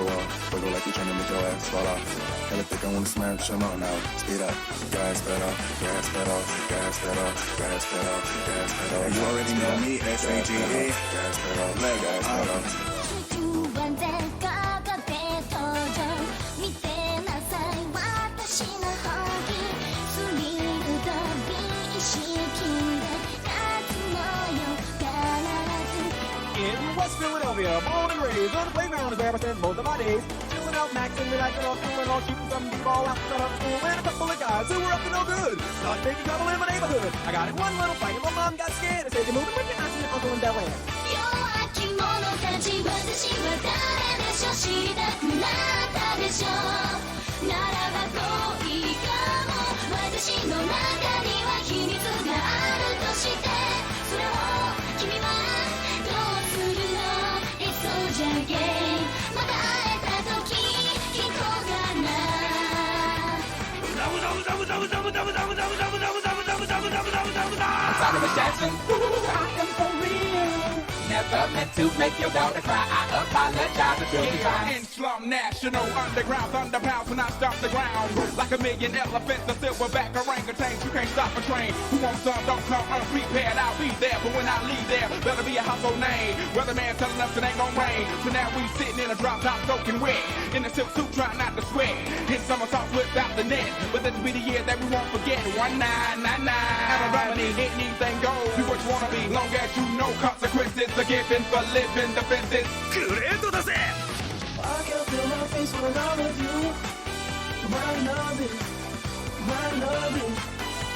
wall. Wiggle like you're trying to make your ass fall off. Hella thick, I wanna smash them on now. Speed up, gas pedal, gas pedal, gas pedal, gas pedal, gas pedal. You already know me, S-A-G-E. Gas pedal, gas pedal. 不安全かかって登場見てなさい私の本気スリルと美意識で勝つのよ必ず In West Philadelphia, born and raised on the playground is where I spend most of my days. Chilling out, maxing, relaxing, all cooling, all shooting some b-ball out of school, and a couple of guys who were up to no good. Started making trouble in my neighborhood. I got in one little fight, and my mom got scared and said, "You're moving with your auntie and uncle in Bel Air." 弱き者たち私は誰でしょ知りたくなったでしょならば遠いかも私の中には秘密があるとしてそれを君はどうするの It's soldier game また会えた時聞こうかなSunless Jackson, I am for real. Never meant to make your daughter cry. I apologize a trillion times. In slum national underground thunder pounds when I stomp the ground like a million elephants, a silverback orangutans. You can't stop a train. Who wants some? Don't come unprepared. I'll be there, but when I leave there, better be a household name. Weatherman telling us it ain't gon' rain. So now we sitting in a drop top soaking wet in a silk suit trying not to sweat. Hit somersaults without the net, but this will be the year that we won't forget. 1999. Alimony, anything goes. Be what you wanna be, long as you know consequences are given for living defenses. グレートだぜ。I can feel my face when I'm with you. My loving, my loving.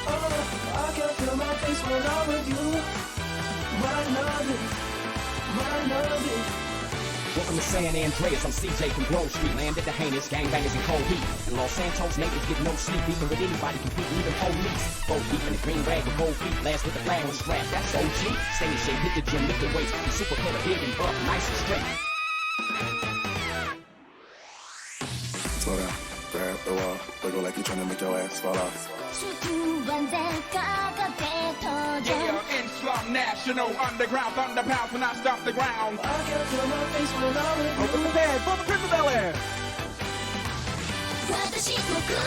Oh, I can feel my face when I'm with you. My loving, my loving. Welcome to San Andreas, I'm CJ from Grove Street. Landed the heinous gangbangers in cold heat. In Los Santos, neighbors get no sleep. Even with anybody competing, even police. Both deep in the green rag with gold feet. Last with the flag on strap, that's OG. Stay in shape, hit the gym, lift the weights. The super cut a big and up, nice and straight. Slow down, grab the wall. Wiggle like you're trying to make your ass fall off. 不安全かかって登場 Yeah, in slum national underground thunder pounds when I stomp the ground. I can feel my face when I'm with you. Open the bag for the Prince of Bel Air. 私と来る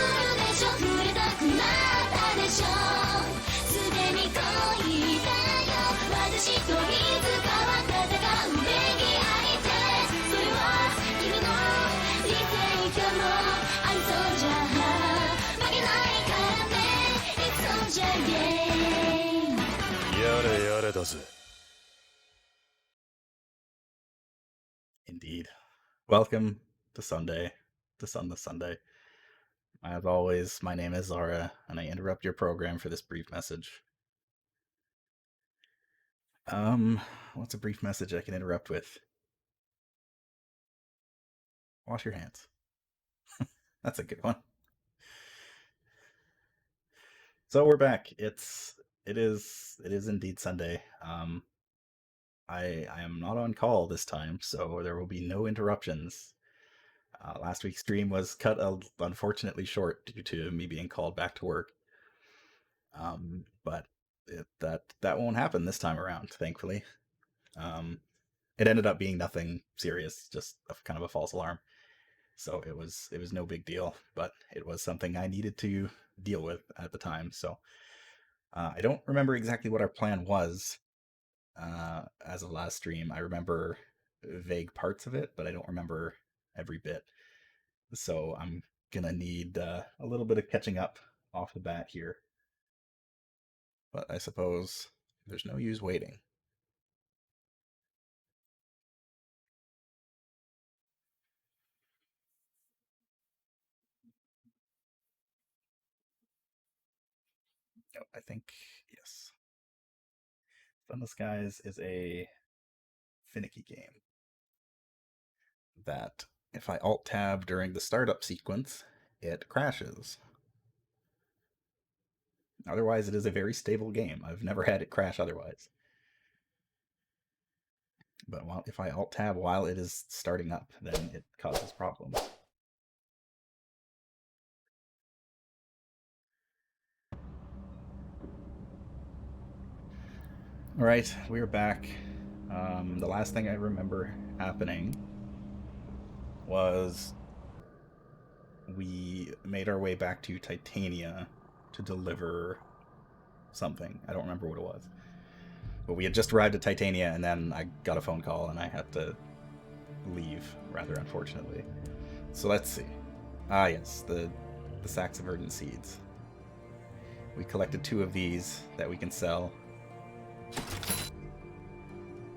でしょ触れたくなったでしょすでに恋だよ私といつかは戦うべき相手それは君の理性かも愛そうじゃ負けないからね It's soldier game やれやれだぜ。 Indeed. Welcome to Sunday, to Sunless Sunday. As always, my name is Zara, and I interrupt your program for this brief message. What's a brief message I can interrupt with? Wash your hands. That's a good one. So we're back. It is indeed Sunday. I am not on call this time, so there will be no interruptions. Last week's stream was cut unfortunately short due to me being called back to work. But that won't happen this time around, thankfully. It ended up being nothing serious, just kind of a false alarm. So it was no big deal, but it was something I needed to deal with at the time. So I don't remember exactly what our plan was as of last stream. I remember vague parts of it, but I don't remember every bit. So I'm gonna need a little bit of catching up off the bat here. But I suppose there's no use waiting. Oh, I think, yes. Sunless Skies is a finicky game that if I alt-tab during the startup sequence, it crashes. Otherwise, it is a very stable game. I've never had it crash otherwise. But if I alt-tab while it is starting up, then it causes problems. Alright, we're back. The last thing I remember happening was we made our way back to Titania to deliver something. I don't remember what it was. But we had just arrived at Titania, and then I got a phone call, and I had to leave, rather unfortunately. So let's see. Ah, yes, the sacks of verdant seeds. We collected 2 of these that we can sell.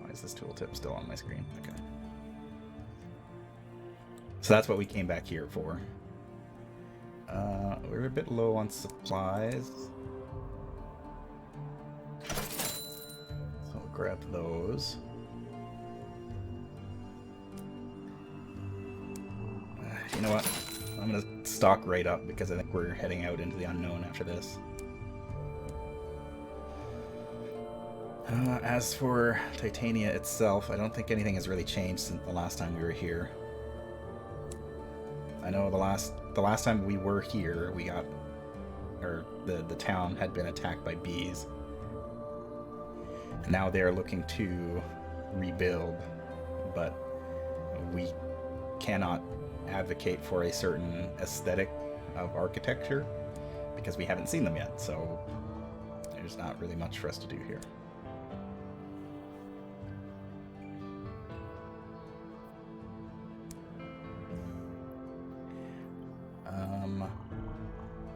Why is this tooltip still on my screen? Okay. So that's what we came back here for. We're a bit low on supplies. So we'll grab those. You know what? I'm gonna stock right up because I think we're heading out into the unknown after this. As for Titania itself, I don't think anything has really changed since the last time we were here. I know the last time we were here, we got, or the town had been attacked by bees. And now they're looking to rebuild, but we cannot advocate for a certain aesthetic of architecture because we haven't seen them yet, so there's not really much for us to do here.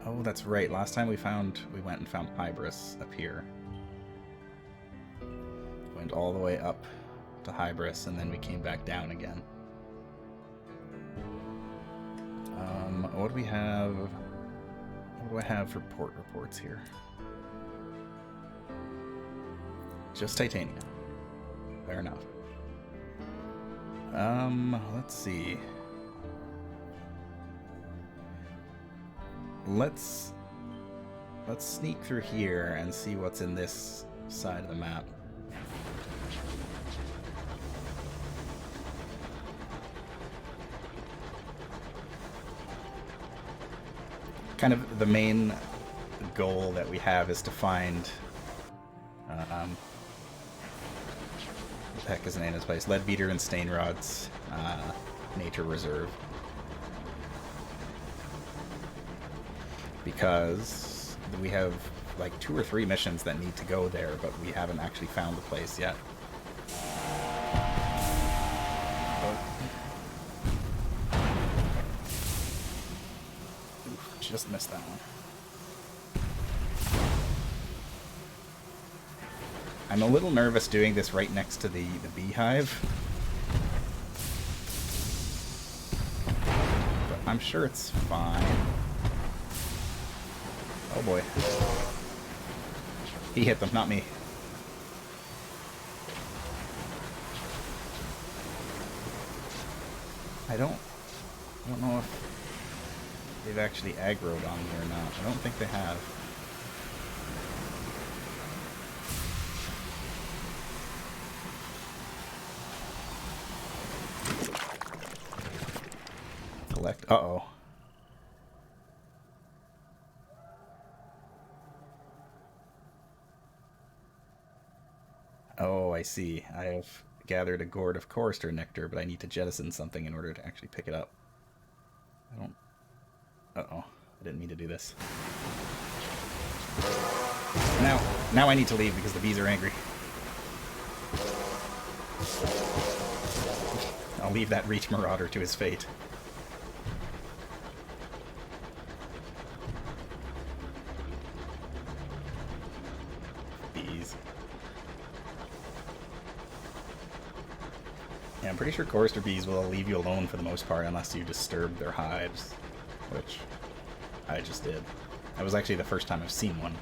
Oh, that's right. Last time we went and found Hybris up here. Went all the way up to Hybris, and then we came back down again. What do we have? What do I have for port reports here? Just Titania. Fair enough. Let's see. Let's sneak through here and see what's in this side of the map. Kind of the main goal that we have is to find what the heck is the name of this place? Leadbeater and Stainrod's nature reserve. Because we have like 2 or 3 missions that need to go there, but we haven't actually found the place yet. Oof, just missed that one. I'm a little nervous doing this right next to the beehive. But I'm sure it's fine. Oh boy. He hit them, not me. I don't know if they've actually aggroed on me or not. I don't think they have. Collect. Uh-oh. Oh, I see. I have gathered a gourd of chorister nectar, but I need to jettison something in order to actually pick it up. I don't... Uh-oh. I didn't mean to do this. Now I need to leave because the bees are angry. I'll leave that Reach Marauder to his fate. Bees. Yeah, I'm pretty sure chorister bees will leave you alone for the most part unless you disturb their hives, which I just did. That was actually the first time I've seen one.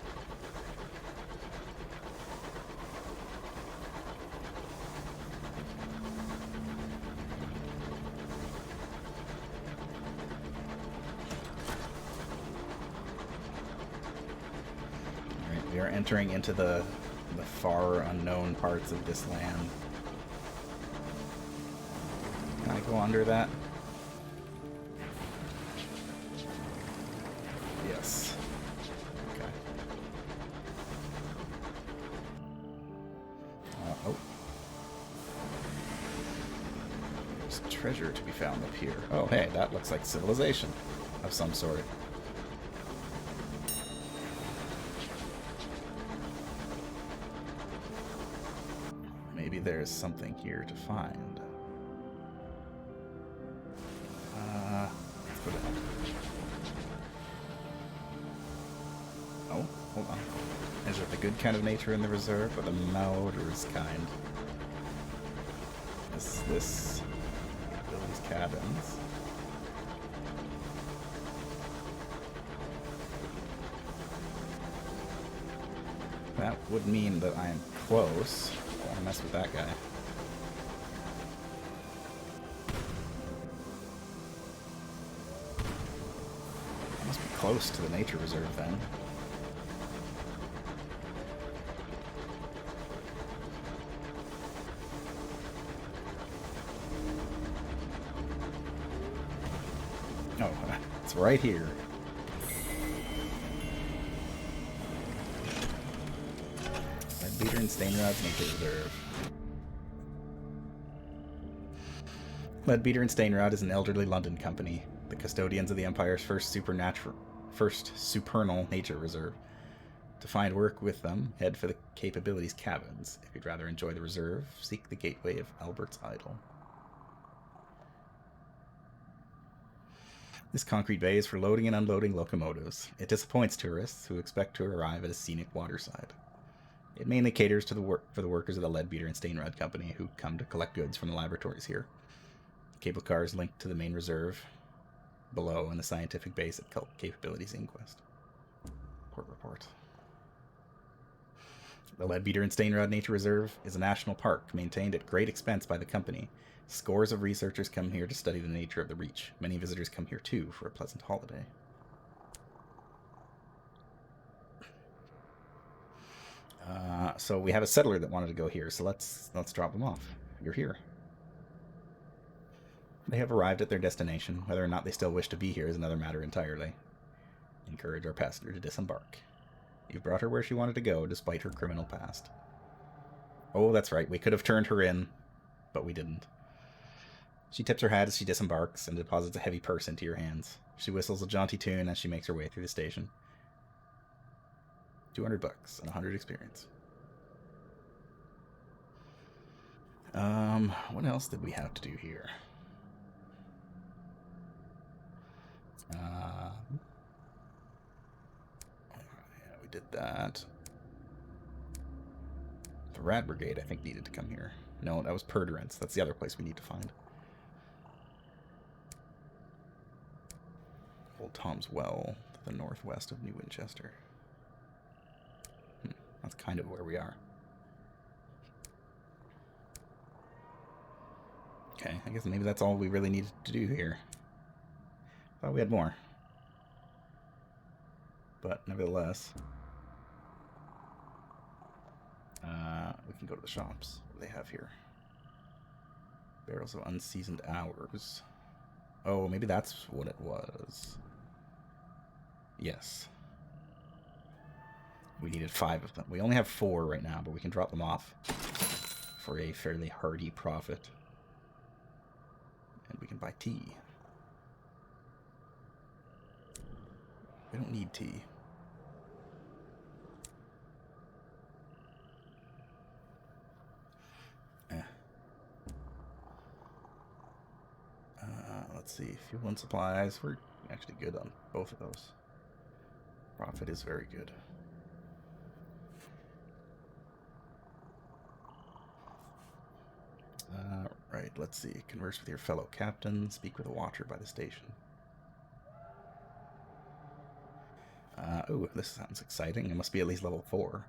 Alright, we are entering into the far unknown parts of this land. Can I go under that? Yes. Okay. Oh. There's treasure to be found up here. Oh, hey, that looks like civilization of some sort. Maybe there's something here to find. Let's go down. Oh, hold on. Is it the good kind of nature in the reserve, or the murderous kind? Is this these cabins? That would mean that I am close. I don't want to mess with that guy. I must be close to the nature reserve then. Oh, it's right here. Leadbeater and Stainrod's Nature Reserve. Leadbeater and Stainrod is an elderly London company, the custodians of the Empire's first supernal nature reserve. To find work with them, head for the Capabilities Cabins. If you'd rather enjoy the reserve, seek the gateway of Albert's Idol. This concrete bay is for loading and unloading locomotives. It disappoints tourists who expect to arrive at a scenic waterside. It mainly caters to for the workers of the Leadbeater and Stainrod Company who come to collect goods from the laboratories here. Cable cars linked to the main reserve below and the scientific base at Capabilities Inquest. Port report. The Leadbeater and Stainrod Nature Reserve is a national park maintained at great expense by the company. Scores of researchers come here to study the nature of the Reach. Many visitors come here too for a pleasant holiday. So we have a settler that wanted to go here, so let's drop them off. You're here. They have arrived at their destination. Whether or not they still wish to be here is another matter entirely. Encourage our passenger to disembark. You've brought her where she wanted to go, despite her criminal past. Oh, that's right. We could have turned her in, but we didn't. She tips her hat as she disembarks and deposits a heavy purse into your hands. She whistles a jaunty tune as she makes her way through the station. $200 and 100 experience. What else did we have to do here? Yeah, we did that. The Rat Brigade, I think, needed to come here. No, that was Perdurance. That's the other place we need to find. Old Tom's Well, to the northwest of New Winchester. That's kind of where we are. Okay, I guess maybe that's all we really needed to do here. Thought we had more. But nevertheless, we can go to the shops. What do they have here? Barrels of unseasoned hours. Oh, maybe that's what it was. Yes. We needed 5 of them. We only have 4 right now, but we can drop them off for a fairly hearty profit. And we can buy tea. We don't need tea. Let's see. Fuel and supplies. We're actually good on both of those. Profit is very good. Right, let's see. Converse with your fellow captain. Speak with a watcher by the station. Ooh, this sounds exciting. It must be at least level 4.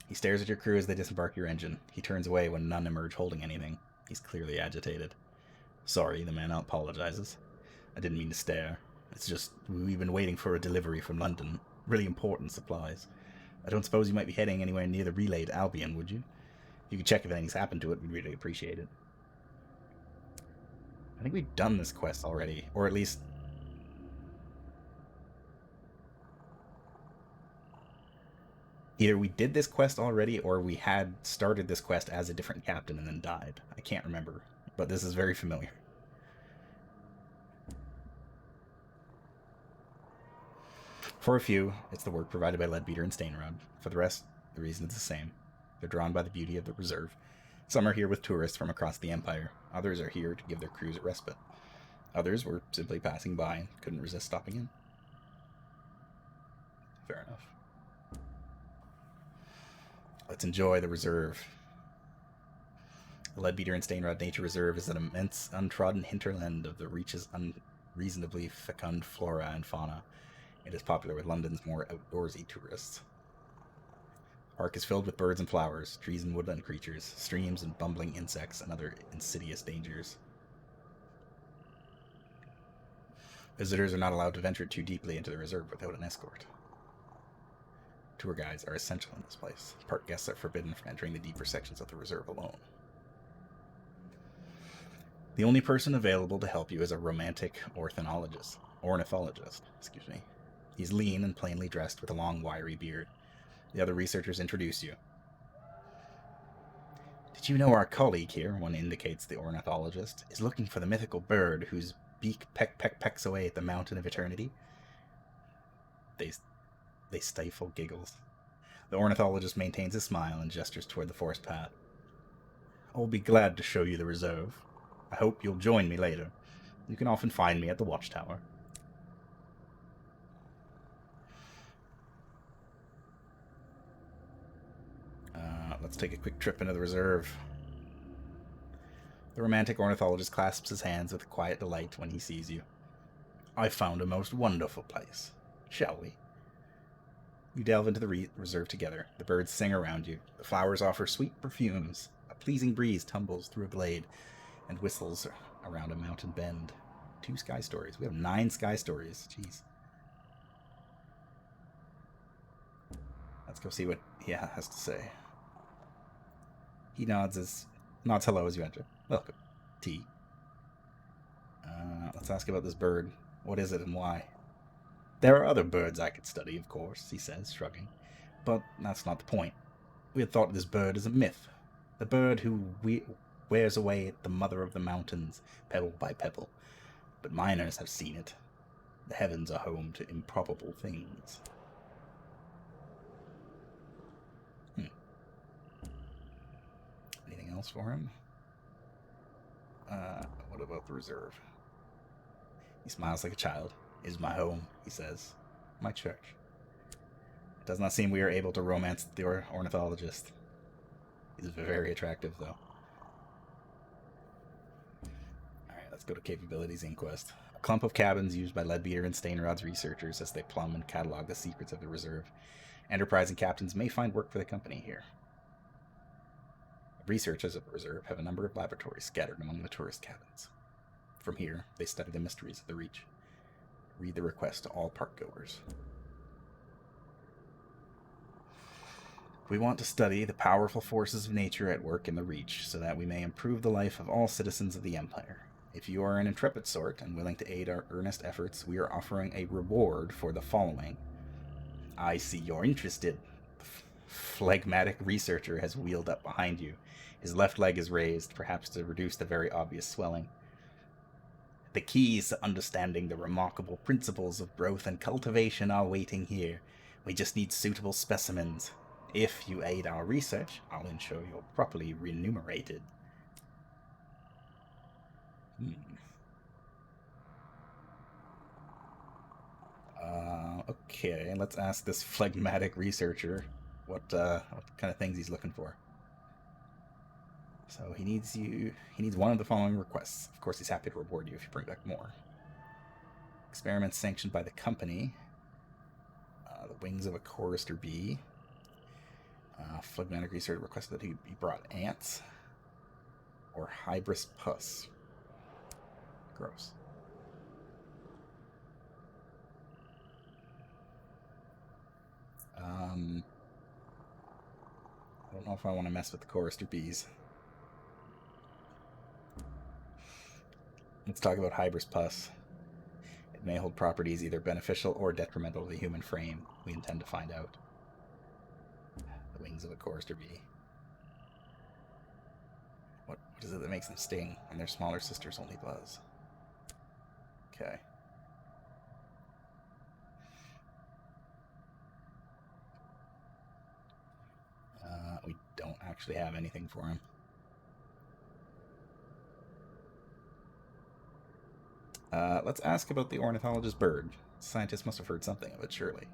He stares at your crew as they disembark your engine. He turns away when none emerge holding anything. He's clearly agitated. Sorry, the man apologizes. I didn't mean to stare. It's just, we've been waiting for a delivery from London. Really important supplies. I don't suppose you might be heading anywhere near the relay to Albion, would you? If you could check if anything's happened to it, we'd really appreciate it. I think we've done this quest already, or at least... Either we did this quest already, or we had started this quest as a different captain and then died. I can't remember, but this is very familiar. For a few, it's the work provided by Leadbeater and Stainrod. For the rest, the reason is the same. They're drawn by the beauty of the reserve. Some are here with tourists from across the Empire. Others are here to give their crews a respite. Others were simply passing by and couldn't resist stopping in. Fair enough. Let's enjoy the reserve. The Leadbeater and Stainrod Nature Reserve is an immense, untrodden hinterland of the Reach's unreasonably fecund flora and fauna. It is popular with London's more outdoorsy tourists. The park is filled with birds and flowers, trees and woodland creatures, streams and bumbling insects, and other insidious dangers. Visitors are not allowed to venture too deeply into the reserve without an escort. Tour guides are essential in this place. Park guests are forbidden from entering the deeper sections of the reserve alone. The only person available to help you is a romantic ornithologist. He's lean and plainly dressed with a long, wiry beard. The other researchers introduce you. Did you know our colleague here, one indicates the ornithologist, is looking for the mythical bird whose beak pecks away at the mountain of eternity? They stifle giggles. The ornithologist maintains a smile and gestures toward the forest path. I'll be glad to show you the reserve. I hope you'll join me later. You can often find me at the watchtower. Let's take a quick trip into the reserve. The romantic ornithologist clasps his hands with quiet delight when he sees you. I've found a most wonderful place. Shall we? You delve into the reserve together. The birds sing around you. The flowers offer sweet perfumes. A pleasing breeze tumbles through a glade and whistles around a mountain bend. 2 sky stories. We have 9 sky stories. Jeez. Let's go see what he has to say. He nods hello as you enter. Welcome. Tea. Let's ask about this bird. What is it and why? There are other birds I could study, of course, he says, shrugging. But that's not the point. We had thought this bird as a myth. The bird who wears away at the mother of the mountains, pebble by pebble. But miners have seen it. The heavens are home to improbable things. Anything else for him? What about the reserve? He smiles like a child. It is my home, he says. My church. It does not seem we are able to romance the ornithologist. He's very attractive, though. Alright, let's go to Capabilities Inquest. A clump of cabins used by Leadbeater and Stainrod's researchers as they plumb and catalog the secrets of the reserve. Enterprising captains may find work for the company here. Researchers of the reserve have a number of laboratories scattered among the tourist cabins. From here, they study the mysteries of the Reach. Read the request to all park-goers. We want to study the powerful forces of nature at work in the Reach, so that we may improve the life of all citizens of the Empire. If you are an intrepid sort and willing to aid our earnest efforts, we are offering a reward for the following. I see you're interested. The phlegmatic researcher has wheeled up behind you. His left leg is raised, perhaps to reduce the very obvious swelling. The keys to understanding the remarkable principles of growth and cultivation are waiting here. We just need suitable specimens. If you aid our research, I'll ensure you're properly remunerated. Okay, let's ask this phlegmatic researcher what kind of things he's looking for. So he needs one of the following requests. Of course, he's happy to reward you if you bring back more. Experiments sanctioned by the company. The wings of a chorister bee. Phlegmatic researcher requested that he brought ants. Or hybris pus. Gross. I don't know if I want to mess with the chorister bees. Let's talk about hybris pus. It may hold properties either beneficial or detrimental to the human frame. We intend to find out. wings of a chorister bee. What is it that makes them sting and their smaller sisters only buzz? Okay. We don't actually have anything for him. Let's ask about the ornithologist bird. Scientists must have heard something of it, surely.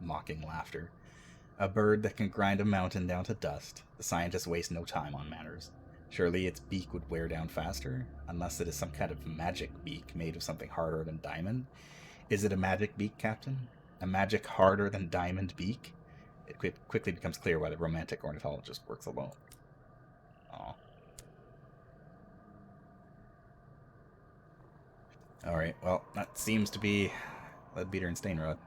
Mocking laughter. A bird that can grind a mountain down to dust. The scientists waste no time on matters. Surely its beak would wear down faster, unless it is some kind of magic beak made of something harder than diamond. Is it a magic beak, Captain? A magic harder than diamond beak? It quickly becomes clear why the romantic ornithologist works alone. Aw. Alright, well, that seems to be Leadbeater and Stainrod.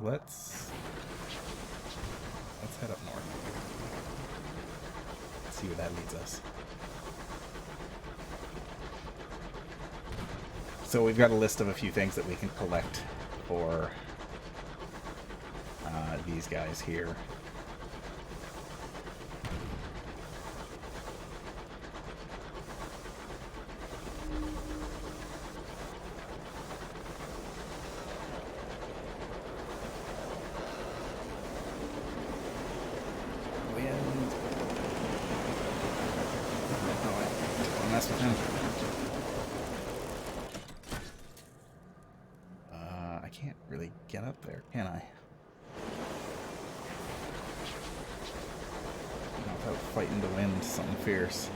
Let's head up north. See where that leads us. So we've got a list of a few things that we can collect for these guys here. With him. I can't really get up there, can I? Not without fighting the wind, something fierce.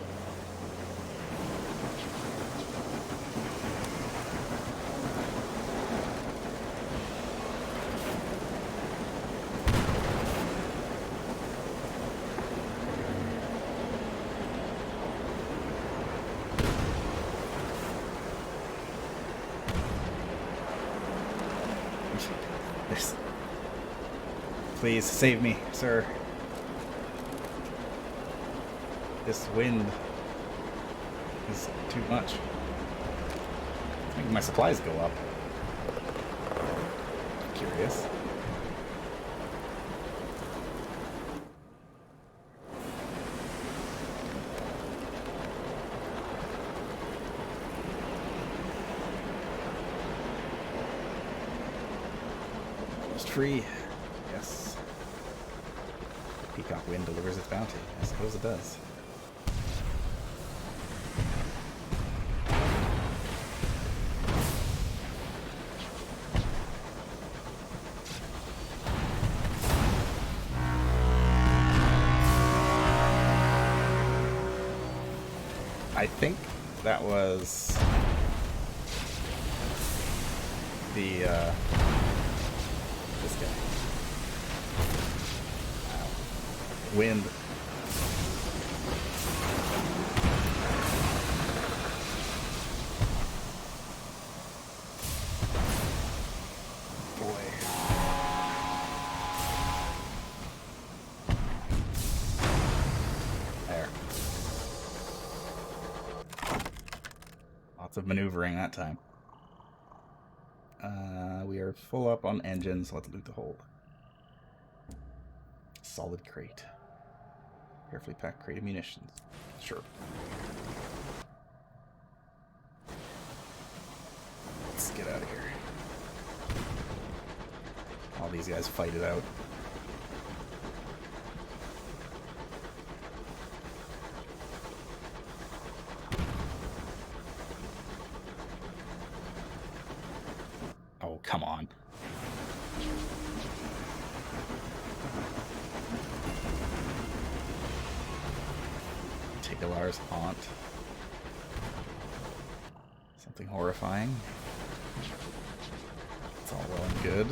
Please save me, sir. This wind is too much. Maybe my supplies go up. Curious. Almost free. Yes. Peacock Wind delivers its bounty. I suppose it does. I think that was the this guy. Wind. Boy. There. Lots of maneuvering that time. We are full up on engines. Let's loot the hold. Solid crate. Carefully packed crate of munitions. Sure. Let's get out of here. All these guys fight it out. Oh, come on. Taylor's haunt. Something horrifying. It's all well and good.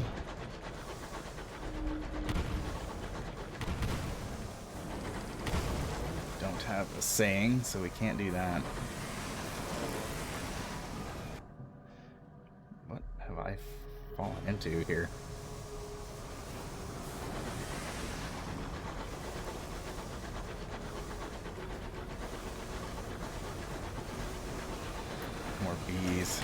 Don't have a saying, so we can't do that. What have I fallen into here? More bees.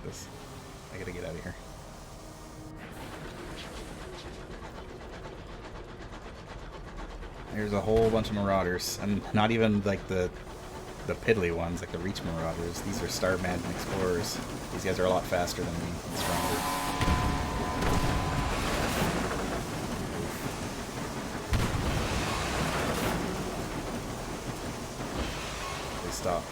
like this. I gotta get out of here. There's a whole bunch of marauders, and not even like the piddly ones, like the Reach Marauders. These are Star Mansion Explorers. These guys are a lot faster than me and stronger. They stop.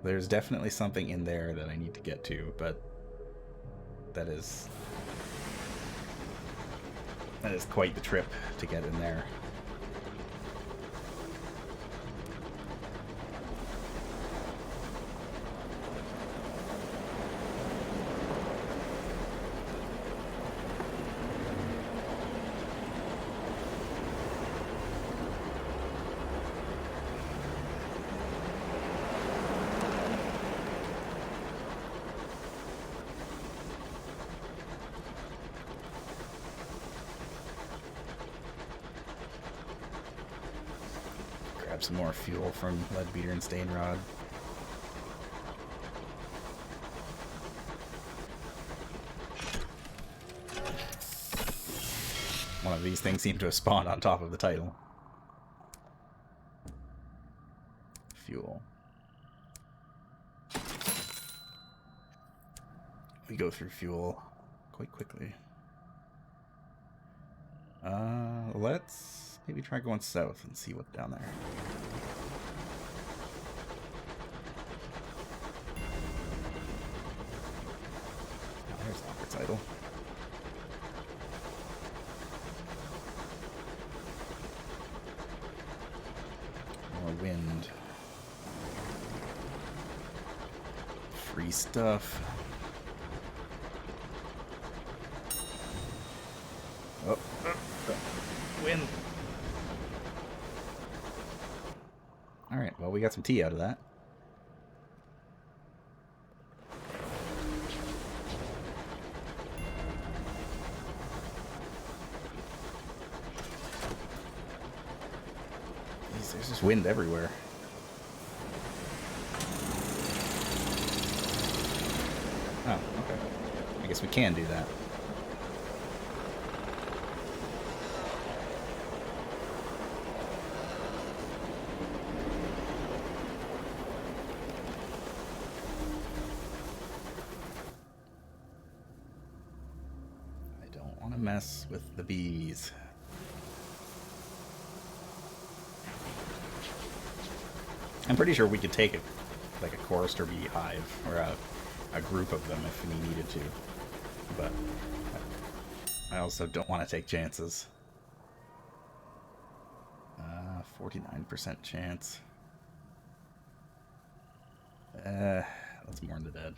There's definitely something in there that I need to get to, but that is quite the trip to get in there. Grab some more fuel from Leadbeater and Stainrod. One of these things seemed to have spawned on top of the title. Fuel. We go through fuel quite quickly. Let's maybe try going south and see what's down there. Oh, there's Locker's Idol. More wind. Free stuff. Oh, wind. Alright, well, we got some tea out of that. Jeez, there's just wind everywhere. Oh, okay. I guess we can do that. Mess with the bees. I'm pretty sure we could take like a chorister bee hive or a group of them if we needed to, but I also don't want to take chances. 49% chance. Let's mourn the dead.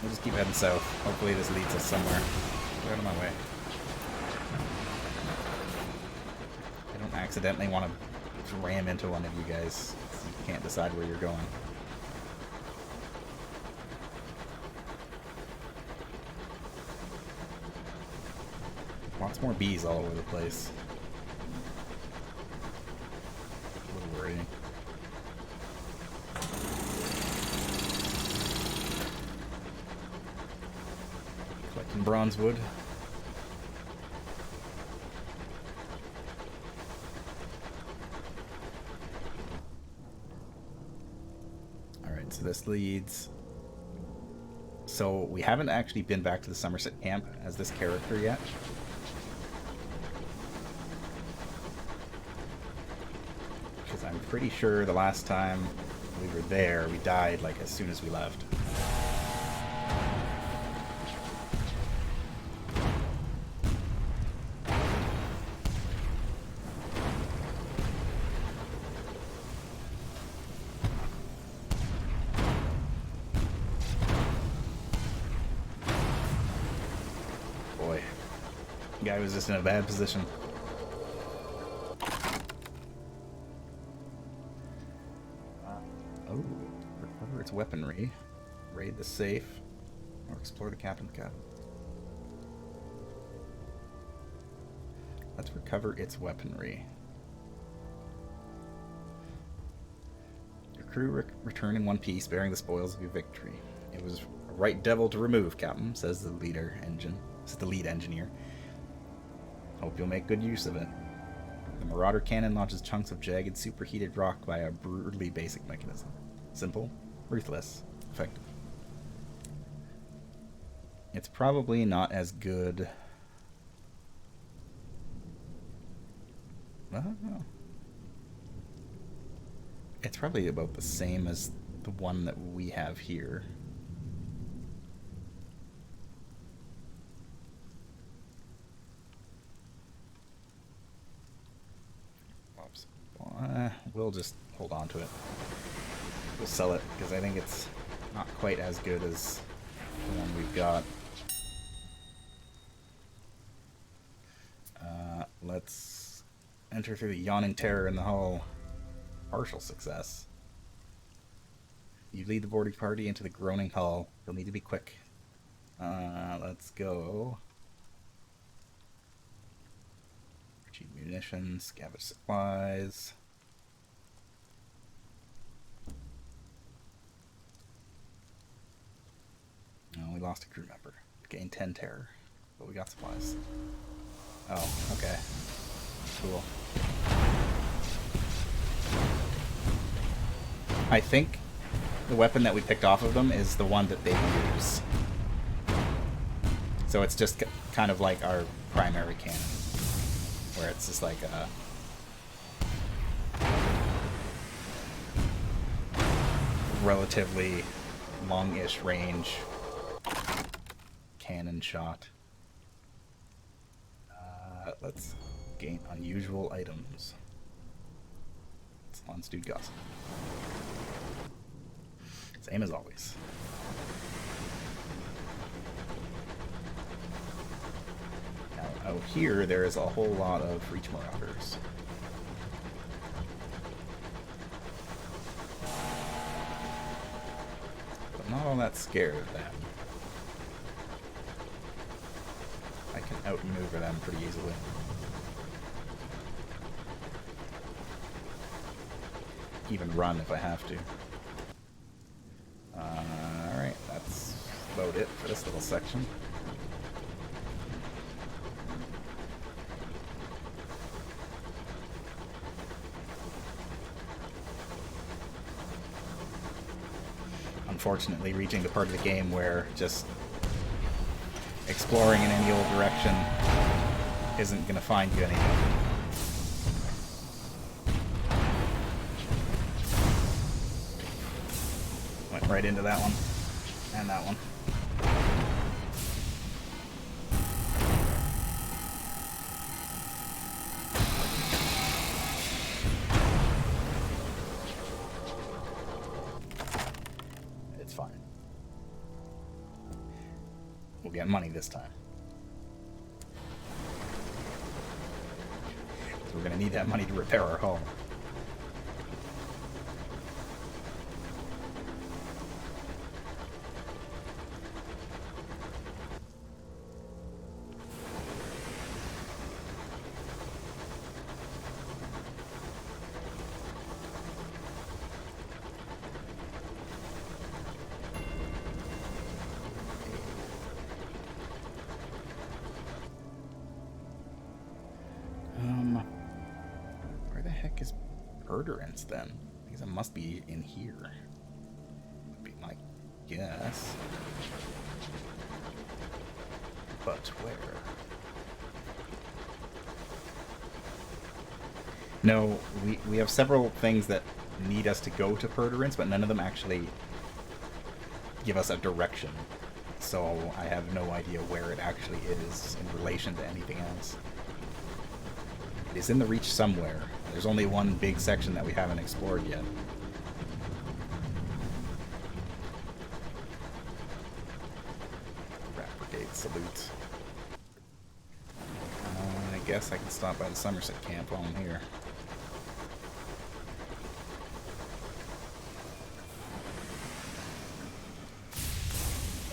We'll just keep heading south. Hopefully this leads us somewhere. Get out of my way. I don't accidentally want to ram into one of you guys. You can't decide where you're going. Lots more bees all over the place. A little worrying. Collecting bronze wood. Alright, so this leads... So we haven't actually been back to the Somerset camp as this character yet. Because I'm pretty sure the last time we were there, we died like as soon as we left. guy was just in a bad position. Oh, recover its weaponry, raid the safe, or explore the captain's cabin. Let's recover its weaponry. Your crew return in one piece, bearing the spoils of your victory. It was a right devil to remove, Captain, says the lead engineer. Hope you'll make good use of it. The Marauder cannon launches chunks of jagged, superheated rock by a brutally basic mechanism. Simple, ruthless, effective. It's probably not as good. I don't know. It's probably about the same as the one that we have here. Oops. We'll just hold on to it. We'll sell it because I think it's not quite as good as the one we've got. Let's enter through the yawning terror in the hull. Partial success. You lead the boarding party into the groaning hull. You'll need to be quick. Let's go. Retrieve munitions, scavenge supplies. Oh, we lost a crew member. Gained 10 terror, but we got supplies. Oh, okay. Cool. I think the weapon that we picked off of them is the one that they use. So it's just kind of like our primary cannon, where it's just like a relatively long-ish range cannon shot. Let's gain unusual items. Let's do gossip. Same as always. Now, out here, there is a whole lot of Reach Marauders. But I'm not all that scared of them. I can outmaneuver them pretty easily. Even run if I have to. Alright, that's about it for this little section. Unfortunately, reaching the part of the game where just exploring in any old direction isn't going to find you anything. Went right into that one. And that one. It's fine. We'll get money this time. So we're going to need that money to repair our hull. Where the heck is Perderance then? Because it must be in here. Would be my guess. But where? No, we have several things that need us to go to Perderance, but none of them actually give us a direction. So I have no idea where it actually is in relation to anything else. It is in the Reach somewhere. There's only one big section that we haven't explored yet. Rat Brigade salute. guess I can stop by the Somerset camp while I'm here.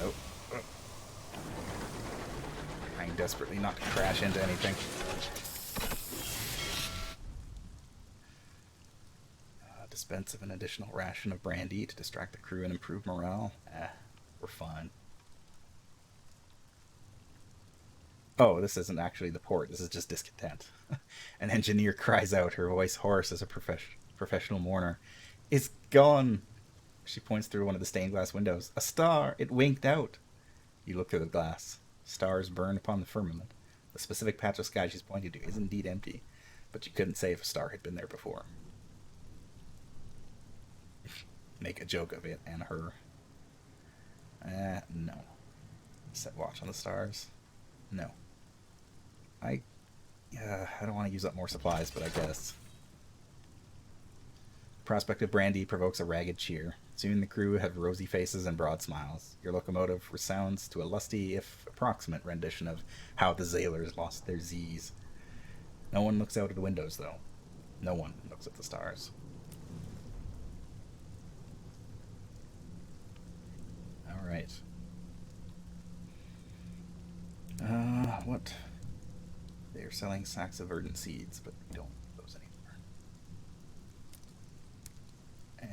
Oh. Trying desperately not to crash into anything. Dispense of an additional ration of brandy to distract the crew and improve morale. We're fine. Oh, this isn't actually the port. This is just discontent. An engineer cries out, her voice hoarse as a professional mourner. It's gone! She points through one of the stained glass windows. A star! It winked out! You look through the glass. Stars burn upon the firmament. The specific patch of sky she's pointing to is indeed empty, but you couldn't say if a star had been there before. Make a joke of it and her. No. Set watch on the stars. No. I don't want to use up more supplies, but I guess. Prospect of brandy provokes a ragged cheer. Soon the crew have rosy faces and broad smiles. Your locomotive resounds to a lusty, if approximate, rendition of How the Sailors Lost Their Z's. No one looks out of the windows, though. No one looks at the stars. Alright. What? They are selling sacks of verdant seeds, but we don't need those anymore.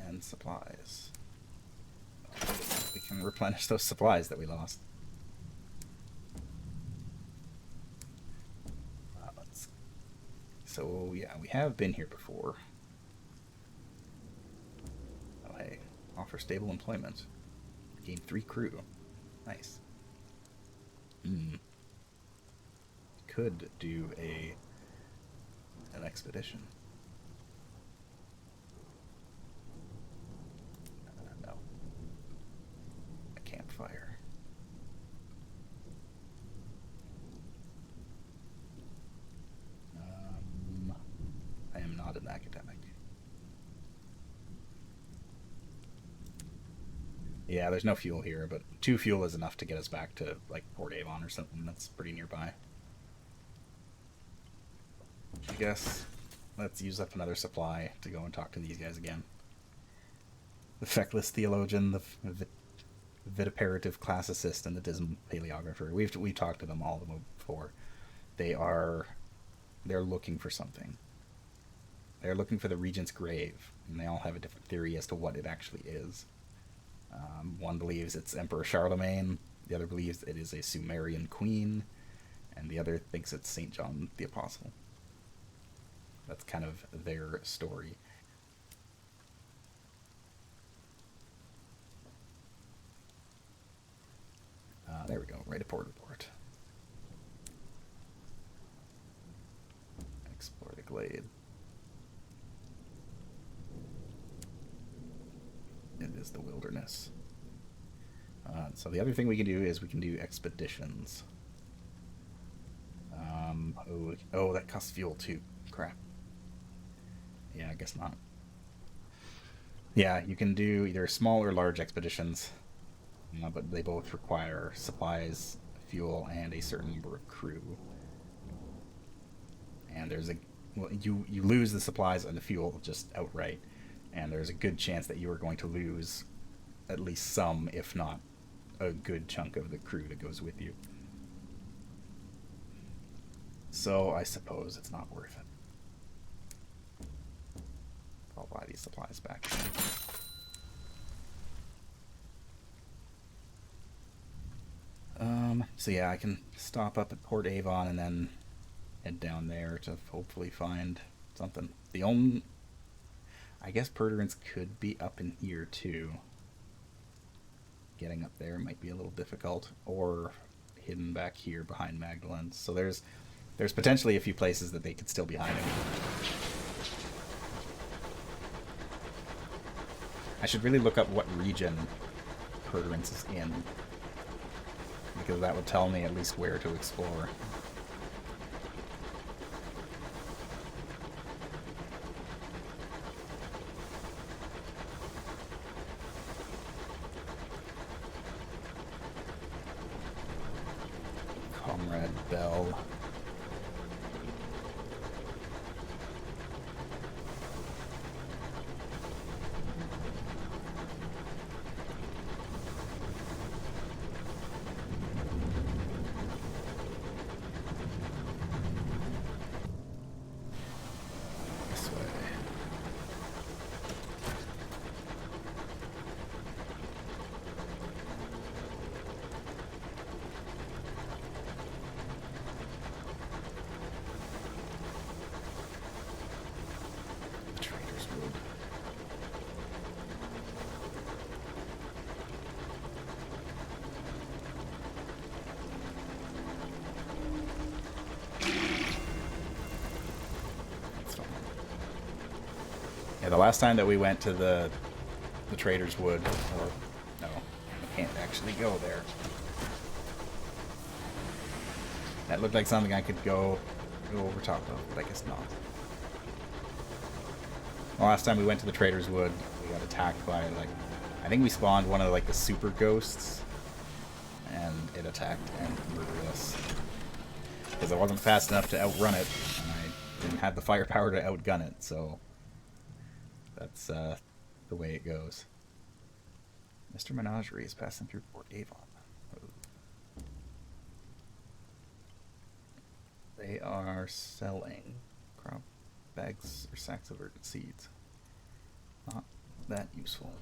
And supplies. We can replenish those supplies that we lost. So, yeah, we have been here before. Oh, hey. Offer stable employment. Gain 3 crew. Nice. Could do an expedition. No. A campfire. I am not an academic. Yeah, there's no fuel here, but 2 fuel is enough to get us back to, like, Port Avon or something that's pretty nearby. I guess let's use up another supply to go and talk to these guys again. The feckless theologian, the vituperative classicist, and the dismal paleographer. We've talked to them all before. They're looking for something. They're looking for the regent's grave, and they all have a different theory as to what it actually is. One believes it's Emperor Charlemagne, the other believes it is a Sumerian queen, and the other thinks it's St. John the Apostle. That's kind of their story. There we go, right to port report. Explore the glade. It is the wilderness. So the other thing we can do is we can do expeditions. Oh, that costs fuel too. Crap. Yeah, I guess not. Yeah, you can do either small or large expeditions, but they both require supplies, fuel, and a certain number of crew. And there's you lose the supplies and the fuel just outright, and there's a good chance that you are going to lose at least some, if not a good chunk of the crew that goes with you. So I suppose it's not worth it. I'll buy these supplies back. So yeah, I can stop up at Port Avon and then head down there to hopefully find something. I guess Perderance could be up in here too. Getting up there might be a little difficult, or hidden back here behind Magdalene's. So there's potentially a few places that they could still be hiding. I should really look up what region Perderance is in, because that would tell me at least where to explore. Comrade Bell. the last time that we went to the Trader's Wood, or no, I can't actually go there. That looked like something I could go over top of, but I guess not. The last time we went to the Trader's Wood, we got attacked by, like, I think we spawned one of, like, the super ghosts, and it attacked and murdered us. Because I wasn't fast enough to outrun it, and I didn't have the firepower to outgun it, so that's the way it goes. Mr. Menagerie is passing through Port Avon. They are selling crop bags or sacks of urgent seeds. Not that useful.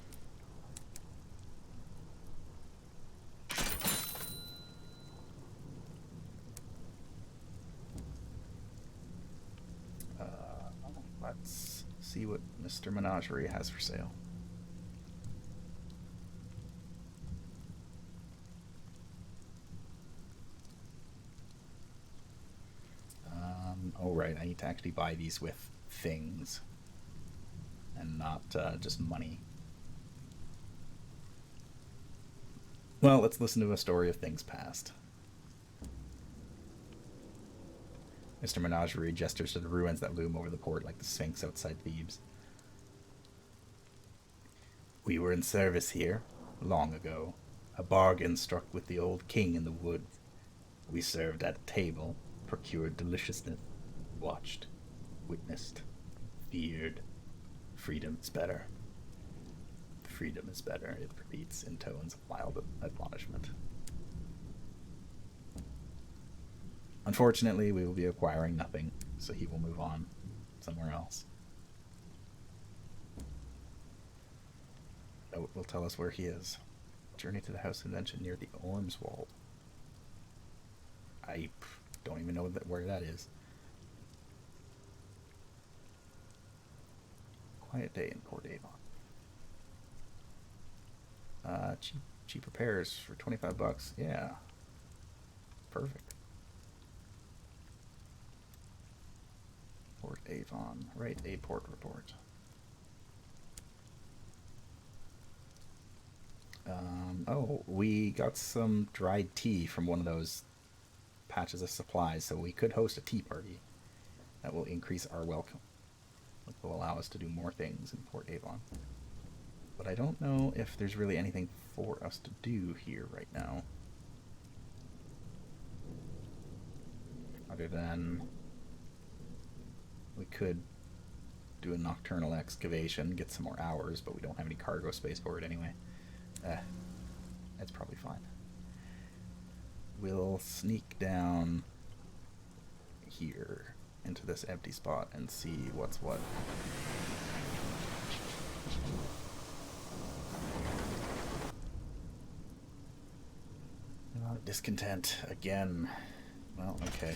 Let's see what Mr. Menagerie has for sale. Oh right, I need to actually buy these with things and not just money. Well, let's listen to a story of things past. Mr. Menagerie gestures to the ruins that loom over the port like the Sphinx outside Thebes. We were in service here, long ago. A bargain struck with the old king in the woods. We served at a table, procured deliciousness, watched, witnessed, feared. Freedom is better. Freedom is better, it repeats in tones of mild admonishment. Unfortunately, we will be acquiring nothing, so he will move on somewhere else. Note will tell us where he is. Journey to the house convention near the Ormswald. I don't even know where that is. Quiet day in Port Avon. Cheap repairs for 25 bucks. Yeah. Perfect. Port Avon. Write a port report. Oh, we got some dried tea from one of those patches of supplies, so we could host a tea party. That will increase our welcome. It will allow us to do more things in Port Avon. But I don't know if there's really anything for us to do here right now. Other than we could do a nocturnal excavation, get some more hours, but we don't have any cargo space for it anyway. That's probably fine. We'll sneak down here into this empty spot and see what's what. Discontent again. Well, okay.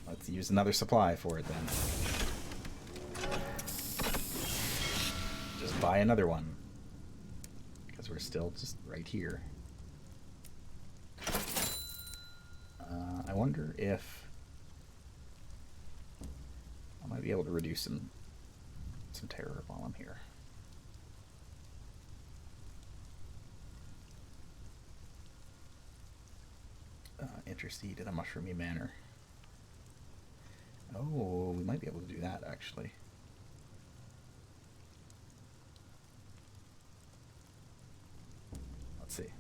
Let's use another supply for it then. Just buy another one. Because we're still just right here. I wonder if I might be able to reduce some terror while I'm here. Intercede in a mushroomy manner. Oh, we might be able to do that actually. Let's see.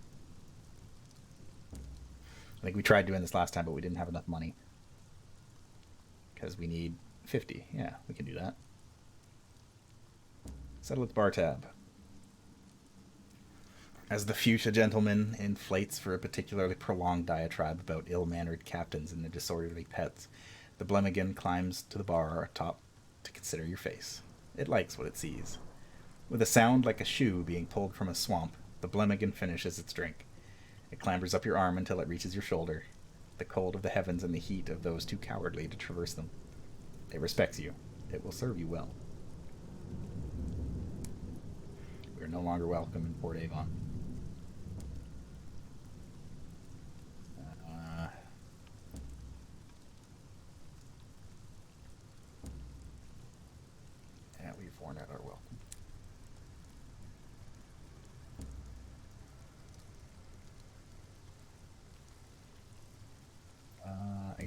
I think we tried doing this last time, but we didn't have enough money. Because we need 50. Yeah, we can do that. Settle with bar tab. As the fuchsia gentleman inflates for a particularly prolonged diatribe about ill-mannered captains and their disorderly pets, the Blemigan climbs to the bar atop to consider your face. It likes what it sees. With a sound like a shoe being pulled from a swamp, the Blemigan finishes its drink. It clambers up your arm until it reaches your shoulder, the cold of the heavens and the heat of those too cowardly to traverse them. It respects you. It will serve you well. We are no longer welcome in Port Avon. Yeah, we've worn out our welcome.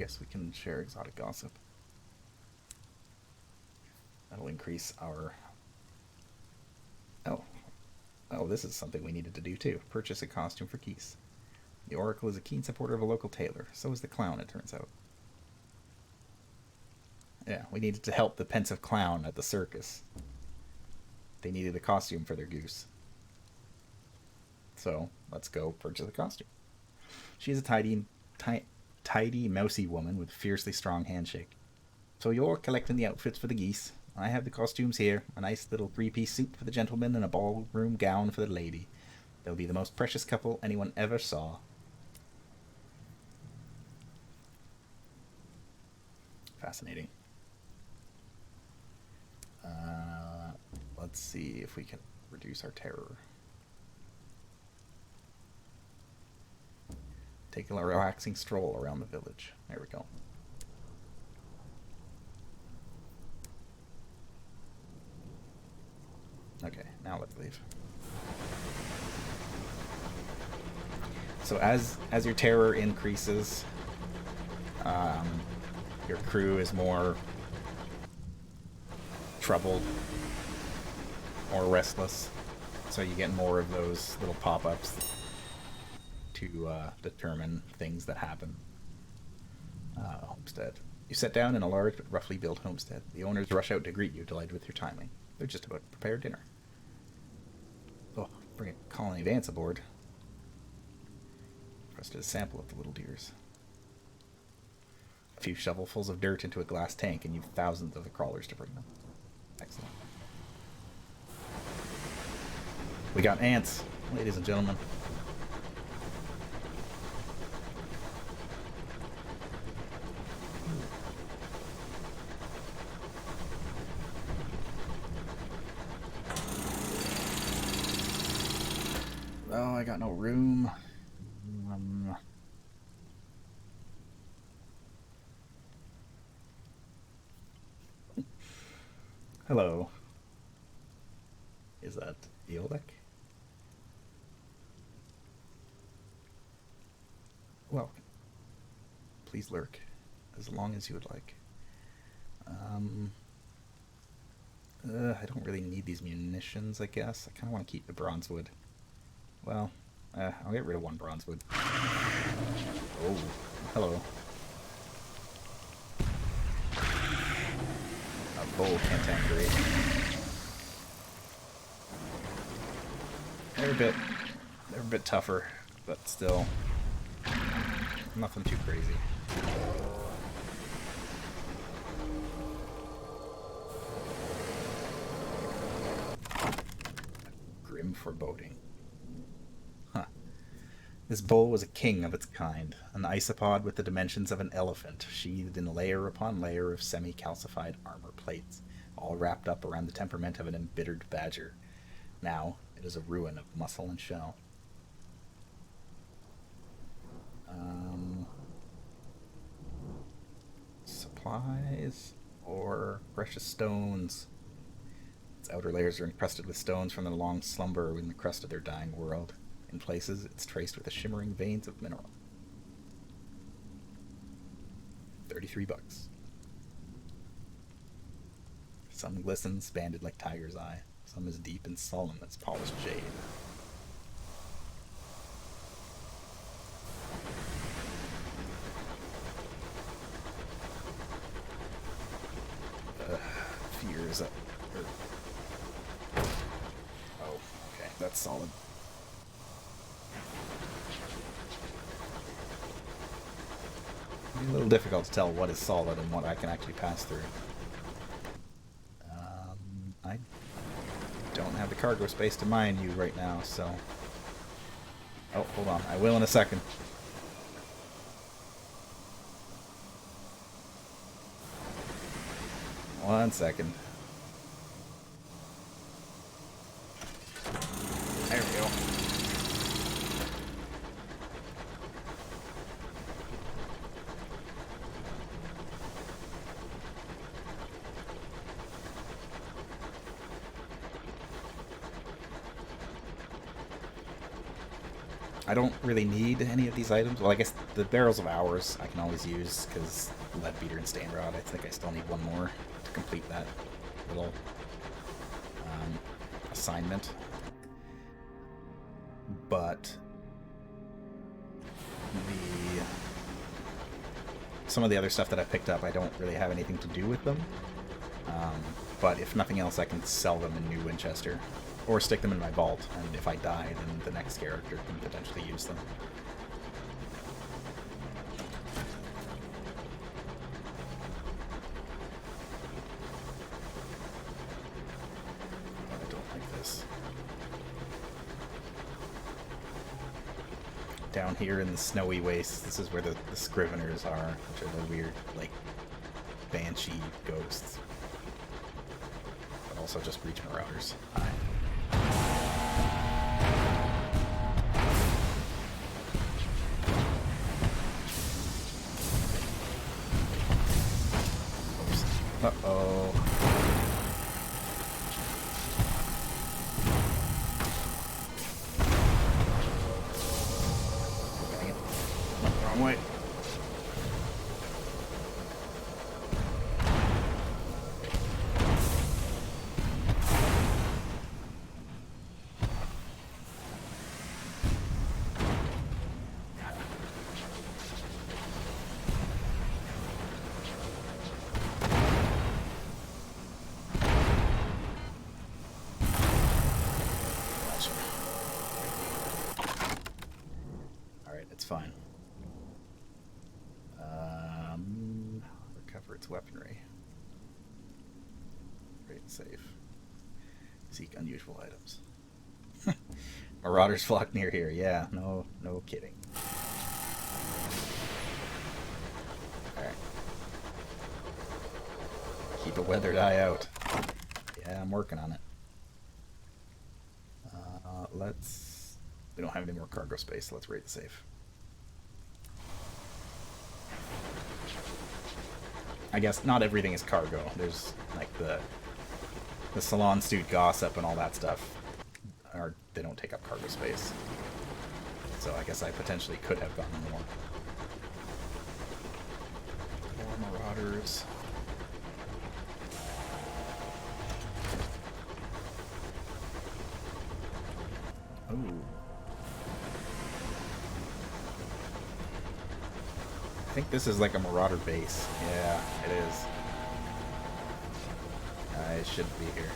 guess we can share exotic gossip. That'll increase our... Oh, this is something we needed to do too. Purchase a costume for Geese. The Oracle is a keen supporter of a local tailor. So is the clown, it turns out. Yeah, we needed to help the pensive clown at the circus. They needed a costume for their goose. So, let's go purchase a costume. She's a tidy, mousy woman with a fiercely strong handshake. So you're collecting the outfits for the geese. I have the costumes here. A nice little 3-piece suit for the gentleman and a ballroom gown for the lady. They'll be the most precious couple anyone ever saw. Fascinating. Let's see if we can reduce our terror. Take a relaxing stroll around the village. There we go. Okay, now let's leave. So as your terror increases, your crew is more troubled, more restless. So you get more of those little pop-ups to determine things that happen. Homestead. You sit down in a large but roughly built homestead. The owners rush out to greet you, delighted with your timing. They're just about to prepare dinner. Oh, bring a colony of ants aboard. Requested a sample of the little deers. A few shovelfuls of dirt into a glass tank, and you've thousands of the crawlers to bring them. Excellent. We got ants, ladies and gentlemen. Oh, I got no room. Hello. Is that Eolek? Welcome. Please lurk as long as you would like. I don't really need these munitions, I guess. I kind of want to keep the bronze wood. Well, I'll get rid of one bronze wood. Oh, hello. A bow cantankerate. They're a bit tougher, but still nothing too crazy. Grim foreboding. Huh. This bowl was a king of its kind, an isopod with the dimensions of an elephant, sheathed in layer upon layer of semi-calcified armor plates, all wrapped up around the temperament of an embittered badger. Now it is a ruin of muscle and shell. Supplies or precious stones. Its outer layers are encrusted with stones from their long slumber in the crust of their dying world. In places, it's traced with the shimmering veins of mineral. 33 bucks. Some glistens, banded like tiger's eye. Some as deep and solemn as polished jade. Fears up. Oh, okay, that's solid. It's a little difficult to tell what is solid and what I can actually pass through. I don't have the cargo space to mine you right now, so... Oh, hold on. I will in a second. One second. There we go. I don't really need any of these items. Well, I guess the Barrels of Hours I can always use, because Lead Beater and Stand Rod, I think I still need one more to complete that little assignment. But some of the other stuff that I picked up, I don't really have anything to do with them. But if nothing else, I can sell them in New Winchester. Or stick them in my vault, and if I die, then the next character can potentially use them. I don't like this. Down here in the snowy wastes, this is where the Scriveners are, which are the weird, like, banshee ghosts. But also just Reach Marauders. Hi. Uh-oh. Dang it. Wrong way. It's fine. Recover its weaponry. Great save. Seek unusual items. Marauders flock near here. Yeah, no kidding. Alright. Keep a weathered eye out. Yeah, I'm working on it. We don't have any more cargo space, so let's raid the safe. I guess not everything is cargo. There's like the salon suit gossip and all that stuff. They don't take up cargo space. So I guess I potentially could have gotten more. More Marauders. Ooh. I think this is like a Marauder base. Yeah, it is. I should be here.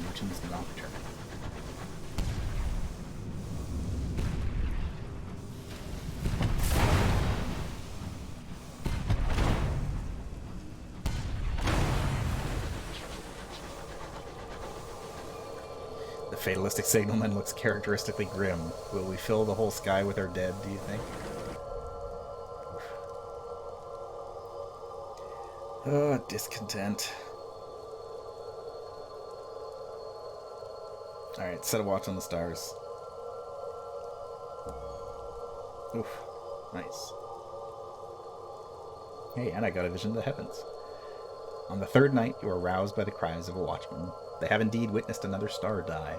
Newton's Nocturne. The fatalistic signalman looks characteristically grim. Will we fill the whole sky with our dead, do you think? Oh, discontent. Alright, set a watch on the stars. Oof, nice. Hey, and I got a vision of the heavens. On the third night, you are roused by the cries of a watchman. They have indeed witnessed another star die,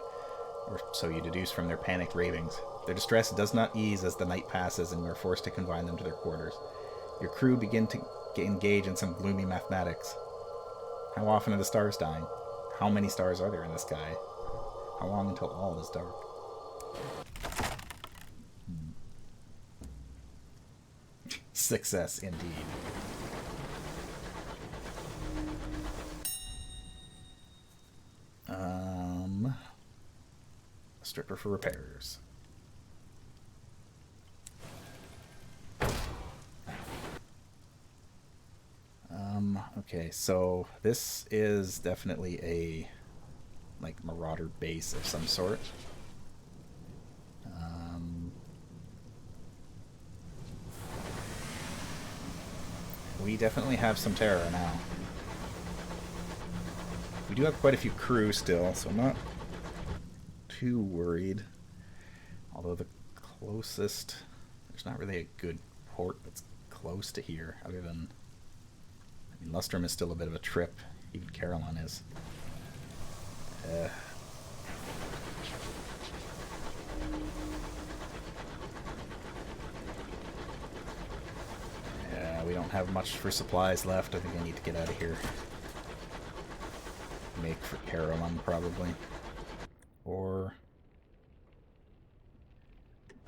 or so you deduce from their panicked ravings. Their distress does not ease as the night passes and you are forced to confine them to their quarters. Your crew begin to engage in some gloomy mathematics. How often are the stars dying? How many stars are there in the sky? How long until all is dark? Success indeed. A stripper for repairs. Okay, so this is definitely a like Marauder base of some sort. We definitely have some terror now. We do have quite a few crew still, so I'm not too worried. Although the closest... There's not really a good port that's close to here, other than... I mean, Lustrum is still a bit of a trip. Even Carolyn is. Yeah, we don't have much for supplies left. I think I need to get out of here. Make for Carolyn, probably. Or...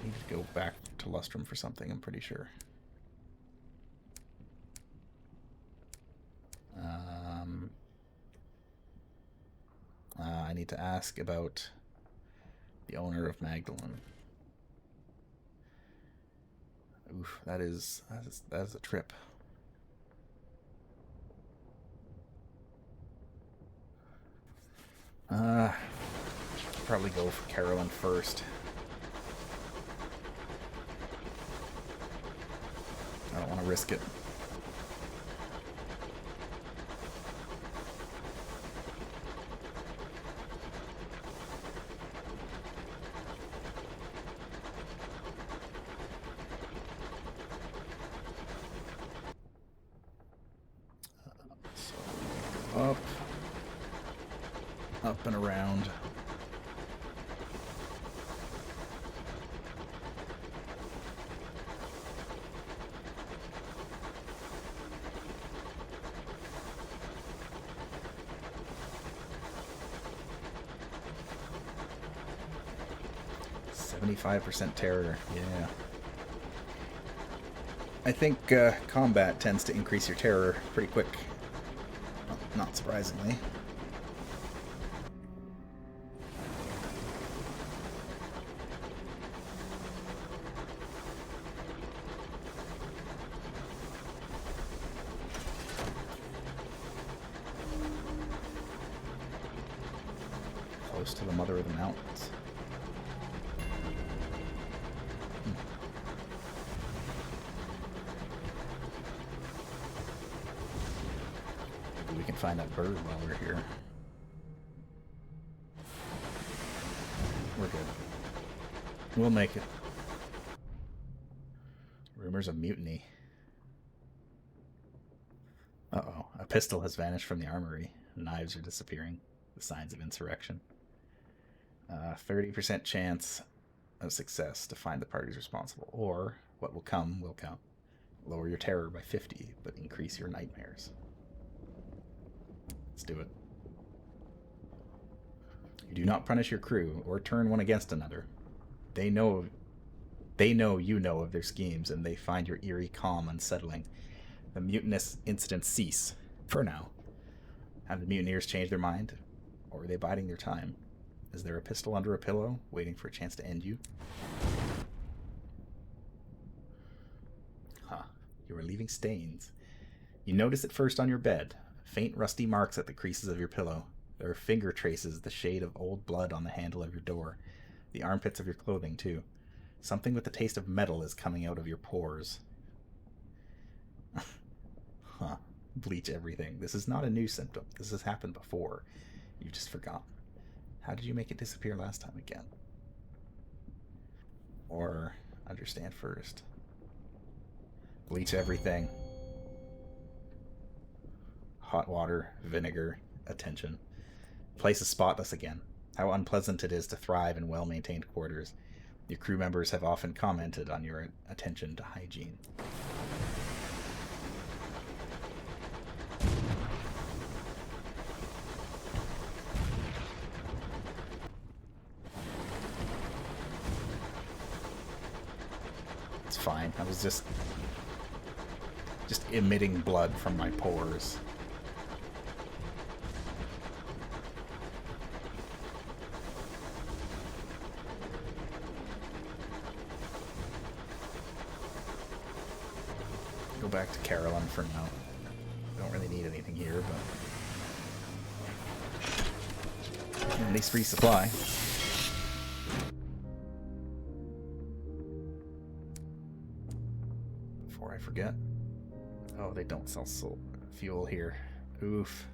I need to go back to Lustrum for something, I'm pretty sure. I need to ask about the owner of Magdalene. Oof, that is a trip. Probably go for Carolyn first. I don't want to risk it. So, up and around. .75% terror, yeah. I think combat tends to increase your terror pretty quick. Not surprisingly. Close to the mother of the mountains. Maybe we can find that bird while we're here. We're good. We'll make it. Rumors of mutiny. Uh-oh. A pistol has vanished from the armory. Knives are disappearing. The signs of insurrection. 30% chance of success to find the parties responsible. Or, what will come will come. Lower your terror by 50, but increase your nightmares. Let's do it. You do not punish your crew, or turn one against another. They know you know of their schemes, and they find your eerie calm unsettling. The mutinous incidents cease. For now. Have the mutineers changed their mind? Or are they biding their time? Is there a pistol under a pillow, waiting for a chance to end you? Huh. You are leaving stains. You notice it first on your bed. Faint rusty marks at the creases of your pillow. There are finger traces, the shade of old blood on the handle of your door. The armpits of your clothing, too. Something with the taste of metal is coming out of your pores. Huh. Bleach everything. This is not a new symptom. This has happened before. You've just forgotten. How did you make it disappear last time again? Or understand first. Bleach everything. Hot water, vinegar, attention. Place is spotless again. How unpleasant it is to thrive in well-maintained quarters. Your crew members have often commented on your attention to hygiene. It's fine. I was just emitting blood from my pores. Go back to Carolyn for now. Don't really need anything here, but at least resupply. Before I forget. Oh, they don't sell fuel here. Oof.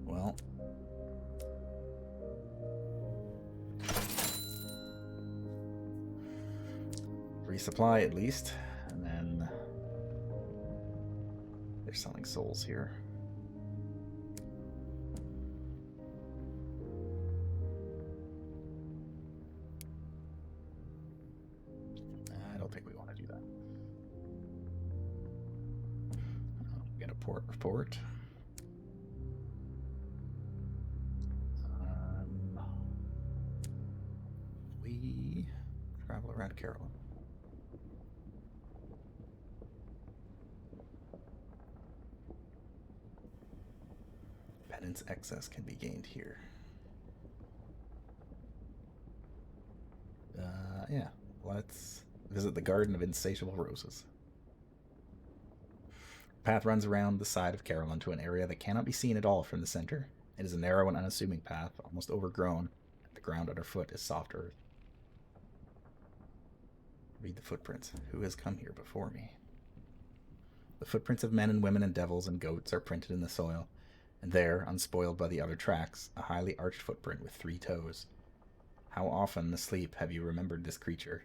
Well. resupply at least, and then they're selling souls here. I don't think we want to do that. Get a port report. We travel around Carolyn. Penance excess can be gained here. Yeah, let's visit the Garden of Insatiable Roses. The path runs around the side of Carolyn to an area that cannot be seen at all from the center. It is a narrow and unassuming path, almost overgrown. The ground underfoot is soft earth. Read the footprints. Who has come here before me? The footprints of men and women and devils and goats are printed in the soil, and there, unspoiled by the other tracks, a highly arched footprint with 3 toes. How often, asleep, have you remembered this creature,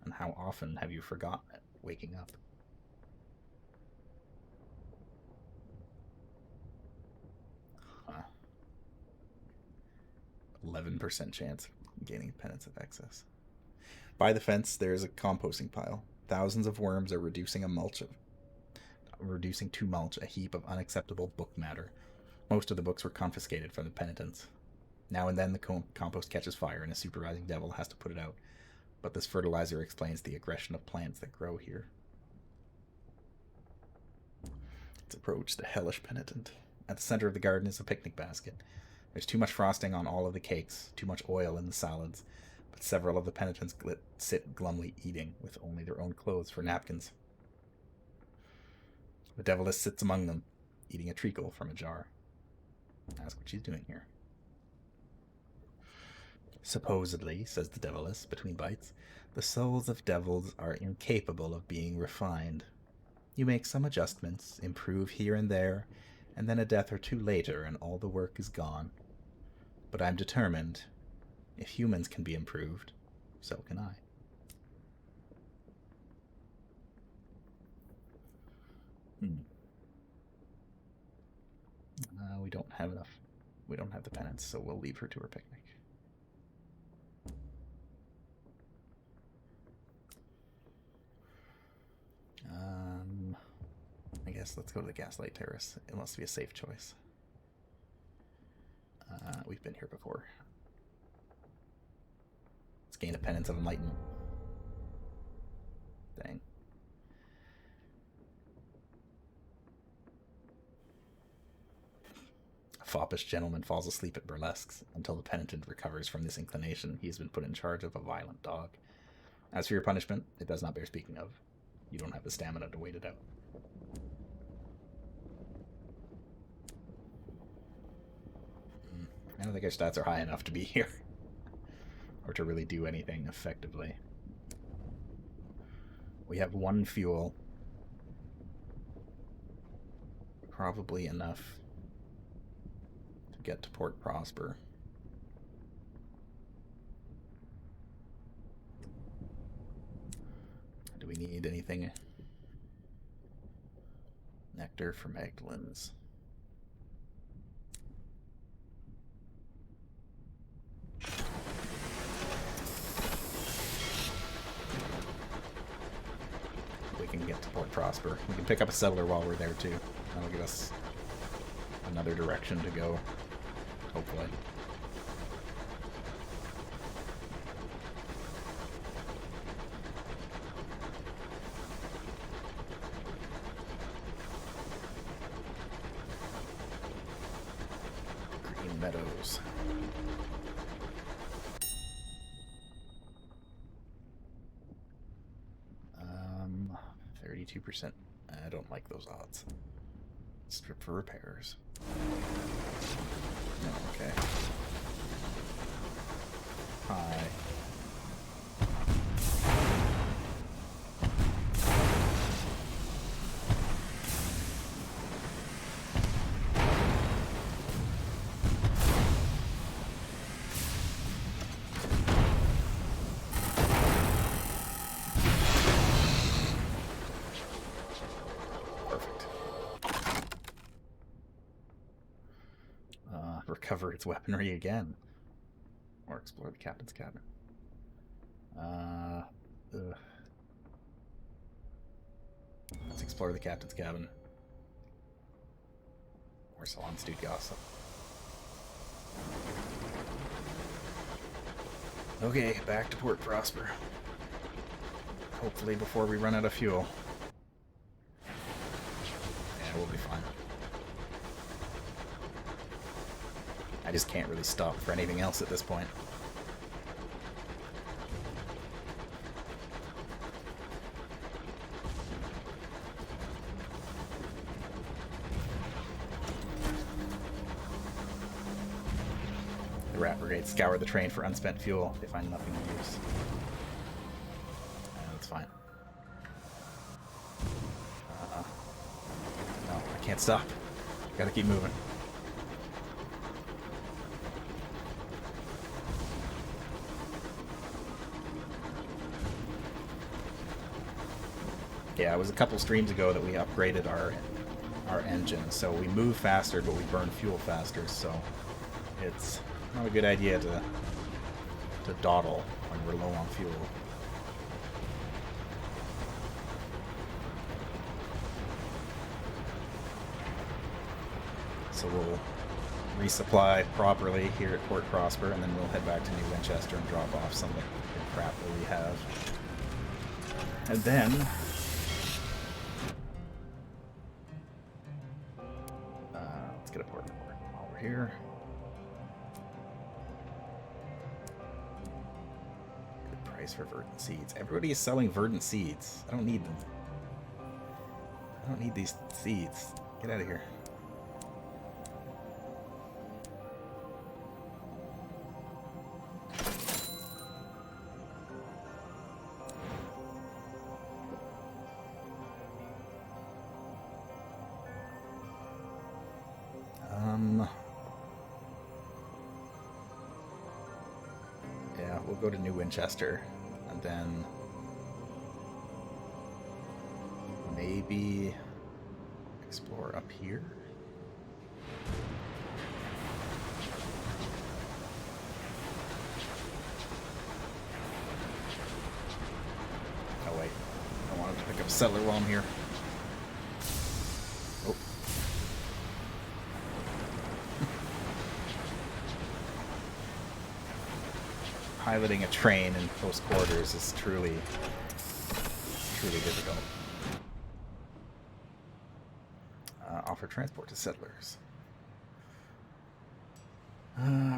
and how often have you forgotten it, waking up? Huh. 11% chance of gaining penance of excess. By the fence, there is a composting pile. Thousands of worms are reducing to mulch a heap of unacceptable book matter. Most of the books were confiscated from the penitents. Now and then the compost catches fire and a supervising devil has to put it out, but this fertilizer explains the aggression of plants that grow here. Let's approach the hellish penitent. At the center of the garden is a picnic basket. There's too much frosting on all of the cakes, too much oil in the salads, but several of the penitents sit glumly eating, with only their own clothes for napkins. The deviless sits among them, eating a treacle from a jar. Ask what she's doing here. Supposedly, says the deviless between bites, the souls of devils are incapable of being refined. You make some adjustments, improve here and there, and then a death or two later and all the work is gone. But I'm determined. If humans can be improved, so can I. We don't have enough. We don't have the penance, so we'll leave her to her picnic. I guess let's go to the Gaslight Terrace. It must be a safe choice. We've been here before. Let's gain a penance of enlightenment. Dang. A foppish gentleman falls asleep at burlesques. Until the penitent recovers from this inclination, he has been put in charge of a violent dog. As for your punishment, it does not bear speaking of. You don't have the stamina to wait it out. I don't think our stats are high enough to be here. Or to really do anything effectively. We have 1 fuel. Probably enough to get to Port Prosper. Do we need anything? Nectar for Magdalene's. We can get to Port Prosper. We can pick up a settler while we're there too. That'll give us another direction to go, hopefully. Green Meadows. 32%. I don't like those odds. Strip for repairs. No, okay. Hi. discover its weaponry again. Or explore the captain's cabin. Ugh. Let's explore the captain's cabin. Or Salon Stewed Gossip. Okay, back to Port Prosper. Hopefully before we run out of fuel. Yeah, we'll be fine. I just can't really stop for anything else at this point. The Rat Brigade scour the train for unspent fuel. They find nothing of use. That's fine. No, I can't stop. Gotta keep moving. Yeah, it was a couple streams ago that we upgraded our engine, so we move faster, but we burn fuel faster. So it's not a good idea to dawdle when we're low on fuel. So we'll resupply properly here at Port Prosper, and then we'll head back to New Winchester and drop off some of the crap that we have. And then let's get a port report while we're here. Good price for verdant seeds. Everybody is selling verdant seeds. I don't need them. I don't need these seeds. Get out of here. Yeah, we'll go to New Winchester, and then maybe explore up here. Oh wait, I wanted to pick up a settler while I'm here. Oh. Piloting a train in close quarters is truly difficult. Offer transport to settlers.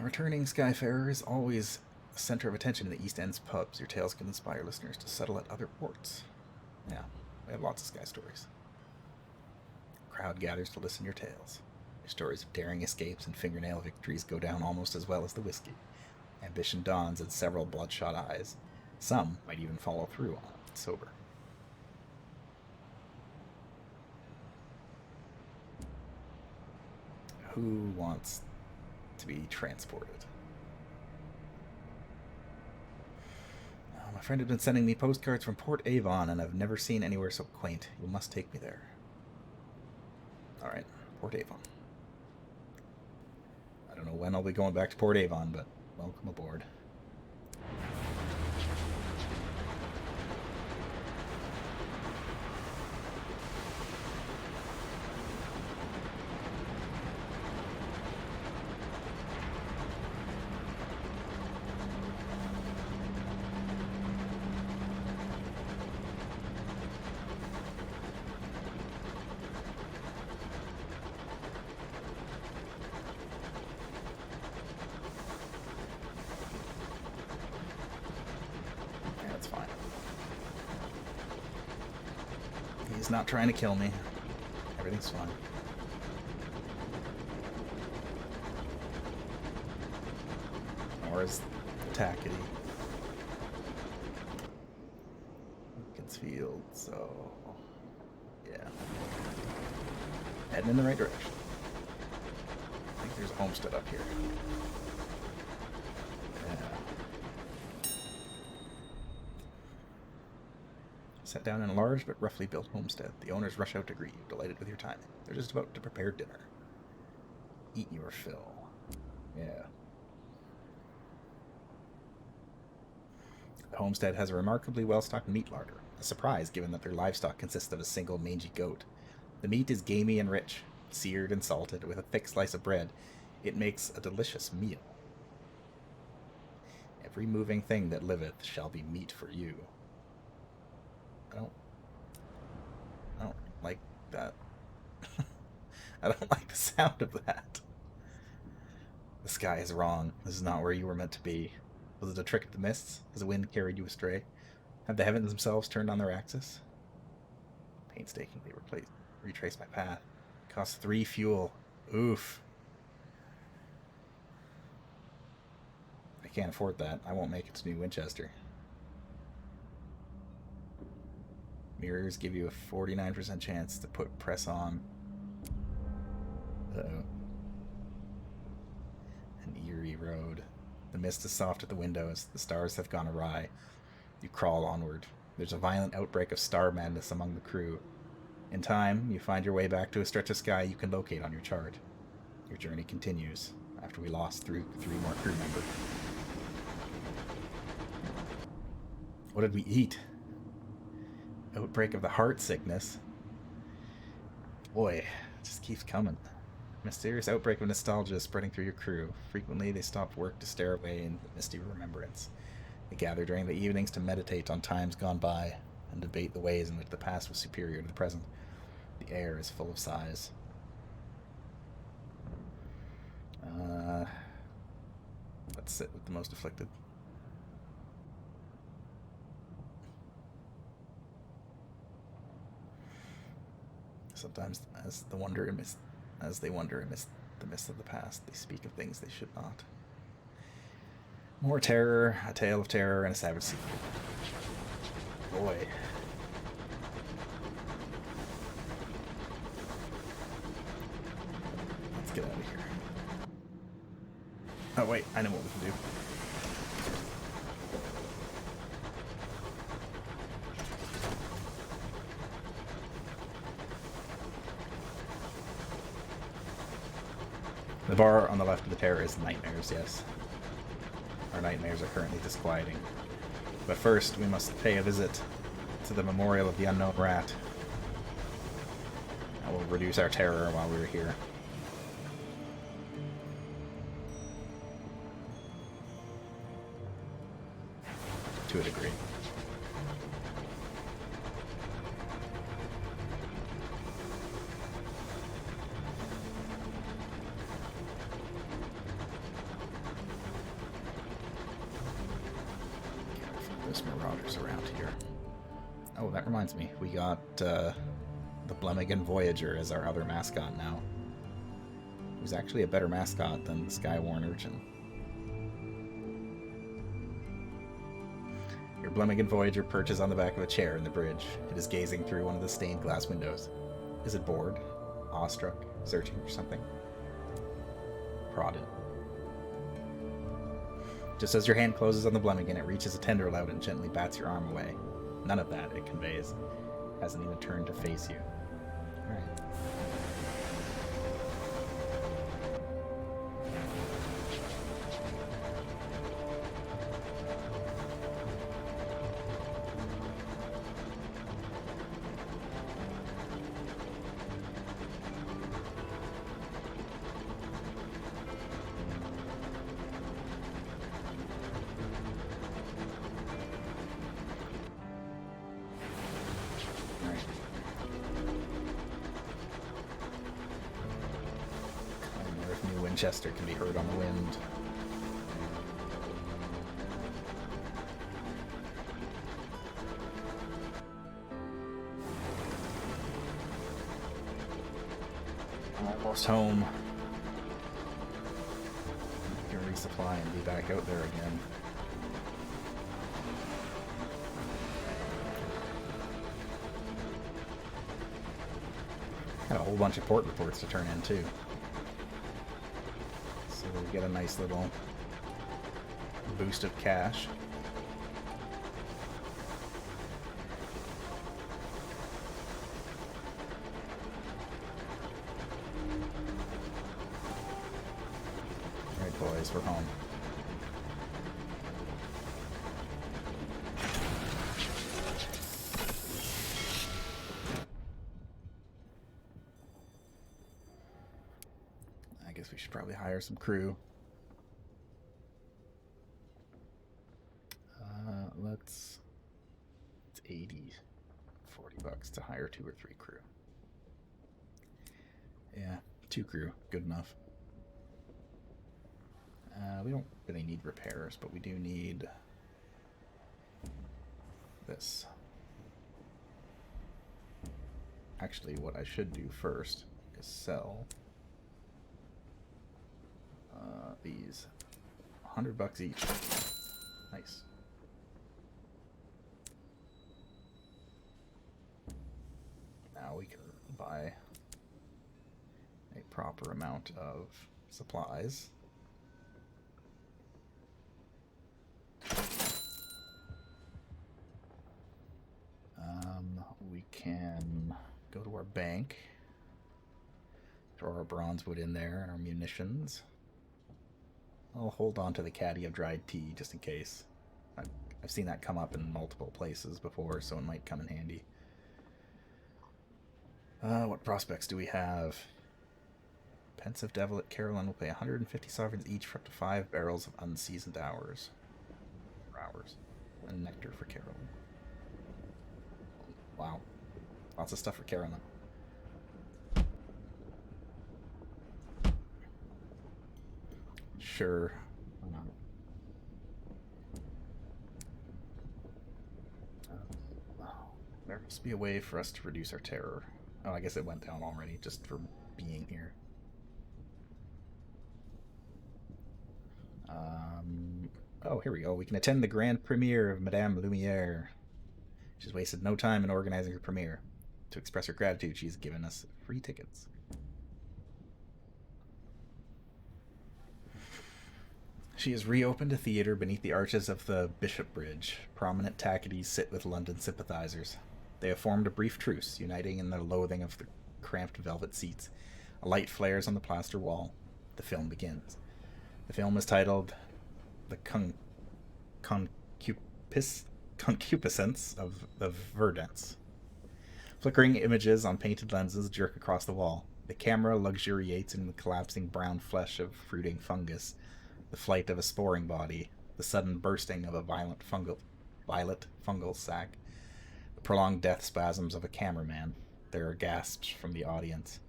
Returning Skyfarer is always a center of attention in the East End's pubs. Your tales can inspire listeners to settle at other ports. Yeah, we have lots of Sky stories. Crowd gathers to listen to your tales. Your stories of daring escapes and fingernail victories go down almost as well as the whiskey. Ambition dawns in several bloodshot eyes. Some might even follow through on it sober. Who wants to be transported? My friend had been sending me postcards from Port Avon, and I've never seen anywhere so quaint. You must take me there. Alright, Port Avon. I don't know when I'll be going back to Port Avon, but welcome aboard. He's not trying to kill me. Everything's fine. Or is the Tackety. Beaconsfield, so yeah. Heading in the right direction. I think there's a homestead up here. Set down in a large but roughly built homestead. The owners rush out to greet you, delighted with your timing. They're just about to prepare dinner. Eat your fill. Yeah. The homestead has a remarkably well-stocked meat larder, a surprise given that their livestock consists of a single mangy goat. The meat is gamey and rich, seared and salted, with a thick slice of bread. It makes a delicious meal. Every moving thing that liveth shall be meat for you. I don't like that. I don't like the sound of that. The sky is wrong. This is not where you were meant to be. Was it a trick of the mists? Has the wind carried you astray? Have the heavens themselves turned on their axis? Painstakingly retrace my path. Costs 3 fuel. Oof. I can't afford that. I won't make it to New Winchester. Mirrors give you a 49% chance to press on. Uh-oh. An eerie road. The mist is soft at the windows. The stars have gone awry. You crawl onward. There's a violent outbreak of star madness among the crew. In time, you find your way back to a stretch of sky you can locate on your chart. Your journey continues after we lost 3 more crew members. What did we eat? Outbreak of the heart sickness. Boy, it just keeps coming. Mysterious outbreak of nostalgia spreading through your crew. Frequently, they stop work to stare away in misty remembrance. They gather during the evenings to meditate on times gone by and debate the ways in which the past was superior to the present. The air is full of sighs. Let's sit with the most afflicted. Sometimes, as they wander amidst the mist of the past, they speak of things they should not. More terror, a tale of terror, and a savage secret. Boy. Let's get out of here. Oh wait, I know what we can do. The bar on the left of the terror is nightmares, yes. Our nightmares are currently disquieting. But first, we must pay a visit to the memorial of the unknown rat. That will reduce our terror while we're here. To a degree. There's marauders around here. Oh, that reminds me. We got the Blemigan Voyager as our other mascot now. Who's actually a better mascot than the Skyworn Urchin. Your Blemigan Voyager perches on the back of a chair in the bridge. It is gazing through one of the stained glass windows. Is it bored? Awestruck? Searching for something? Prod it. Just as your hand closes on the Blemigan, it reaches a tendril out and gently bats your arm away. None of that, it conveys. Hasn't even turned to face you. Alright. Winchester can be heard on the wind. Almost home. We can resupply and be back out there again. Got a whole bunch of port reports to turn in too. We'll get a nice little boost of cash. Alright, boys. should probably hire some crew. It's 80, $40 to hire 2 or 3 crew. Yeah, 2 crew, good enough. We don't really need repairs, but we do need this. Actually, what I should do first is sell these $100 each. Nice. Now we can buy a proper amount of supplies. We can go to our bank, throw our bronze wood in there and our munitions. I'll hold on to the caddy of dried tea just in case. I've seen that come up in multiple places before, so it might come in handy. What prospects do we have? Pensive Devil at Carolyn will pay 150 sovereigns each for up to 5 barrels of unseasoned hours. And nectar for Carolyn. Wow. Lots of stuff for Carolyn. Sure. There must be a way for us to reduce our terror. Oh, I guess it went down already, just for being here. Oh, here we go. We can attend the grand premiere of Madame Lumiere. She's wasted no time in organizing her premiere. To express her gratitude, she's given us free tickets. She has reopened a theatre beneath the arches of the Bishop Bridge. Prominent tackities sit with London sympathizers. They have formed a brief truce, uniting in their loathing of the cramped velvet seats. A light flares on the plaster wall. The film begins. The film is titled The Concupiscence of Verdance. Flickering images on painted lenses jerk across the wall. The camera luxuriates in the collapsing brown flesh of fruiting fungus, the flight of a sporing body, the sudden bursting of a violet fungal sac, the prolonged death spasms of a cameraman. There are gasps from the audience.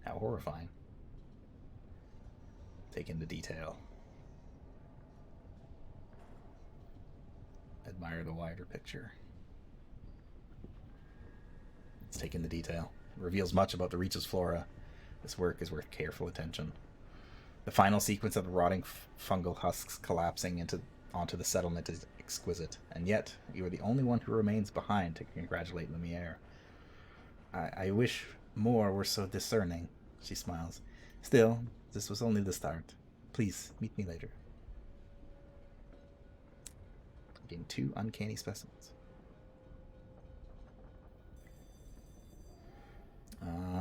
How horrifying. Take into detail. Admire the wider picture. Let's take in the detail. It reveals much about the Reach's flora. This work is worth careful attention. The final sequence of the rotting fungal husks collapsing onto the settlement is exquisite, and yet you are the only one who remains behind to congratulate Lumiere. I wish more were so discerning, she smiles. Still, this was only the start. Please, meet me later. Getting 2 uncanny specimens.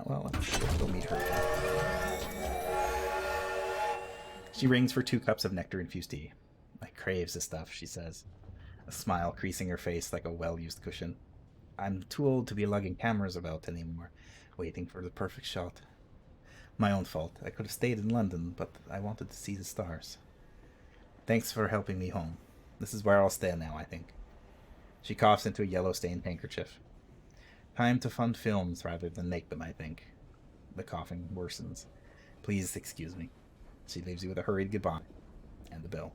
Well, let's go meet her. She rings for 2 cups of nectar-infused tea. I craves this stuff, she says, a smile creasing her face like a well-used cushion. I'm too old to be lugging cameras about anymore, waiting for the perfect shot. My own fault. I could have stayed in London, but I wanted to see the stars. Thanks for helping me home. This is where I'll stay now, I think. She coughs into a yellow-stained handkerchief. Time to fund films rather than make them, I think. The coughing worsens. Please excuse me. She leaves you with a hurried goodbye. And the bill.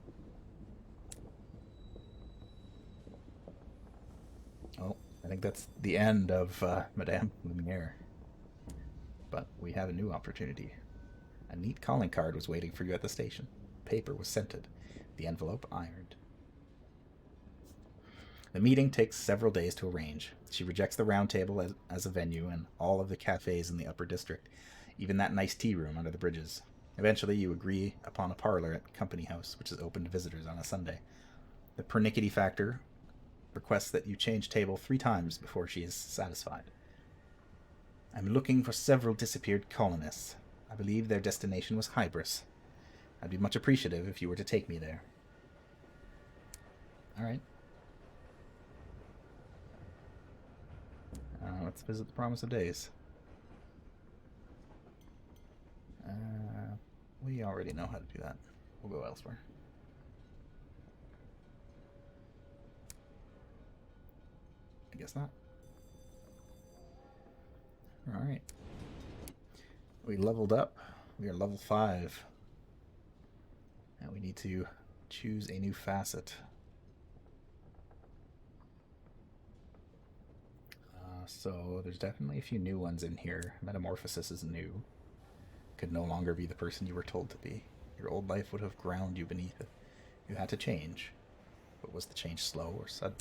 Oh, I think that's the end of Madame Lumiere. But we have a new opportunity. A neat calling card was waiting for you at the station. Paper was scented. The envelope ironed. The meeting takes several days to arrange. She rejects the Round Table as a venue and all of the cafes in the Upper District, even that nice tea room under the bridges. Eventually, you agree upon a parlor at Company House, which is open to visitors on a Sunday. The pernickety factor requests that you change table 3 times before she is satisfied. I'm looking for several disappeared colonists. I believe their destination was Hybris. I'd be much appreciative if you were to take me there. All right. Let's visit the Promise of Days. We already know how to do that. We'll go elsewhere. I guess not. Alright. We leveled up. We are level 5. And we need to choose a new facet. So there's definitely a few new ones in here. Metamorphosis is new. Could no longer be the person you were told to be. Your old life would have ground you beneath it. You had to change. But was the change slow or sudden?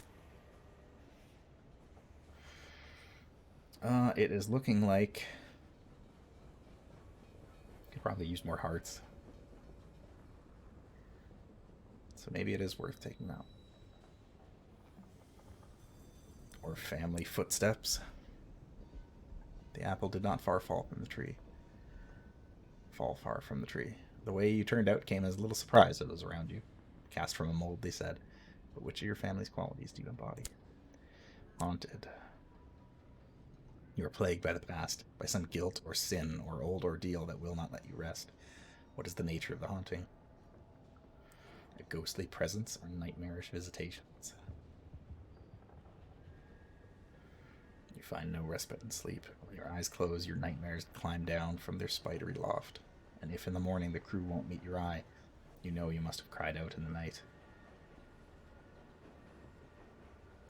It is looking like... Could probably use more hearts. So maybe it is worth taking out. Or family footsteps. The apple did not fall from the tree. Fall far from the tree. The way you turned out came as a little surprise to those around you. Cast from a mold, they said. But which of your family's qualities do you embody? Haunted. You are plagued by the past, by some guilt or sin or old ordeal that will not let you rest. What is the nature of the haunting? A ghostly presence or nightmarish visitations? You find no respite in sleep. When your eyes close, your nightmares climb down from their spidery loft. And if in the morning the crew won't meet your eye, you know you must have cried out in the night.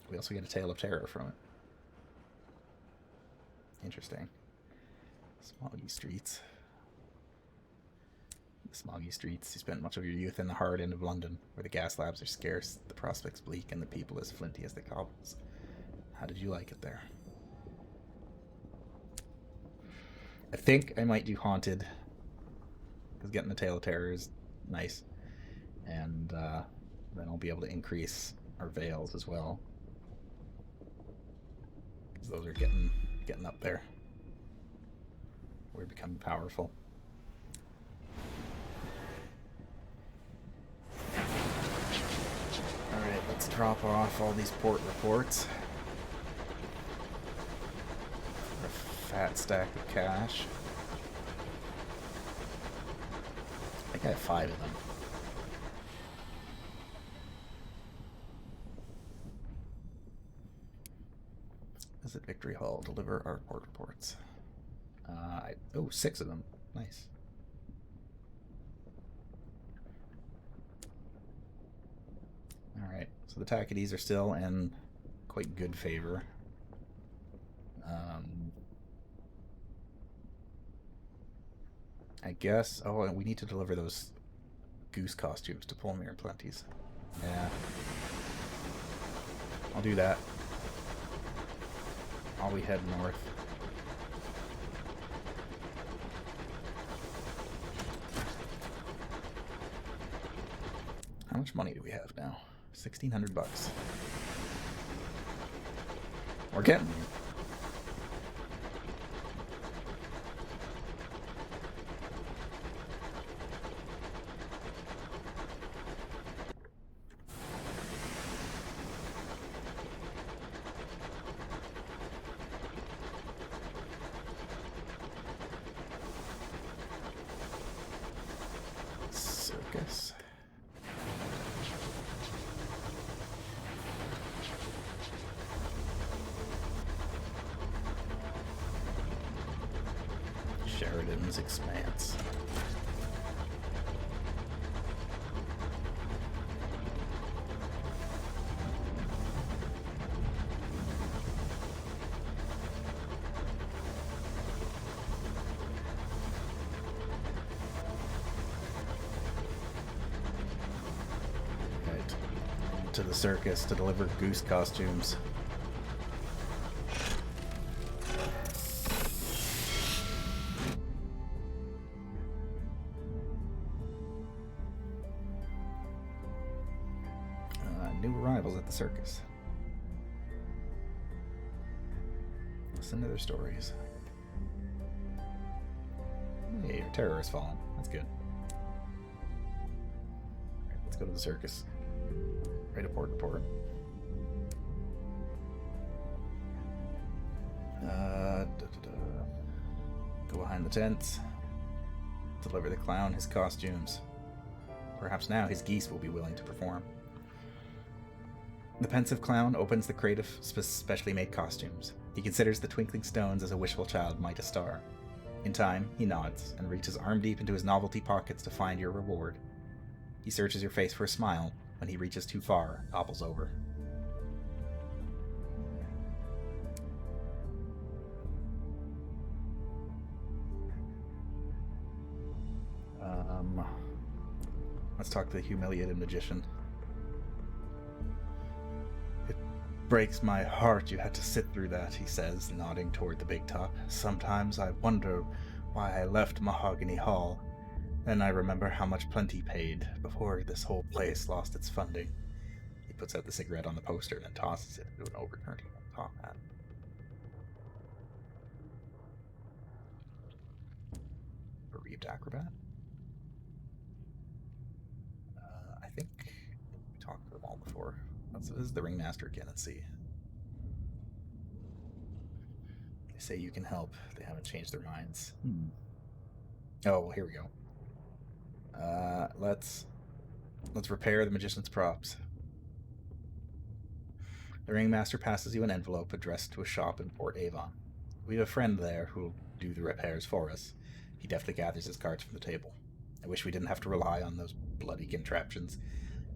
We also get a tale of terror from it. Interesting. Smoggy streets. The smoggy streets. You spent much of your youth in the hard end of London, where the gas labs are scarce, the prospects bleak, and the people as flinty as the cobbles. How did you like it there? I think I might do Haunted, because getting the Tale of Terror is nice. And then I'll be able to increase our veils as well. Because those are getting up there. We're becoming powerful. Alright, let's drop off all these port reports. A fat stack of cash. I think I have 5 of them. Visit Victory Hall. Deliver our port reports. 6 of them. Nice. Alright, so the Tackities are still in quite good favor. I guess... Oh, and we need to deliver those goose costumes to Polmir and Plenty's. Yeah. I'll do that. While we head north. How much money do we have now? 1,600 bucks. We're getting there. Circus. Sheridan's Expanse. Right. To the circus to deliver goose costumes. New arrivals at the circus. Listen to their stories. Hey, your terror has fallen. That's good. Alright, let's go to the circus. Right to port report. Go behind the tents. deliver the clown his costumes. Perhaps now his geese will be willing to perform. The pensive clown opens the crate of specially made costumes. He considers the twinkling stones as a wishful child might a star. In time, he nods and reaches arm deep into his novelty pockets to find your reward. He searches your face for a smile. When he reaches too far, topples over. Let's talk to the humiliated magician. It breaks my heart you had to sit through that, he says, nodding toward the big top. Sometimes I wonder why I left Mahogany Hall. Then I remember how much Plenty paid before this whole place lost its funding. He puts out the cigarette on the poster and then tosses it into an overturning top hat. Bereaved acrobat? I think we talked to them all before. This is the ringmaster again and see. They say you can help. They haven't changed their minds. Oh, here we go. Let's repair the magician's props. The ringmaster passes you an envelope addressed to a shop in Port Avon. We have a friend there who'll do the repairs for us. He deftly gathers his cards from the table. I wish we didn't have to rely on those bloody contraptions,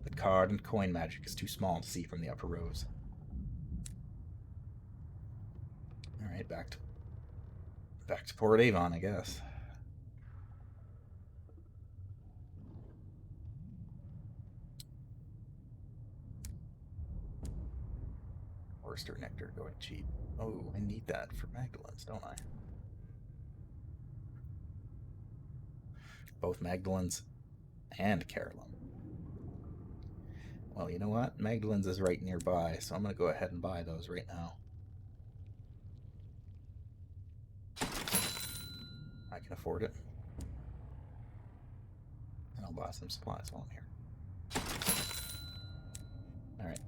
but card and coin magic is too small to see from the upper rows. Alright, back to Port Avon, I guess. Oyster nectar going cheap. Oh, I need that for Magdalene's, don't I? Both Magdalene's and Carolyn. Well, you know what? Magdalene's is right nearby, so I'm going to go ahead and buy those right now. I can afford it. And I'll buy some supplies while I'm here. Alright.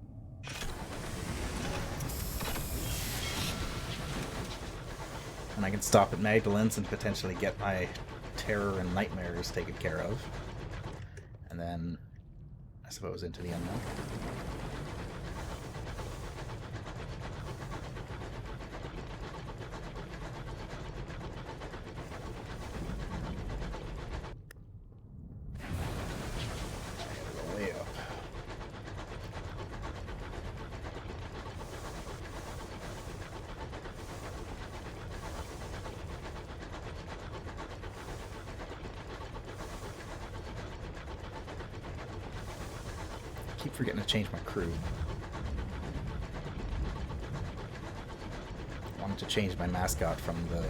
And I can stop at Magdalene's and potentially get my terror and nightmares taken care of. And then, I suppose, into the unknown. Way up. I keep forgetting to change my crew. I wanted to change my mascot from the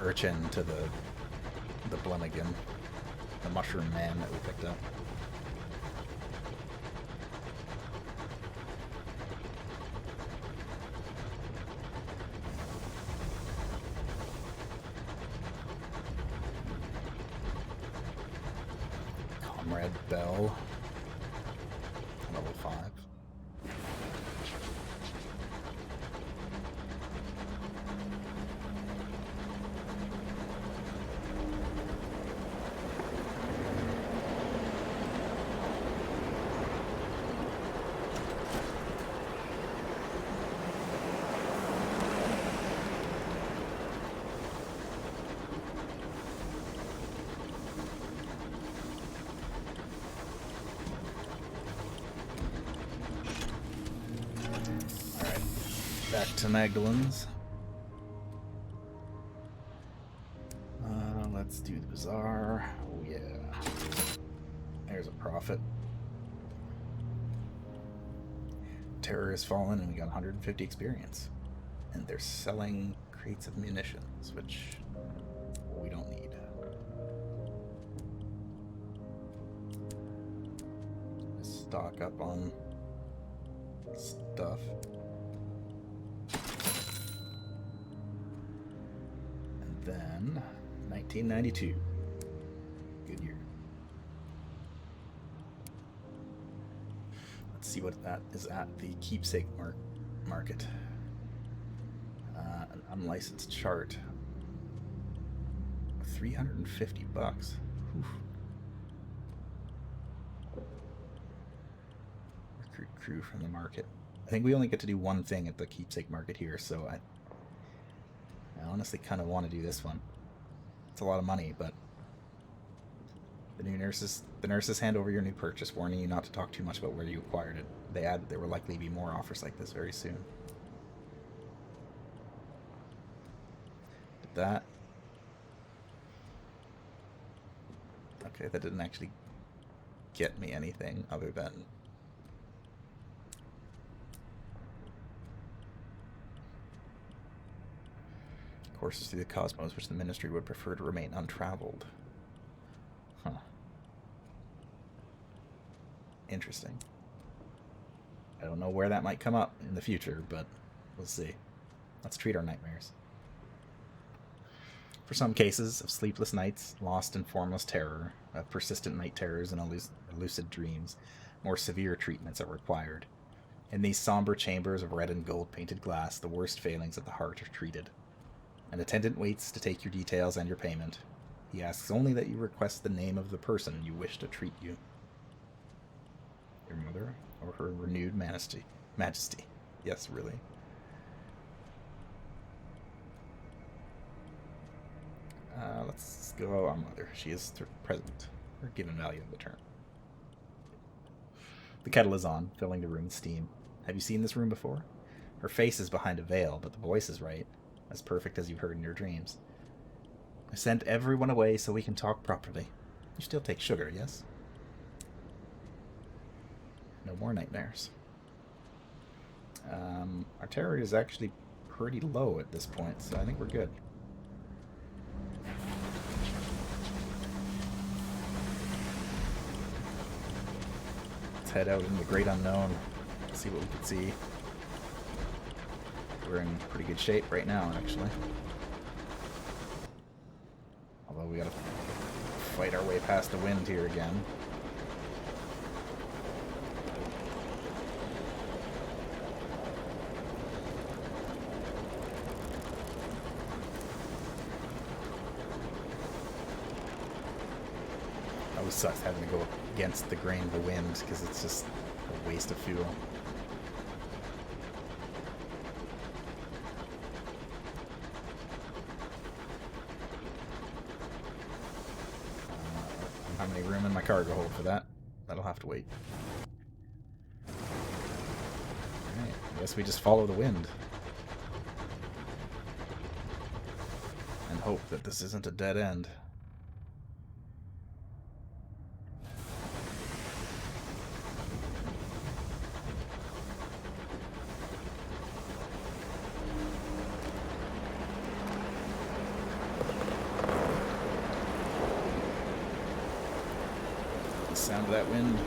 urchin to the Blemigan, the mushroom man that we picked up. Comrade Bell. Level 5. Back to Magdalene's. Let's do the bazaar. Oh yeah. There's a profit. Terror has fallen and we got 150 experience. And they're selling crates of munitions, which we don't need. Stock up on stuff. Then 1992. Good year. Let's see what that is at the keepsake market. An unlicensed chart. $350. Oof. Recruit crew from the market. I think we only get to do one thing at the keepsake market here, so I honestly kind of want to do this one. It's a lot of money, but the nurses hand over your new purchase, warning you not to talk too much about where you acquired it. They add that there will likely be more offers like this very soon. Did that. Okay, that didn't actually get me anything other than courses through the cosmos, which the ministry would prefer to remain untraveled. Huh. Interesting. I don't know where that might come up in the future, but we'll see. Let's treat our nightmares. For some cases of sleepless nights, lost and formless terror, of persistent night terrors and lucid dreams, more severe treatments are required. In these somber chambers of red and gold painted glass, the worst failings of the heart are treated. An attendant waits to take your details and your payment. He asks only that you request the name of the person you wish to treat you. Your mother, or her renewed majesty. Yes, really. Let's go our mother. She is present, or given value of the term. The kettle is on, filling the room with steam. Have you seen this room before? Her face is behind a veil, but the voice is right. As perfect as you've heard in your dreams. I sent everyone away so we can talk properly. You still take sugar, yes? No more nightmares. Our terror is actually pretty low at this point, so I think we're good. Let's head out in the great unknown. See what we can see. We're in pretty good shape right now, actually. Although we gotta fight our way past the wind here again. Always sucks having to go against the grain of the wind because it's just a waste of fuel. I don't have any room in my cargo hold for that. That'll have to wait. Alright, I guess we just follow the wind. And hope that this isn't a dead end. Sound of that wind.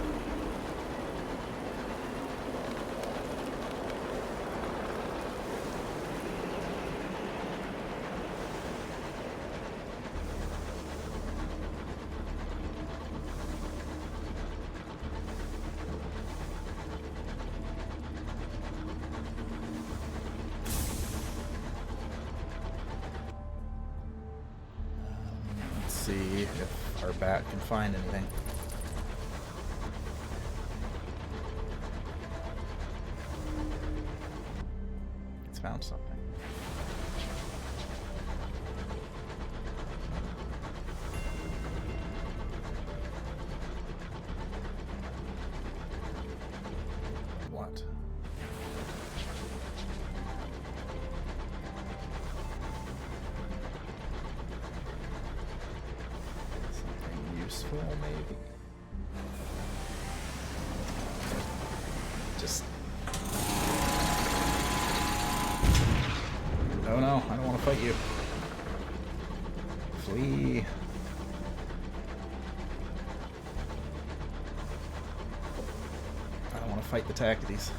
Let's see if our bat can find anything. Found something. What? Something useful, maybe? Just... Oh no, I don't want to fight you. Flee. I don't want to fight the Tactides.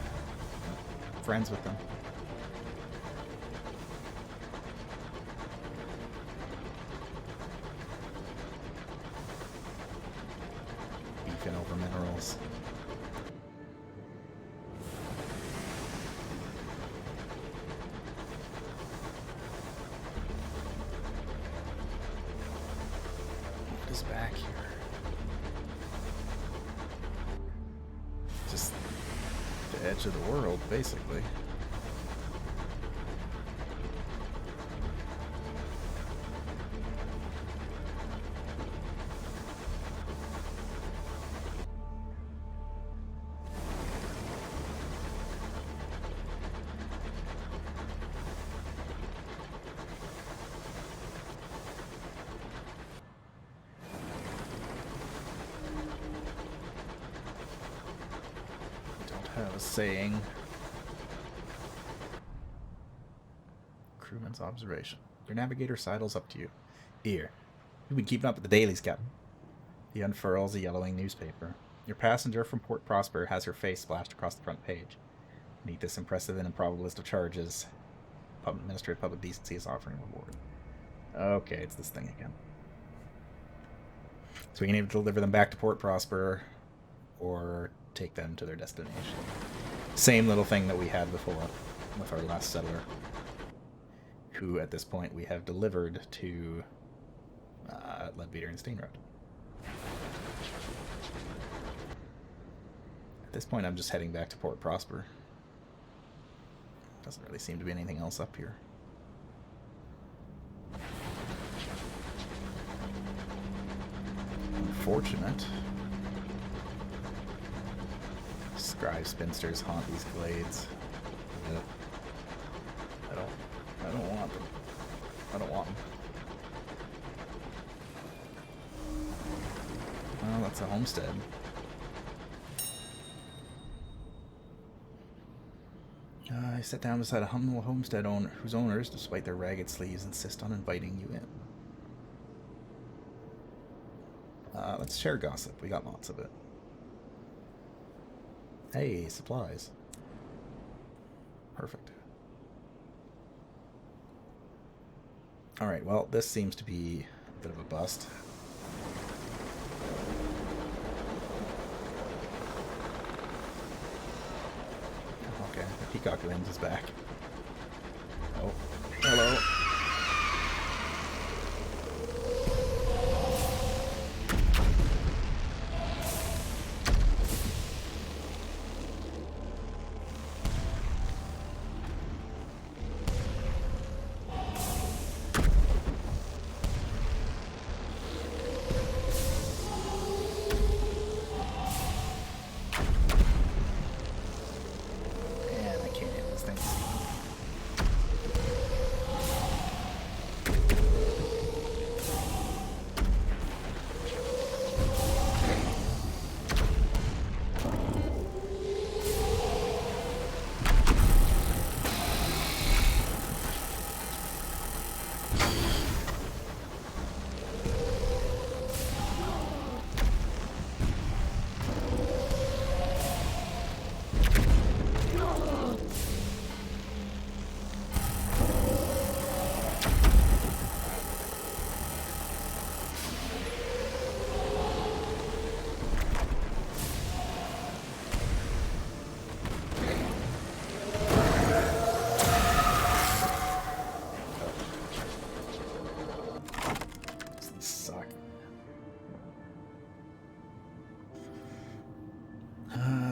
I'm friends with them. Beefing over minerals. the edge of the world, basically. Have a saying. Crewman's observation. Your navigator sidles up to you. Here. You've been keeping up with the dailies, Captain. He unfurls a yellowing newspaper. Your passenger from Port Prosper has her face splashed across the front page. Beneath this impressive and improbable list of charges, Ministry of Public Decency is offering a reward. Okay, it's this thing again. So we can either deliver them back to Port Prosper, or take them to their destination. Same little thing that we had before with our last settler, who at this point we have delivered to Leadbeater and Steenrod. At this point I'm just heading back to Port Prosper. Doesn't really seem to be anything else up here. Unfortunate. Scribe spinsters haunt these glades. Yeah. I don't want them. I don't want them. Well, that's a homestead. I sat down beside a humble homestead owner whose owners, despite their ragged sleeves, insist on inviting you in. Let's share gossip. We got lots of it. Hey, supplies. Perfect. Alright, well, this seems to be a bit of a bust. Okay, the Peacock lens is back. Oh, hello.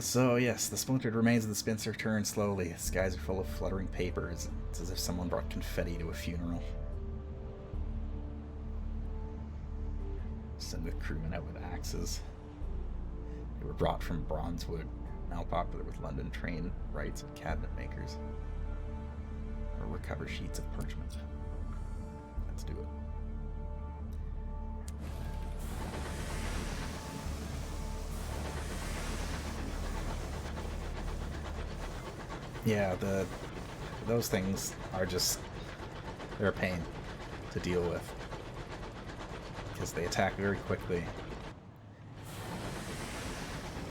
So, yes, the splintered remains of the spinster turn slowly. The skies are full of fluttering papers. It's as if someone brought confetti to a funeral. Send with crewmen out with axes. They were brought from Bronzewood, now popular with London train rights of cabinet makers. Or recover sheets of parchment. Let's do it. Yeah, those things are just, they're a pain to deal with. Because they attack very quickly.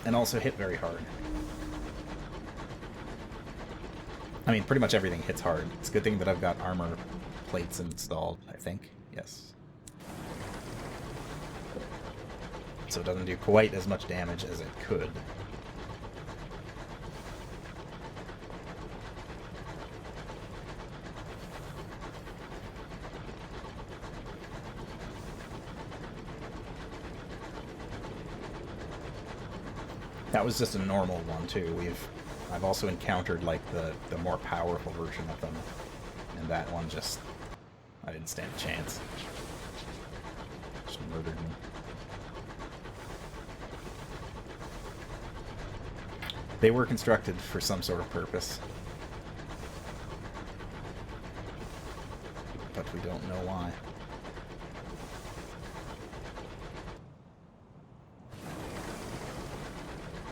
And also hit very hard. I mean, pretty much everything hits hard. It's a good thing that I've got armor plates installed, I think. Yes. So it doesn't do quite as much damage as it could. That was just a normal one, too. We've I've also encountered like the more powerful version of them, and that one just, I didn't stand a chance. Just murdered me. They were constructed for some sort of purpose, but we don't know why.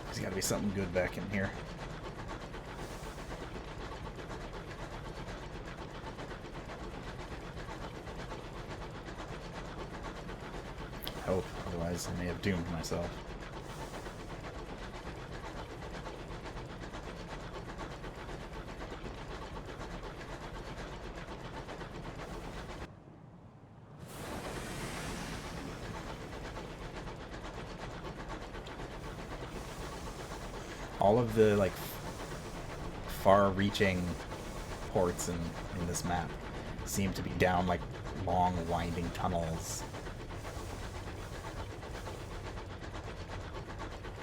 There's got to be something good back in here. I hope, otherwise I may have doomed myself. All of the like far-reaching ports in this map seem to be down like long winding tunnels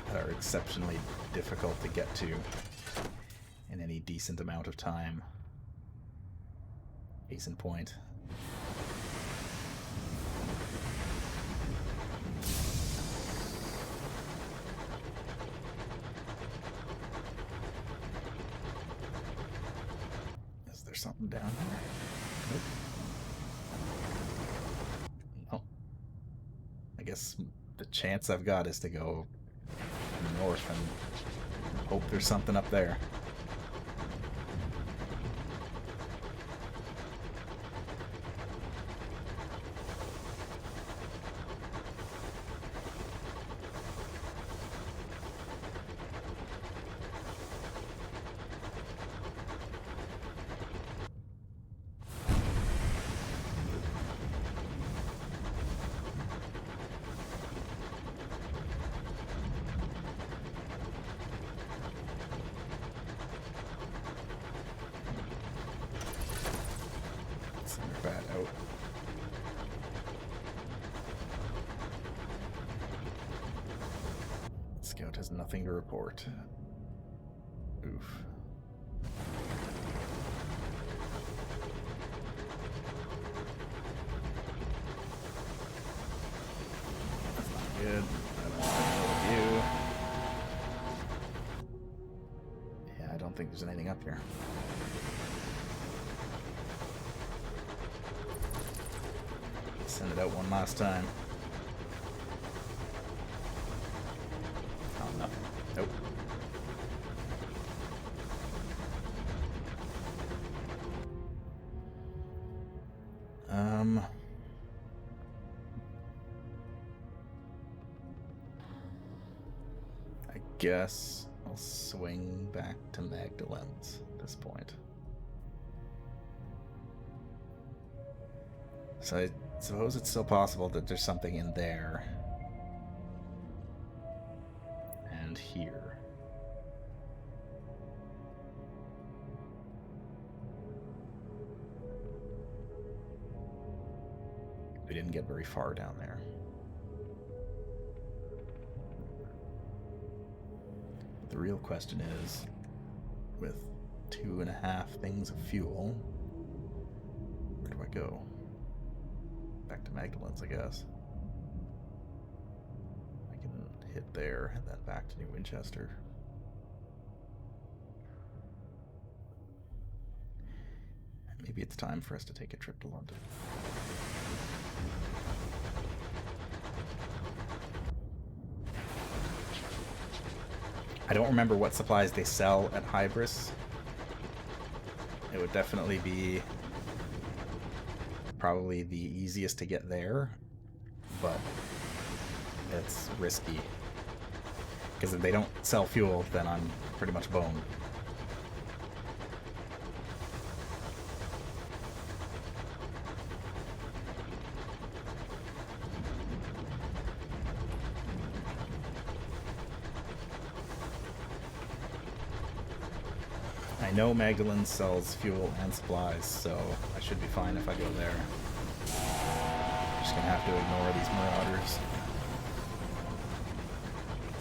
that are exceptionally difficult to get to in any decent amount of time. Case in point. Something down here? Nope. No. I guess the chance I've got is to go north and hope there's something up there. Out. Scout has nothing to report. Oof. That's not good. I don't know you. Yeah, I don't think there's anything up here. Send it out one last time. Oh, nothing. Nope. I guess I'll swing back to Magdalen's at this point. So I suppose it's still possible that there's something in there. And here. We didn't get very far down there. But the real question is, with 2.5 things of fuel, where do I go? Back to Magdalen's, I guess. I can hit there and then back to New Winchester. Maybe it's time for us to take a trip to London. I don't remember what supplies they sell at Hybris. It would definitely be probably the easiest to get there, but it's risky. Because if they don't sell fuel, then I'm pretty much boned. I know Magdalen sells fuel and supplies, so I should be fine if I go there. I'm just gonna have to ignore these marauders.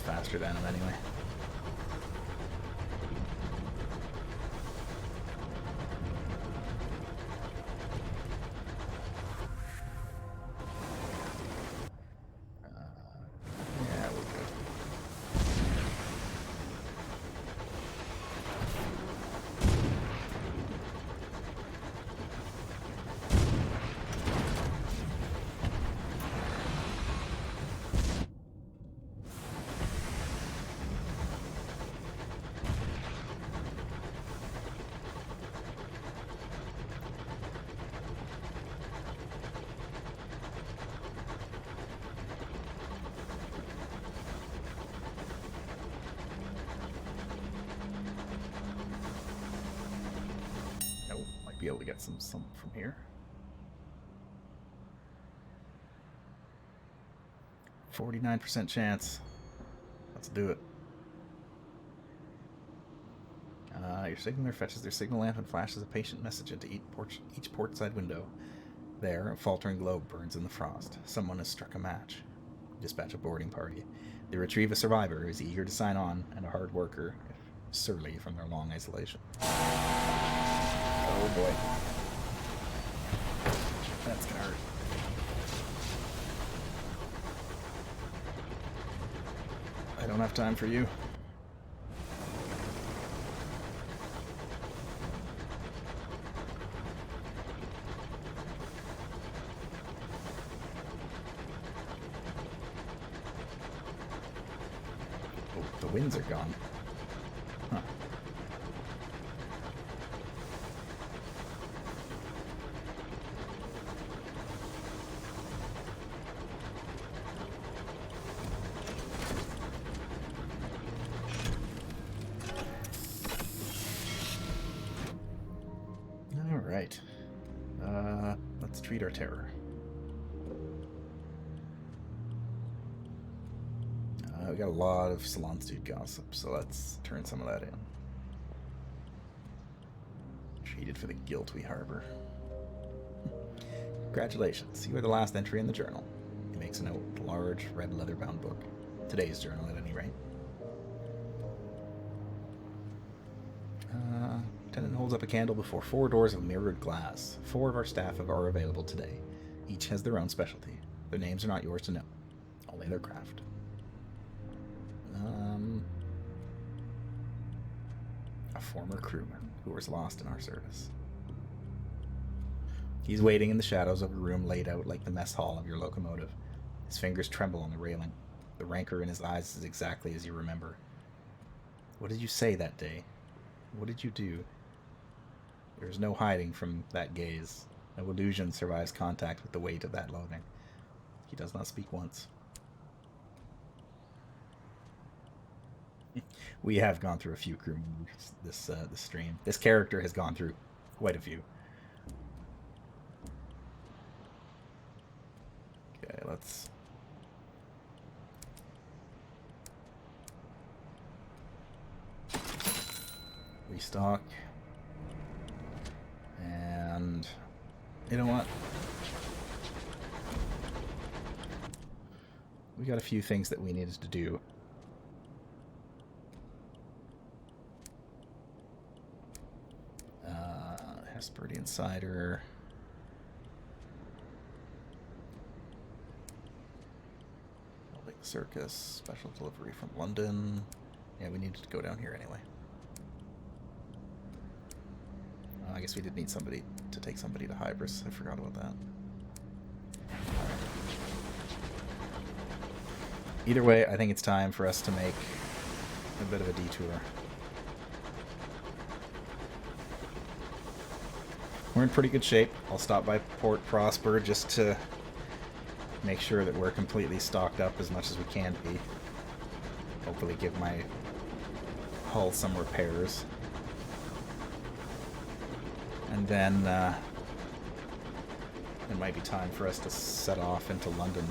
Faster than them anyway. able to get some from here. 49% chance. Let's do it. Your signaler fetches their signal lamp and flashes a patient message into each port side window. There, a faltering globe burns in the frost. Someone has struck a match. Dispatch a boarding party. They retrieve a survivor who is eager to sign on, and a hard worker, if surly from their long isolation. Oh boy. That's gonna hurt. I don't have time for you. The winds are gone. Huh. All right. Let's treat our terror. We got a lot of Salon Stude gossip, so let's turn some of that in. Treated for the guilt we harbor. Congratulations, you are the last entry in the journal. He makes a note with a large, red leather-bound book. Today's journal, at any rate. Lieutenant holds up a candle before 4 doors of mirrored glass. 4 of our staff are available today. Each has their own specialty. Their names are not yours to know, only their craft. A former crewman who was lost in our service. He's waiting in the shadows of a room laid out like the mess hall of your locomotive. His fingers tremble on the railing. The rancor in his eyes is exactly as you remember. What did you say that day? What did you do? There is no hiding from that gaze. No illusion survives contact with the weight of that loathing. He does not speak once. We have gone through a few crew members this stream. This character has gone through quite a few. Okay, let's restock. And you know what? We got a few things that we needed to do. Hesperidian Cider. Building the Circus. Special delivery from London. Yeah, we needed to go down here anyway. I guess we did need somebody to take somebody to Hybris. I forgot about that. Right. Either way, I think it's time for us to make a bit of a detour. We're in pretty good shape. I'll stop by Port Prosper just to make sure that we're completely stocked up as much as we can be. Hopefully give my hull some repairs. And then it might be time for us to set off into London.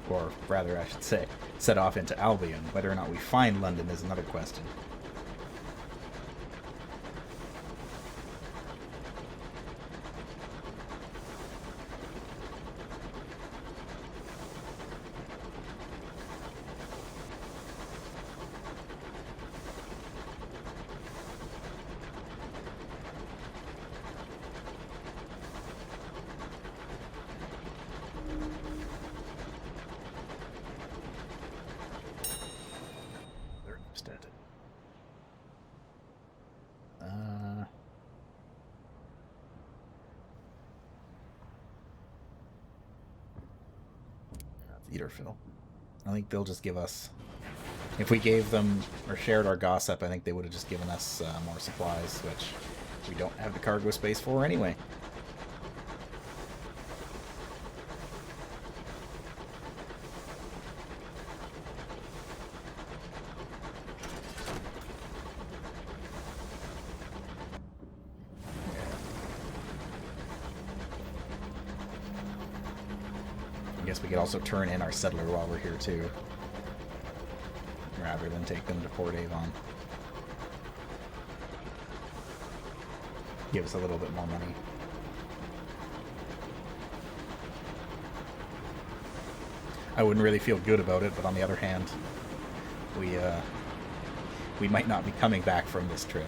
Or rather, I should say, set off into Albion. Whether or not we find London is another question. Eaterfill. I think they'll just give us... If we gave them or shared our gossip, I think they would have just given us more supplies, which we don't have the cargo space for anyway. guess we could also turn in our settler while we're here too, rather than take them to Port Avon. Give us a little bit more money. I wouldn't really feel good about it, but on the other hand, we might not be coming back from this trip.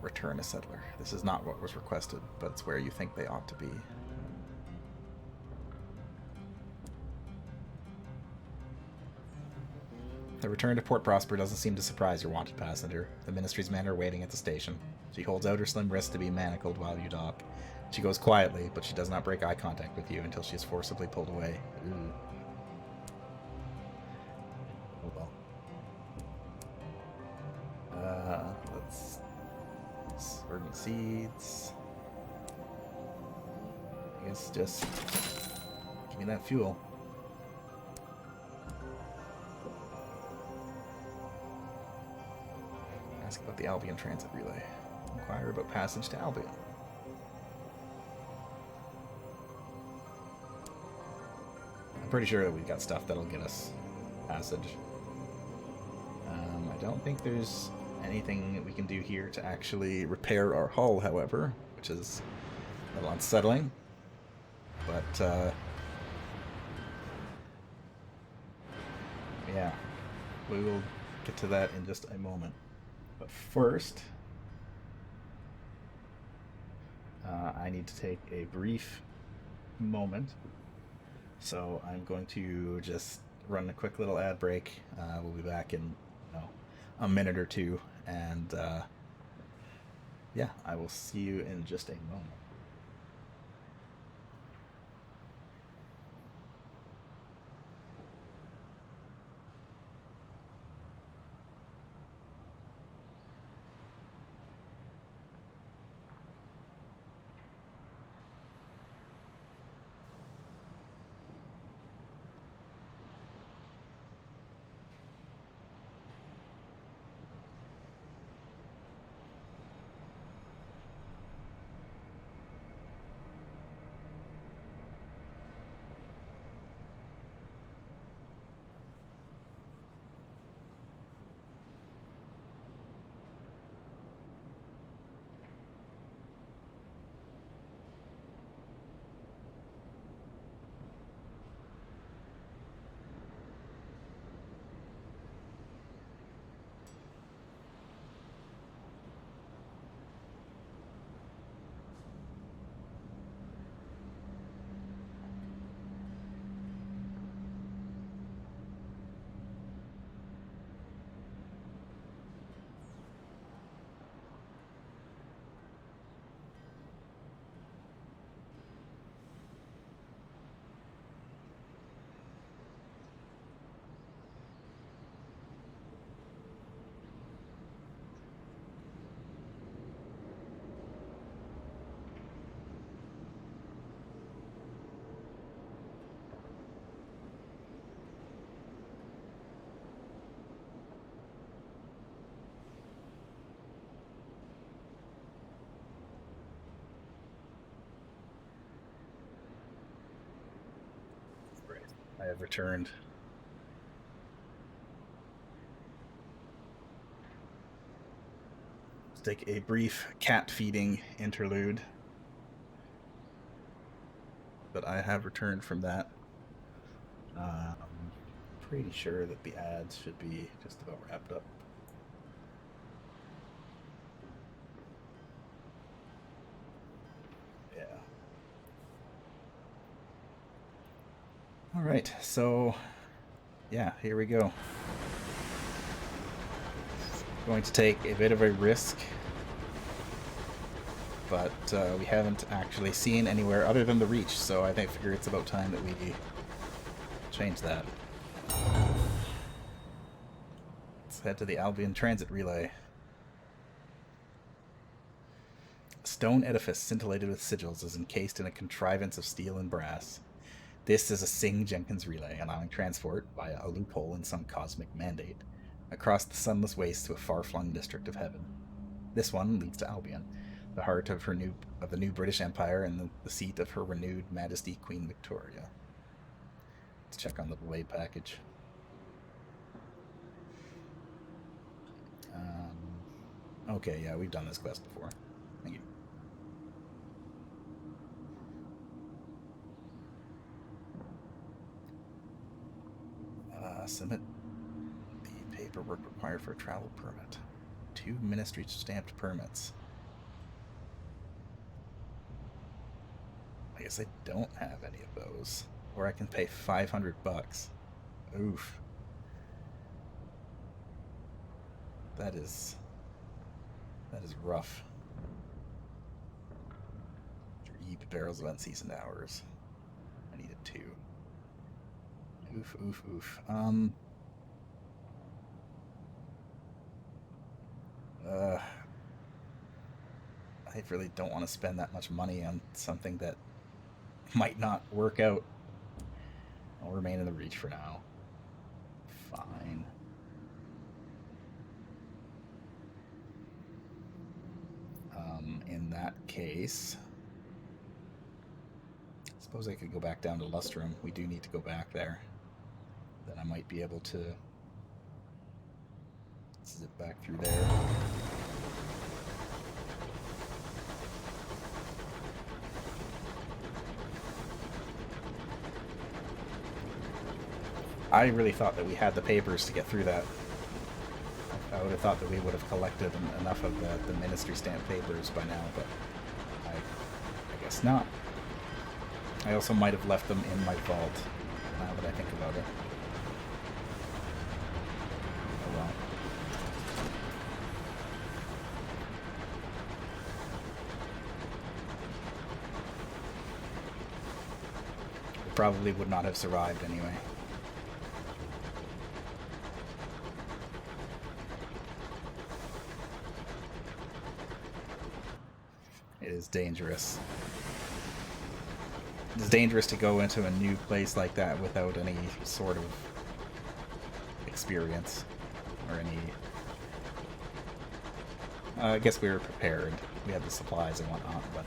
Return a settler. This is not what was requested, but it's where you think they ought to be. The return to Port Prosper doesn't seem to surprise your wanted passenger. The ministry's men are waiting at the station. She holds out her slim wrist to be manacled while you dock. She goes quietly, but she does not break eye contact with you until she is forcibly pulled away. Ooh. Oh well. Let's... Urban seeds. I guess just give me that fuel. Ask about the Albion Transit Relay. Inquire about passage to Albion. I'm pretty sure that we've got stuff that'll get us passage. I don't think there's anything that we can do here to actually repair our hull, however, which is a little unsettling. But, yeah, we will get to that in just a moment. But first, I need to take a brief moment. So I'm going to just run a quick little ad break. We'll be back in a minute or two. And yeah, I will see you in just a moment. I have returned. Let's take a brief cat feeding interlude. But I have returned from that. I'm pretty sure that the ads should be just about wrapped up. Yeah. Alright, so yeah, here we go. Going to take a bit of a risk, but we haven't actually seen anywhere other than the Reach, so I figure it's about time that we change that. Let's head to the Albion Transit Relay. stone edifice scintillated with sigils is encased in a contrivance of steel and brass. This is a Singh Jenkins relay, allowing transport, via a loophole in some cosmic mandate, across the sunless waste to a far-flung district of heaven. This one leads to Albion, the heart of the new British Empire and the seat of Her Renewed Majesty Queen Victoria. Let's check on the delayed package. Okay, yeah, we've done this quest before. Thank you. Submit the paperwork required for a travel permit. 2 ministry stamped permits. I guess I don't have any of those. Or I can pay $500. Oof. That is rough. 3 barrels of unseasoned hours. I needed 2. Oof, oof, oof. I really don't want to spend that much money on something that might not work out. I'll remain in the reach for now. Fine. In that case, I suppose I could go back down to Lustrum. We do need to go back there. Then I might be able to zip back through there. I really thought that we had the papers to get through that. I would have thought that we would have collected enough of the ministry stamp papers by now, but I guess not. I also might have left them in my vault, now that I think about it. Oh well. We probably would not have survived anyway. It is dangerous. It's dangerous to go into a new place like that without any sort of experience or any... I guess we were prepared. We had the supplies and whatnot, but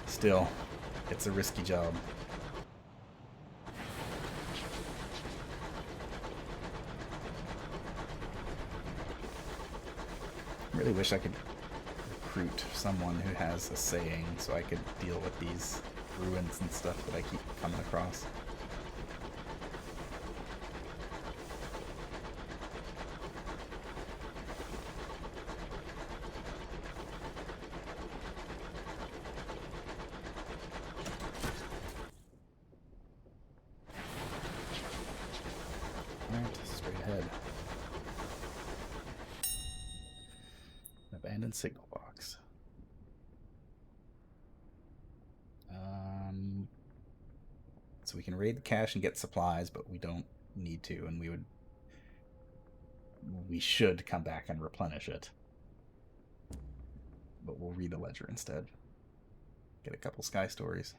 still, it's a risky job. I really wish I could recruit someone who has a saying so I could deal with these ruins and stuff that I keep coming across. Alright, straight ahead. Abandoned signal box. So we can raid the cache and get supplies, but we don't need to, and we should come back and replenish it. But we'll read the ledger instead. Get a couple sky stories.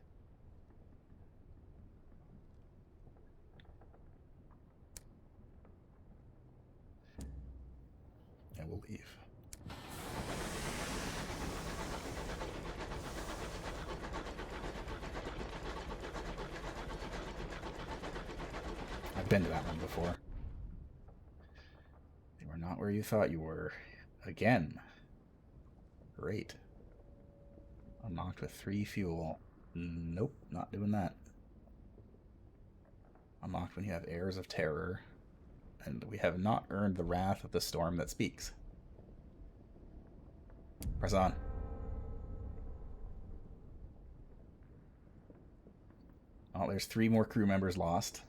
And we'll leave. I've been to that one before. You are not where you thought you were. Again. Great. Unlocked with 3 fuel. Nope, not doing that. Unlocked when you have airs of terror. And we have not earned the wrath of the storm that speaks. Press on. Oh, there's 3 more crew members lost.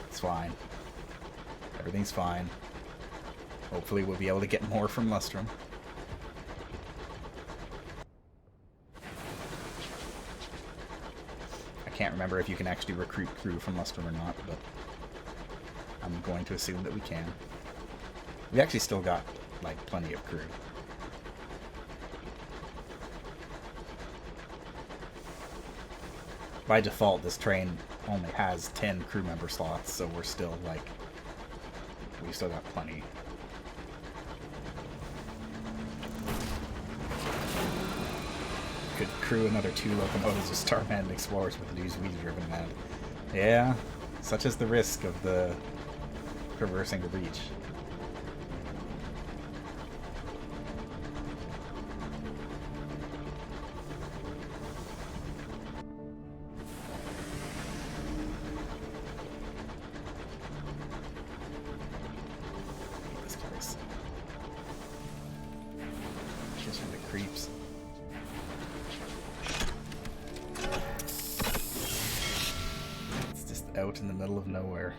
It's fine. Everything's fine. Hopefully we'll be able to get more from Lustrum. can't remember if you can actually recruit crew from Lustrum or not, but I'm going to assume that we can. We actually still got, like, plenty of crew. By default, this train only has 10 crew member slots, so we're still, like, we've still got plenty. Could crew another 2 locomotives with Starman and Explorers with the news we've driven mad. Yeah, such is the risk of the traversing the breach. This place. Just from the creeps. It's just out in the middle of nowhere.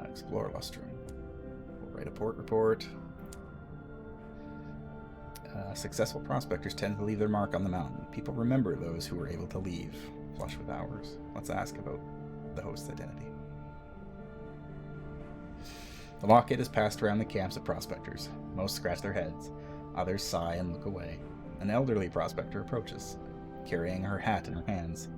Explore Lustrum. We'll write a port report. Successful prospectors tend to leave their mark on the mountain. People remember those who were able to leave, flush with hours. Let's ask about the host's identity. The locket is passed around the camps of prospectors. Most scratch their heads. Others sigh and look away. An elderly prospector approaches, carrying her hat in her hands.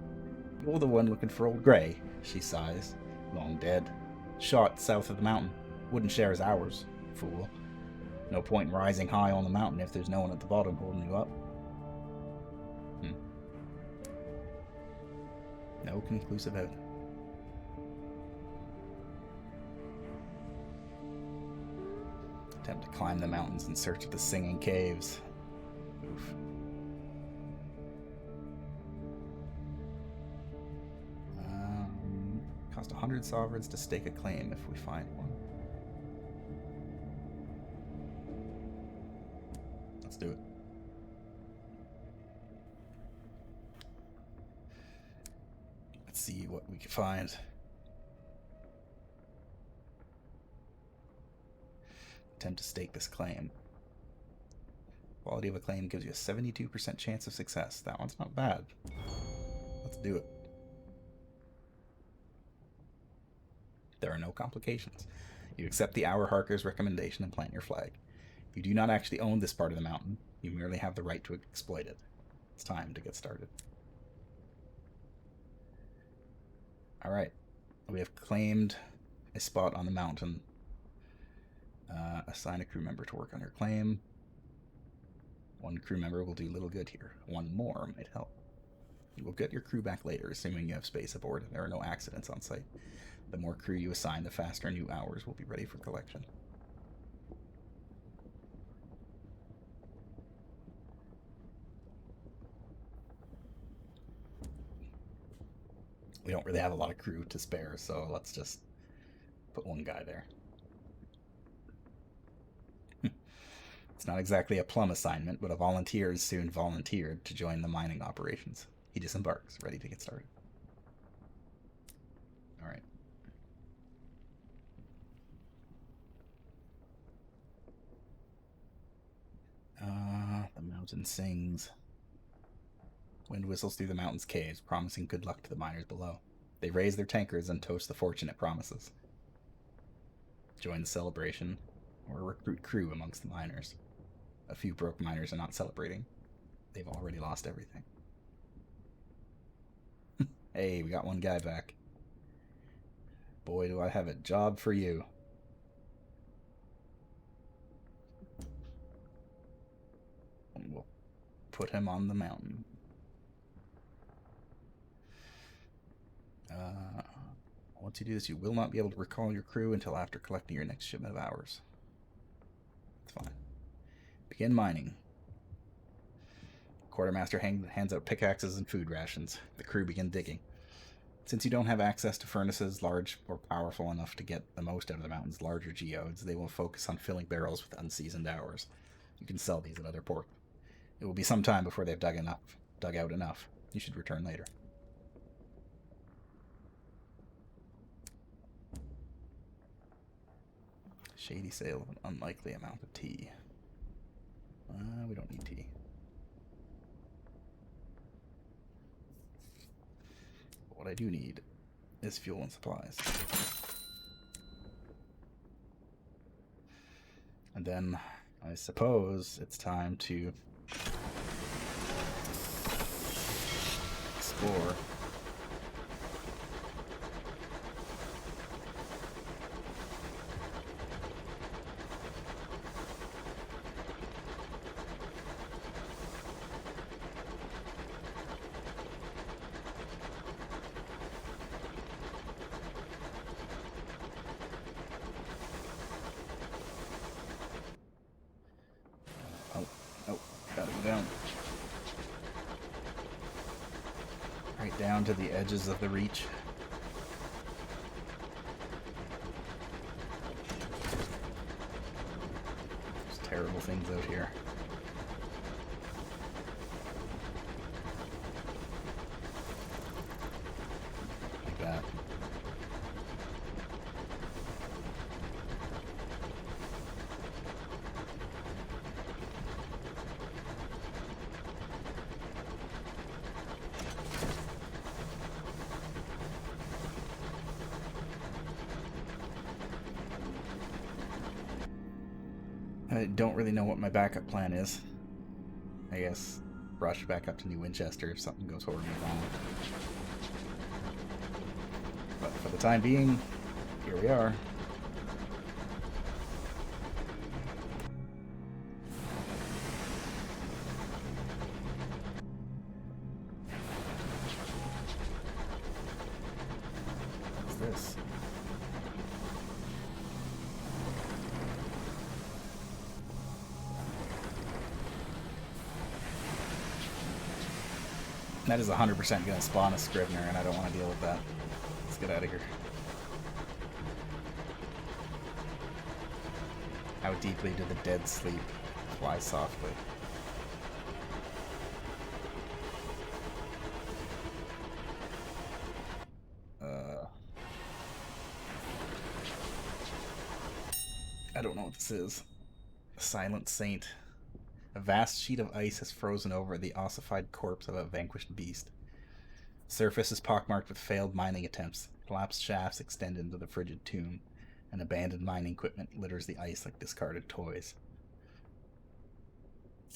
"You're the one looking for old Gray," she sighs. "Long dead. Shot south of the mountain. Wouldn't share his hours. Fool. No point in rising high on the mountain if there's no one at the bottom holding you up." No conclusive evidence. Attempt to climb the mountains in search of the singing caves. Oof. Cost 100 sovereigns to stake a claim if we find one. Let's do it. Let's see what we can find. Attempt to stake this claim. Quality of a claim gives you a 72% chance of success. That one's not bad. Let's do it. There are no complications. You accept the Hour Harker's recommendation and plant your flag. You do not actually own this part of the mountain. You merely have the right to exploit it. It's time to get started. Alright. We have claimed a spot on the mountain. Assign a crew member to work on your claim. One crew member will do little good here. One more might help. You will get your crew back later, assuming you have space aboard and there are no accidents on site. The more crew you assign, the faster new hours will be ready for collection. We don't really have a lot of crew to spare, so let's just put one guy there. It's not exactly a plum assignment, but a volunteer is soon volunteered to join the mining operations. He disembarks, ready to get started. Alright. The mountain sings. Wind whistles through the mountain's caves, promising good luck to the miners below. They raise their tankards and toast the fortune it promises. Join the celebration, or recruit crew amongst the miners. A few broke miners are not celebrating. They've already lost everything. Hey, we got one guy back. Boy, do I have a job for you. And we'll put him on the mountain. Once you do this, you will not be able to recall your crew until after collecting your next shipment of hours. It's fine. Begin mining. Quartermaster hands out pickaxes and food rations. The crew begin digging. Since you don't have access to furnaces large or powerful enough to get the most out of the mountain's larger geodes, they will focus on filling barrels with unseasoned hours. You can sell these at other ports. It will be some time before they've dug out enough. You should return later. Shady sale of an unlikely amount of tea. We don't need tea. What I do need is fuel and supplies. And then I suppose it's time to explore. Gotta go down. Right down to the edges of the reach. There's terrible things out here. Like that. I don't really know what my backup plan is. I guess rush back up to New Winchester if something goes horribly wrong. But for the time being, here we are. What's this? That is 100% going to spawn a Scrivener, and I don't want to deal with that. Let's get out of here. How deeply do the dead sleep? Fly softly. I don't know what this is. A silent saint. A vast sheet of ice has frozen over the ossified corpse of a vanquished beast. The surface is pockmarked with failed mining attempts. Collapsed shafts extend into the frigid tomb, and abandoned mining equipment litters the ice like discarded toys.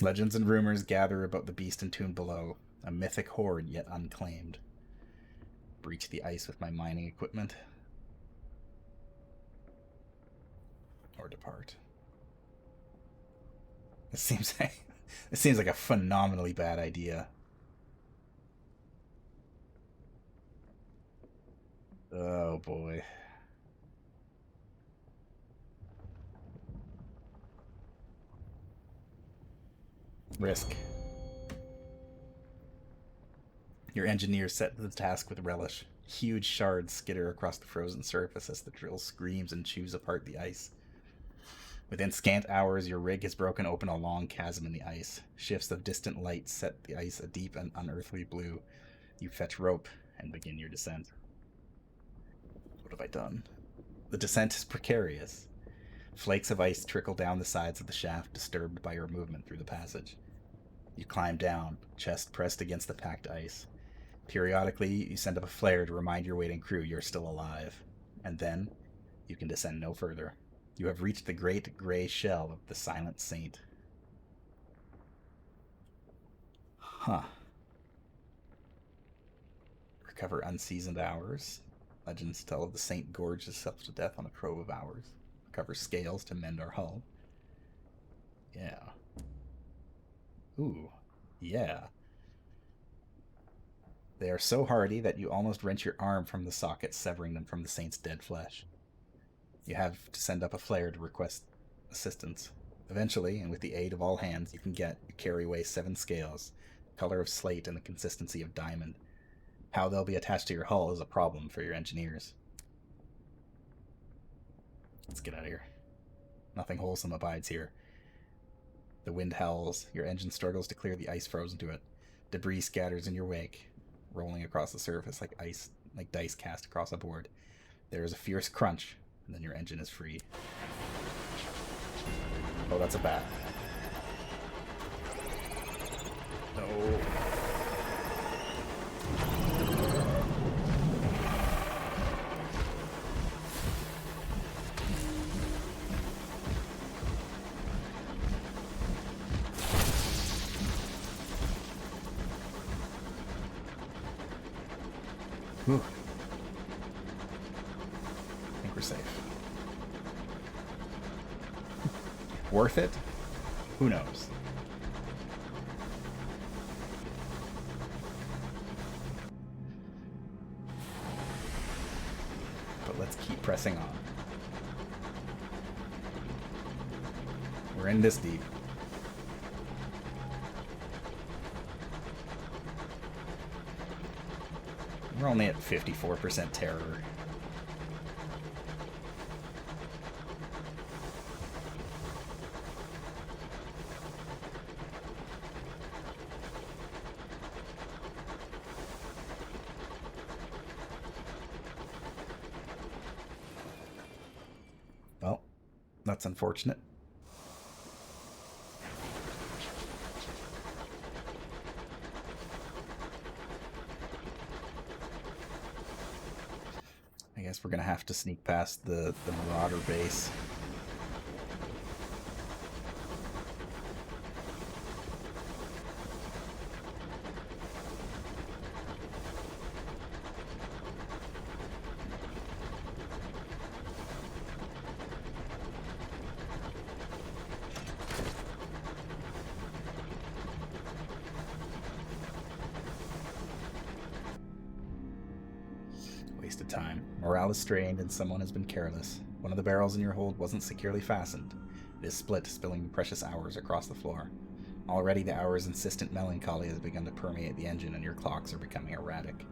Legends and rumors gather about the beast entombed below, a mythic horde yet unclaimed. Breach the ice with my mining equipment, or depart. It seems like a phenomenally bad idea. Oh boy. Risk. Your engineers set the task with relish. Huge shards skitter across the frozen surface as the drill screams and chews apart the ice. Within scant hours, your rig has broken open a long chasm in the ice. Shifts of distant light set the ice a deep and unearthly blue. You fetch rope and begin your descent. What have I done? The descent is precarious. Flakes of ice trickle down the sides of the shaft, disturbed by your movement through the passage. You climb down, chest pressed against the packed ice. Periodically, you send up a flare to remind your waiting crew you're still alive. And then, you can descend no further. You have reached the great gray shell of the Silent Saint. Huh. Recover unseasoned hours. Legends tell of the saint gorged himself to death on a trove of hours. Recover scales to mend our hull. Yeah. Ooh. Yeah. They are so hardy that you almost wrench your arm from the socket, severing them from the saint's dead flesh. You have to send up a flare to request assistance. Eventually, and with the aid of all hands you can carry away 7 scales, the color of slate and the consistency of diamond. How they'll be attached to your hull is a problem for your engineers. Let's get out of here. Nothing wholesome abides here. The wind howls, your engine struggles to clear the ice frozen to it. Debris scatters in your wake, rolling across the surface like dice cast across a board. There is a fierce crunch, and then your engine is free. Oh, that's a bat. No. Whew. I think we're safe. Worth it? Who knows? But let's keep pressing on. We're in this deep. We're only at 54% terror. Well, that's unfortunate. I guess we're gonna have to sneak past the Marauder base. Wasted time. Morale is strained and someone has been careless. One of the barrels in your hold wasn't securely fastened. It is split, spilling precious hours across the floor. Already the hour's insistent melancholy has begun to permeate the engine and your clocks are becoming erratic.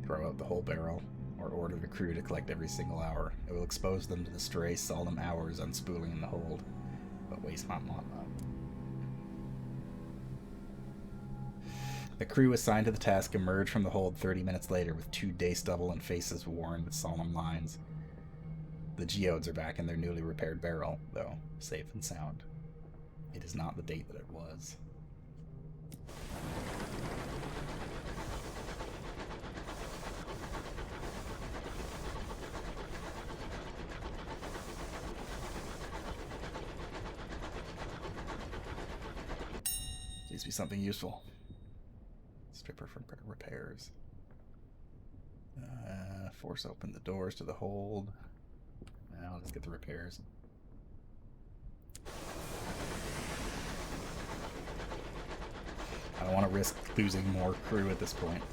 Throw out the whole barrel, or order the crew to collect every single hour. It will expose them to the stray, solemn hours unspooling in the hold, but waste not long. The crew assigned to the task emerged from the hold 30 minutes later with 2 day stubble and faces worn with solemn lines. The geodes are back in their newly repaired barrel, though safe and sound. It is not the date that it was. Please be something useful. Stripper for repairs. Force open the doors to the hold. Now let's get the repairs. I don't want to risk losing more crew at this point.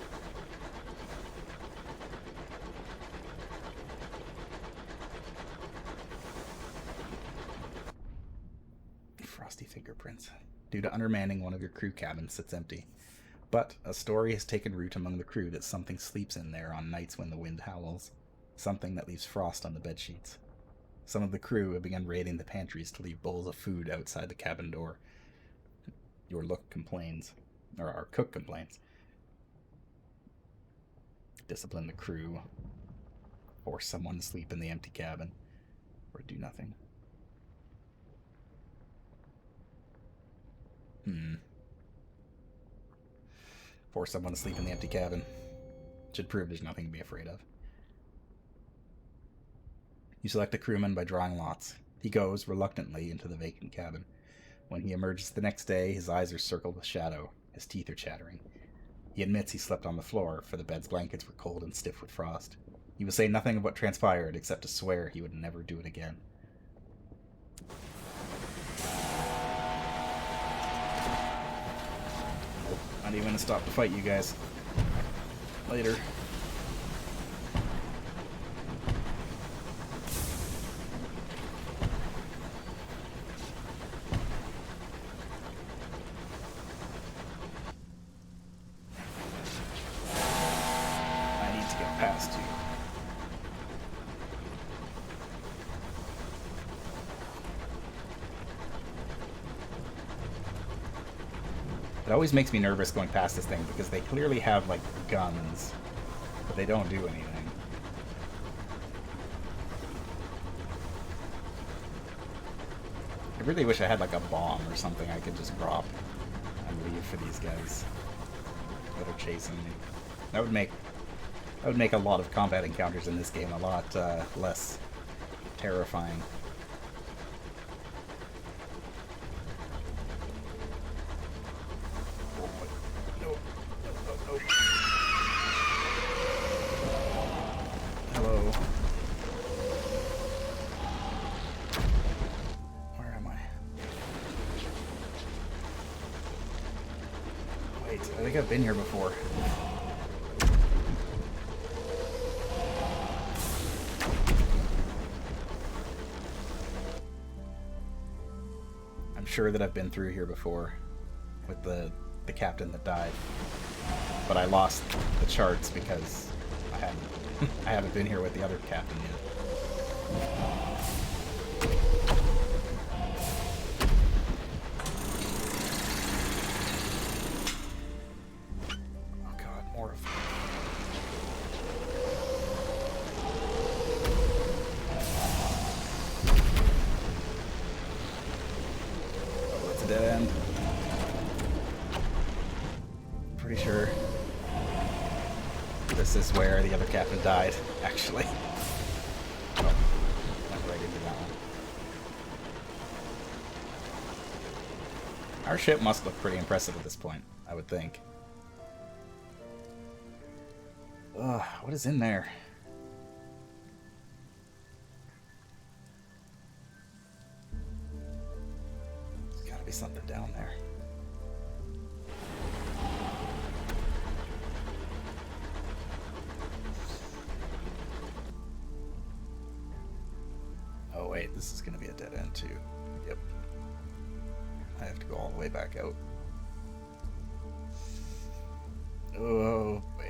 Frosty fingerprints. Due to undermanning, one of your crew cabins sits empty. But a story has taken root among the crew that something sleeps in there on nights when the wind howls. Something that leaves frost on the bedsheets. Some of the crew have begun raiding the pantries to leave bowls of food outside the cabin door. Your cook complains. Discipline the crew. Force someone to sleep in the empty cabin. Or do nothing. Force someone to sleep in the empty cabin. Should prove there's nothing to be afraid of. You select a crewman by drawing lots. He goes, reluctantly, into the vacant cabin. When he emerges the next day, his eyes are circled with shadow. His teeth are chattering. He admits he slept on the floor, for the bed's blankets were cold and stiff with frost. He will say nothing of what transpired, except to swear he would never do it again. Not even gonna stop to fight you guys. Later. I need to get past you. It always makes me nervous going past this thing because they clearly have, like, guns, but they don't do anything. really wish I had like a bomb or something I could just drop and leave for these guys that are chasing me. That would make a lot of combat encounters in this game a lot less terrifying. Hello. Where am I? Wait, I think I've been here before. I'm sure that I've been through here before with the captain that died, but I lost the charts because I haven't been here with the other captain yet. Oh god, more of them. Oh, that's a dead end. Pretty sure this is where the other captain died, actually. Oh, went right into that one. Our ship must look pretty impressive at this point, I would think. Ugh, what is in there? There's gotta be something down there. Oh wait, this is gonna be a dead end too. Yep. I have to go all the way back out. Oh boy.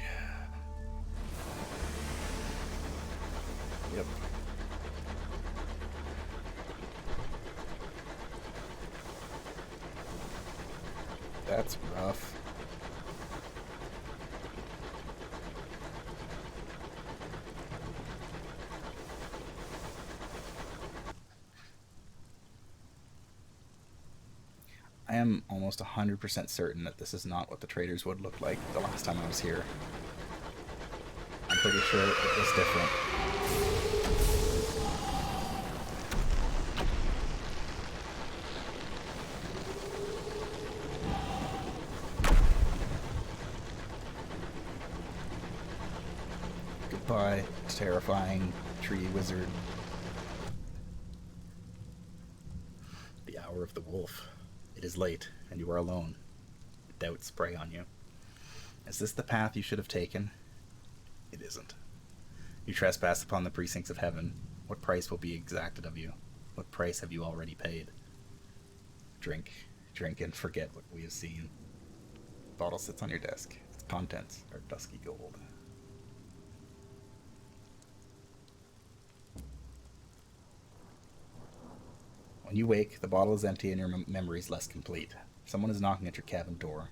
Yep. That's rough. I am almost 100% certain that this is not what the Trader's Wood looked like the last time I was here. I'm pretty sure it was different. Goodbye, terrifying tree wizard. The hour of the wolf. It is late, and you are alone. Doubts prey on you. Is this the path you should have taken? It isn't. You trespass upon the precincts of heaven. What price will be exacted of you? What price have you already paid? Drink. Drink and forget what we have seen. The bottle sits on your desk. Its contents are dusky gold. When you wake, the bottle is empty and your memory is less complete. Someone is knocking at your cabin door.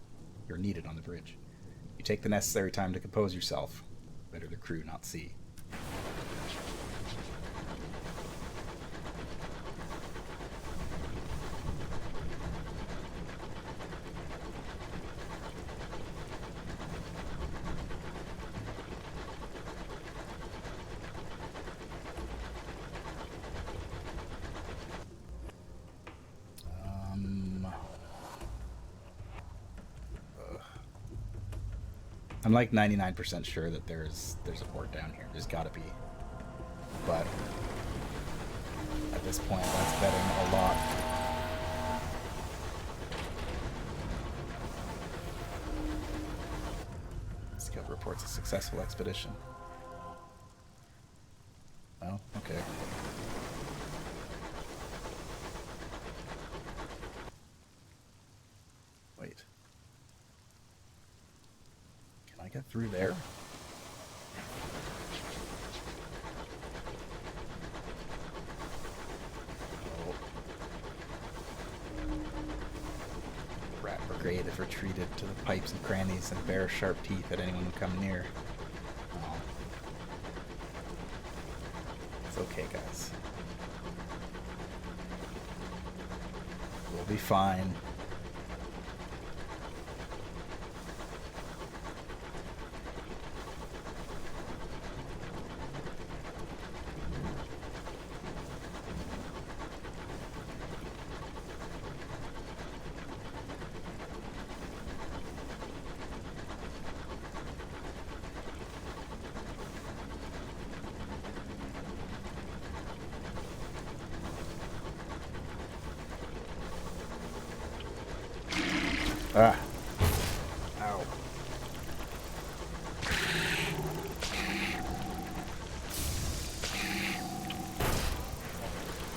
You're needed on the bridge. You take the necessary time to compose yourself. Better the crew not see. I'm like 99% sure that there's a port down here. There's gotta be. But at this point, that's betting a lot. Scout reports a successful expedition. Well, okay. Wait. Can I get through there? Oh. Rat Brigade have retreated to the pipes and crannies and bare sharp teeth at anyone who come near. Oh. It's okay, guys. We'll be fine. Ah. Ow.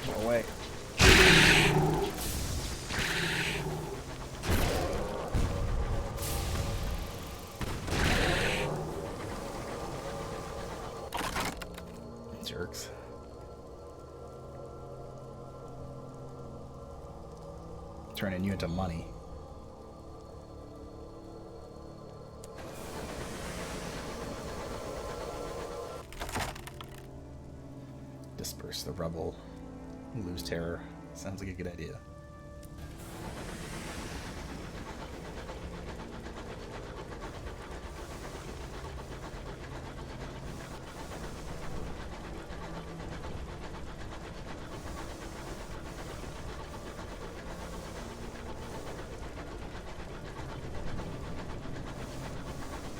Go away. Jerks. Turning you into money. Disperse the rubble. Lose terror. Sounds like a good idea.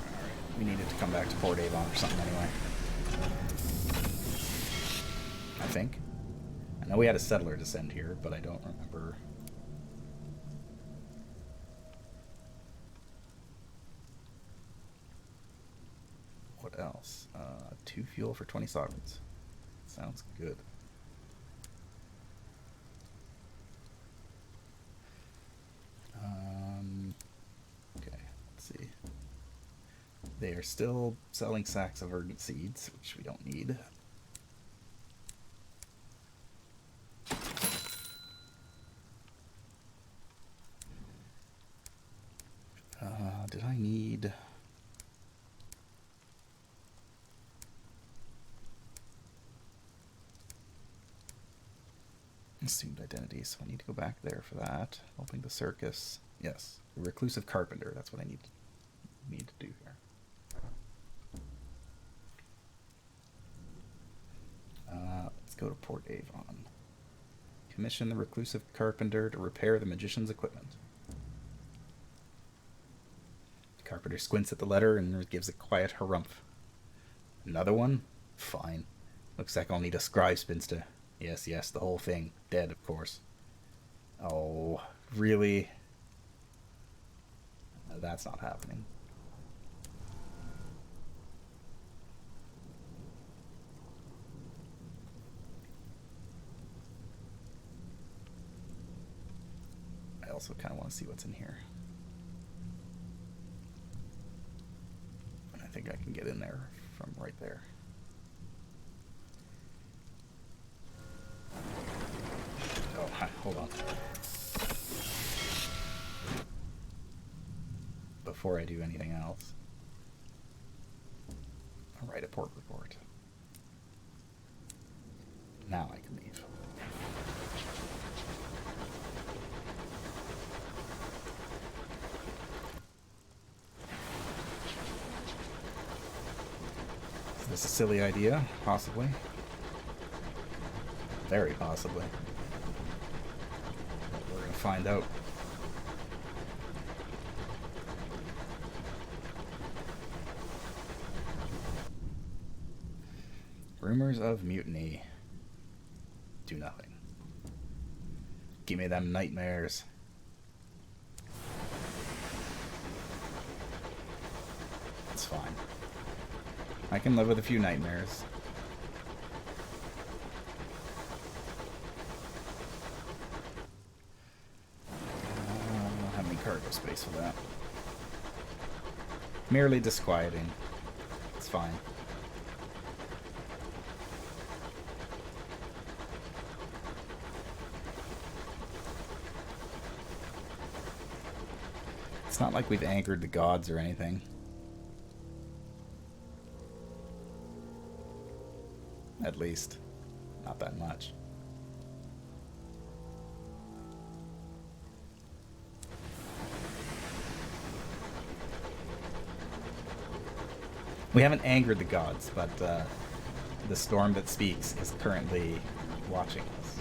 Alright, we needed to come back to Port Avon or something anyway. I think. I know we had a settler descend here, but I don't remember. What else? 2 fuel for 20 sovereigns. Sounds good. Okay, let's see. They are still selling sacks of verdant seeds, which we don't need. Did I need... assumed identity, so I need to go back there for that. Opening the circus. Yes. Reclusive carpenter, that's what I need to do here. Let's go to Port Avon. Commission the reclusive carpenter to repair the magician's equipment. The carpenter squints at the letter and gives a quiet harumph. Another one? Fine. Looks like I'll need a scribe spinster. Yes, yes, the whole thing. Dead, of course. Oh, really? No, that's not happening. I also kind of want to see what's in here. And I think I can get in there from right there. Oh, hi, hold on. Before I do anything else, I'll write a port report. Now I can leave. Is this a silly idea? Possibly. Very possibly. But we're gonna find out. Rumors of mutiny. Do nothing. Give me them nightmares. It's fine. I can live with a few nightmares. I don't have any cargo space for that. Merely disquieting. It's fine. It's not like we've angered the gods or anything. At least, not that much. We haven't angered the gods, but the storm that speaks is currently watching us.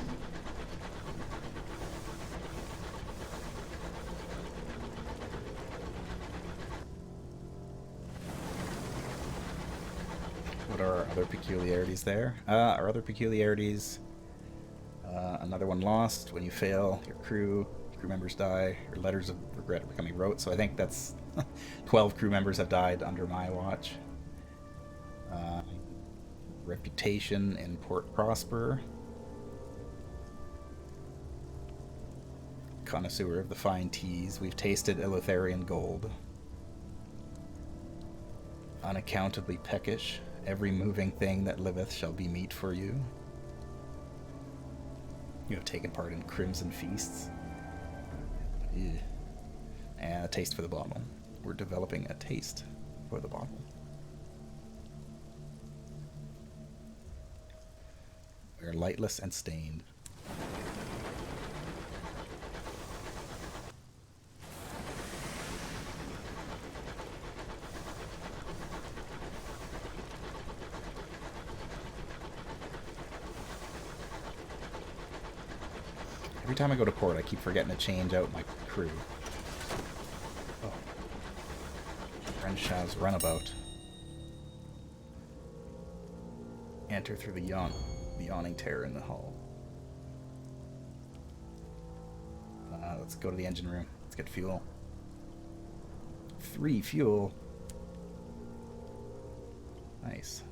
What are our other peculiarities there? Our other peculiarities, another one lost. When you fail, your crew members die. Your letters of regret are becoming rote. So I think that's 12 crew members have died under my watch. Reputation in Port Prosper. Connoisseur of the fine teas. We've tasted Eleutherian gold. Unaccountably peckish. Every moving thing that liveth shall be meat for you. You have taken part in crimson feasts. Ew. And a taste for the bottle. We're developing a taste for the bottle. We're lightless and stained. Every time I go to port, I keep forgetting to change out my crew. Oh. Renshaw's runabout. Enter through the yawning tear in the hull. Let's go to the engine room. Let's get fuel. 3 fuel. Nice.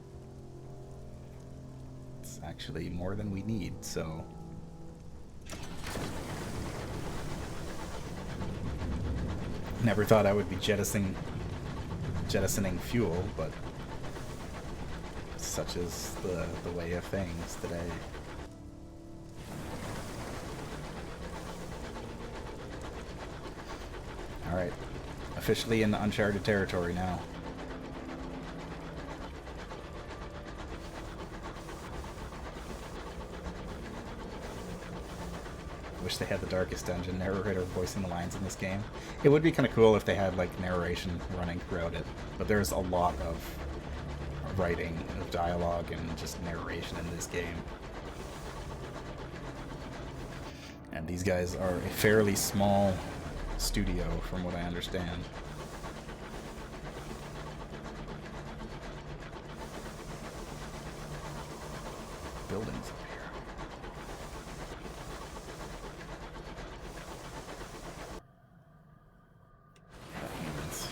It's actually more than we need, so... Never thought I would be jettisoning fuel, but such is the way of things today. Alright, officially in uncharted territory now. Wish they had the Darkest Dungeon narrator voicing the lines in this game. It would be kind of cool if they had like narration running throughout it, but there's a lot of writing, of dialogue, and just narration in this game. And these guys are a fairly small studio, from what I understand. Buildings up here. Humans.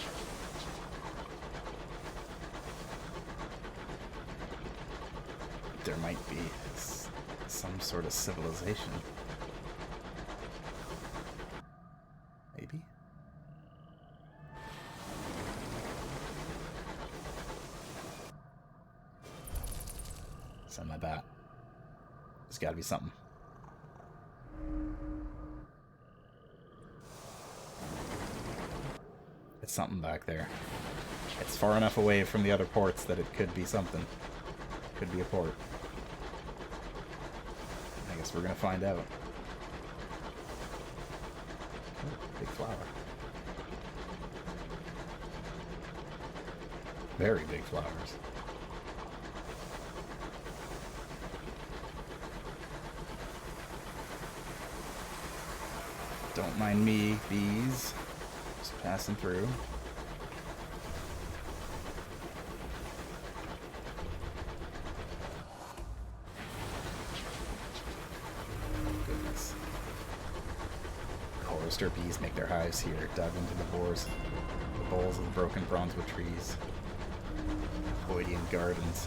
There might be some sort of civilization. Maybe? Send my bat. There's gotta be something. It's something back there. It's far enough away from the other ports that it could be something. Could be a port. I guess we're gonna find out. Oh, big flower. Very big flowers. Don't mind me, bees. Just passing through. Goodness. Chorister bees make their hives here, dug into the bowls of the broken bronzewood trees. Voidian gardens.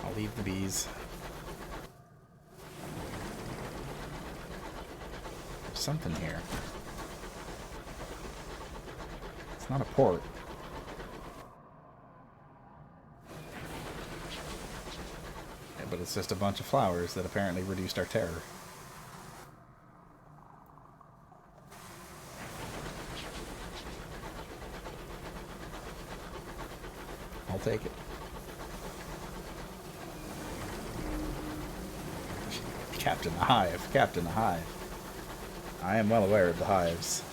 I'll leave the bees. There's something here. It's not a port. Yeah, but it's just a bunch of flowers that apparently reduced our terror. I'll take it. Captain the Hive, Captain the Hive. I am well aware of the hives.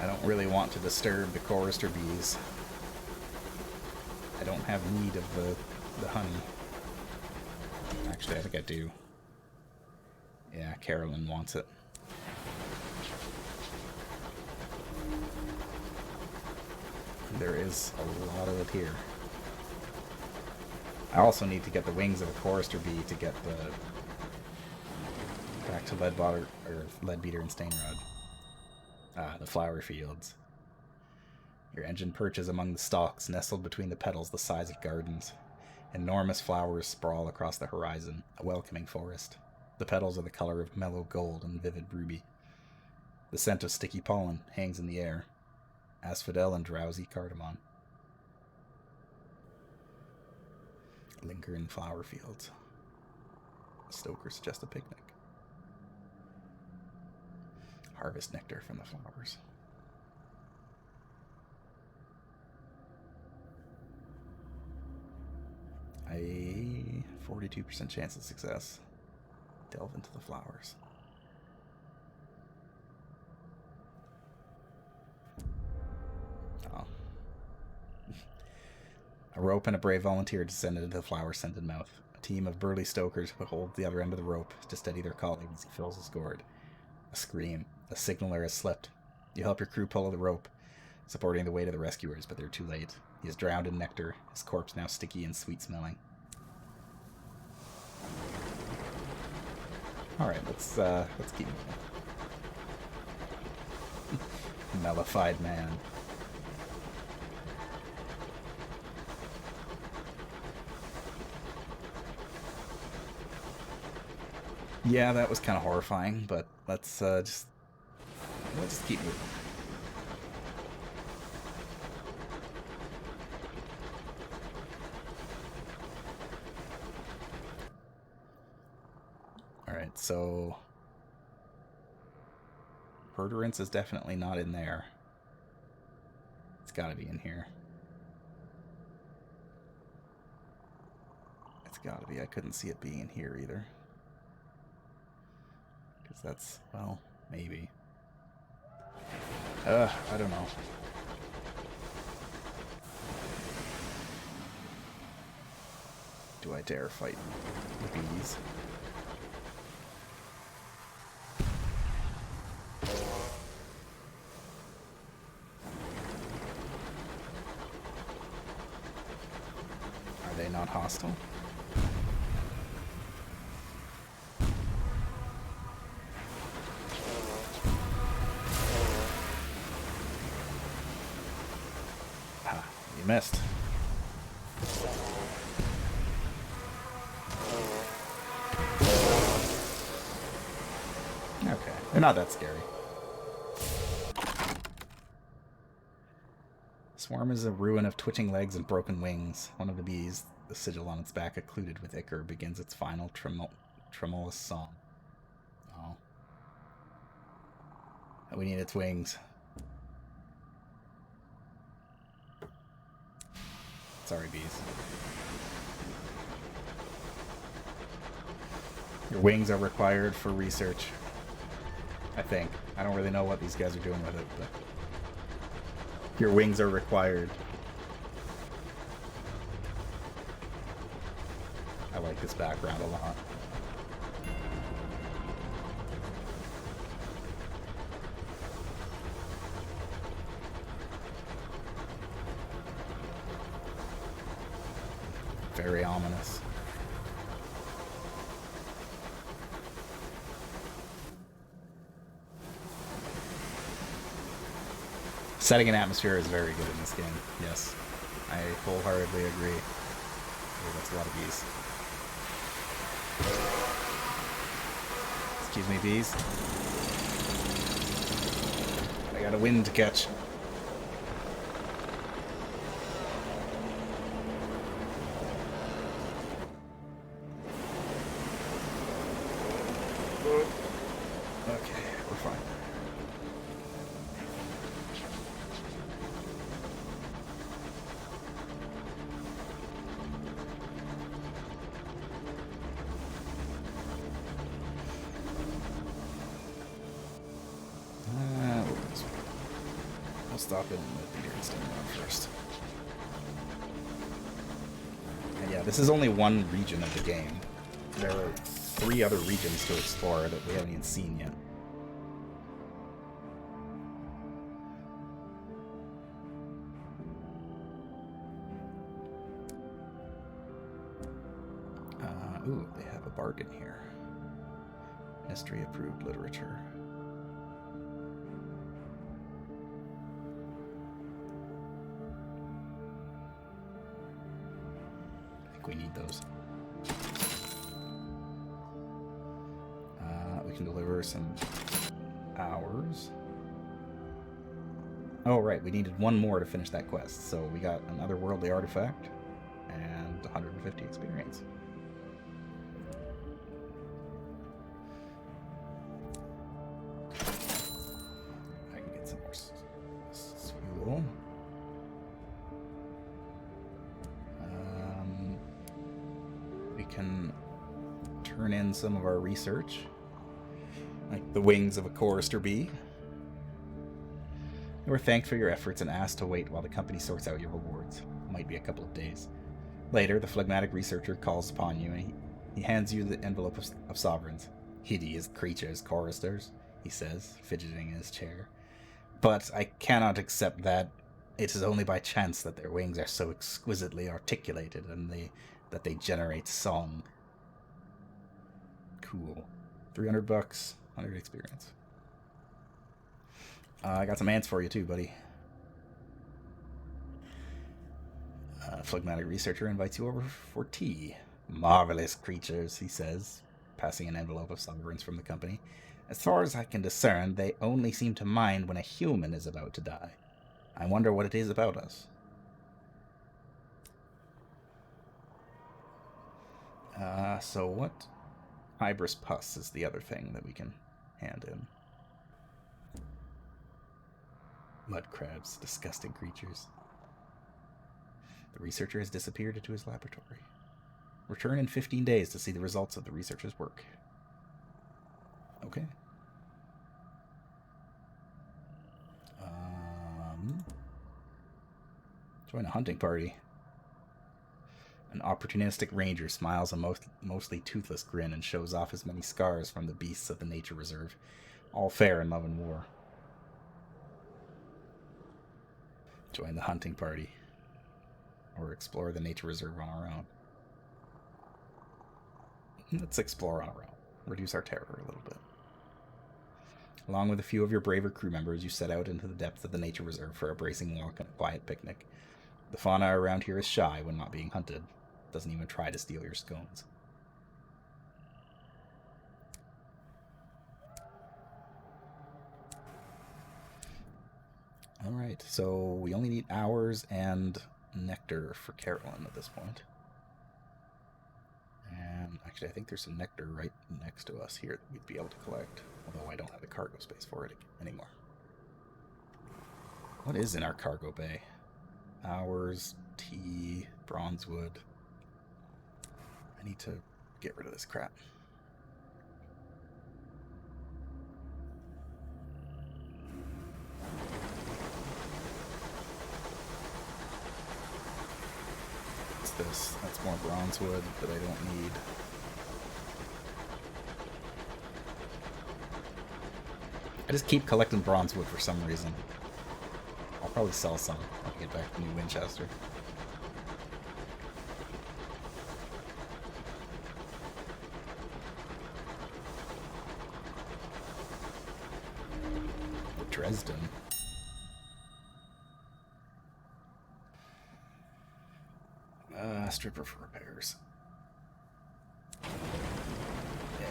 I don't really want to disturb the chorister bees. I don't have need of the honey. Actually, I think I do. Yeah, Carolyn wants it. There is a lot of it here. I also need to get the wings of a chorister bee to get the back to Leadbeater and Stainrod. The flower fields. Your engine perches among the stalks, nestled between the petals the size of gardens. Enormous flowers sprawl across the horizon, a welcoming forest. The petals are the color of mellow gold and vivid ruby. The scent of sticky pollen hangs in the air. Asphodel and drowsy cardamom linger in flower fields. The stoker suggests a picnic. Harvest nectar from the flowers. A 42% chance of success. Delve into the flowers. Oh. A rope and a brave volunteer descended into the flower-scented mouth. A team of burly stokers who hold the other end of the rope to steady their colleague as he fills his gourd. A scream. A signaler has slipped. You help your crew pull the rope, supporting the weight of the rescuers, but they're too late. He is drowned in nectar, his corpse now sticky and sweet-smelling. Alright, let's keep moving. Mellified man. Yeah, that was kind of horrifying, but let's just keep moving. Alright, so Perturance is definitely not in there. It's gotta be in here. It's gotta be. I couldn't see it being in here either. Because that's, well, maybe. I don't know. Do I dare fight the bees? Are they not hostile? Ah, you missed. Okay, they're not that scary. Swarm is a ruin of twitching legs and broken wings. One of the bees, the sigil on its back occluded with ichor, begins its final tremulous song. Oh. We need its wings. Sorry, bees. Your wings are required for research. I think. I don't really know what these guys are doing with it, but your wings are required. I like this background a lot. Very ominous. Setting an atmosphere is very good in this game. Yes, I wholeheartedly agree. Oh, that's a lot of bees. Excuse me, bees. I got a wind to catch. Okay, we're fine. stop in the Peter and Stone one first. And yeah, this is only one region of the game. There are 3 other regions to explore that we haven't even seen yet. Ooh, they have a bargain here. History approved literature. I think we need those. We can deliver some hours. Oh, right, we needed 1 more to finish that quest. So we got an otherworldly artifact and 150 experience. Fuel. We can turn in some of our research, like the wings of a chorister bee. You are thanked for your efforts and asked to wait while the company sorts out your rewards. Might be a couple of days. Later, the phlegmatic researcher calls upon you and he hands you the envelope of sovereigns. Hideous creatures, choristers, he says, fidgeting in his chair. But I cannot accept that. It is only by chance that their wings are so exquisitely articulated and that they generate song. Cool. $300, 100 experience. I got some ants for you too, buddy. Phlegmatic researcher invites you over for tea. Marvelous creatures, he says, passing an envelope of sovereigns from the company. As far as I can discern, they only seem to mind when a human is about to die. I wonder what it is about us. So what? Hybris pus is the other thing that we can hand in. Mud crabs, disgusting creatures. The researcher has disappeared into his laboratory. Return in 15 days to see the results of the researcher's work. Okay. Join a hunting party. An opportunistic ranger smiles a mostly toothless grin and shows off his many scars from the beasts of the nature reserve. All fair in love and war. Join the hunting party. Or explore the nature reserve on our own. Let's explore on our own. Reduce our terror a little bit. Along with a few of your braver crew members, you set out into the depths of the nature reserve for a bracing walk and a quiet picnic. The fauna around here is shy when not being hunted. Doesn't even try to steal your scones. Alright, so we only need hours and nectar for Carolyn at this point. And actually, I think there's some nectar right next to us here that we'd be able to collect. Although I don't have the cargo space for it anymore. What is in our cargo bay? Hours, tea, bronze wood. I need to get rid of this crap. What's this? That's more bronze wood that I don't need. I just keep collecting bronze wood for some reason. I'll probably sell some when I get back to New Winchester. Dresden. Stripper for repairs. Yeah.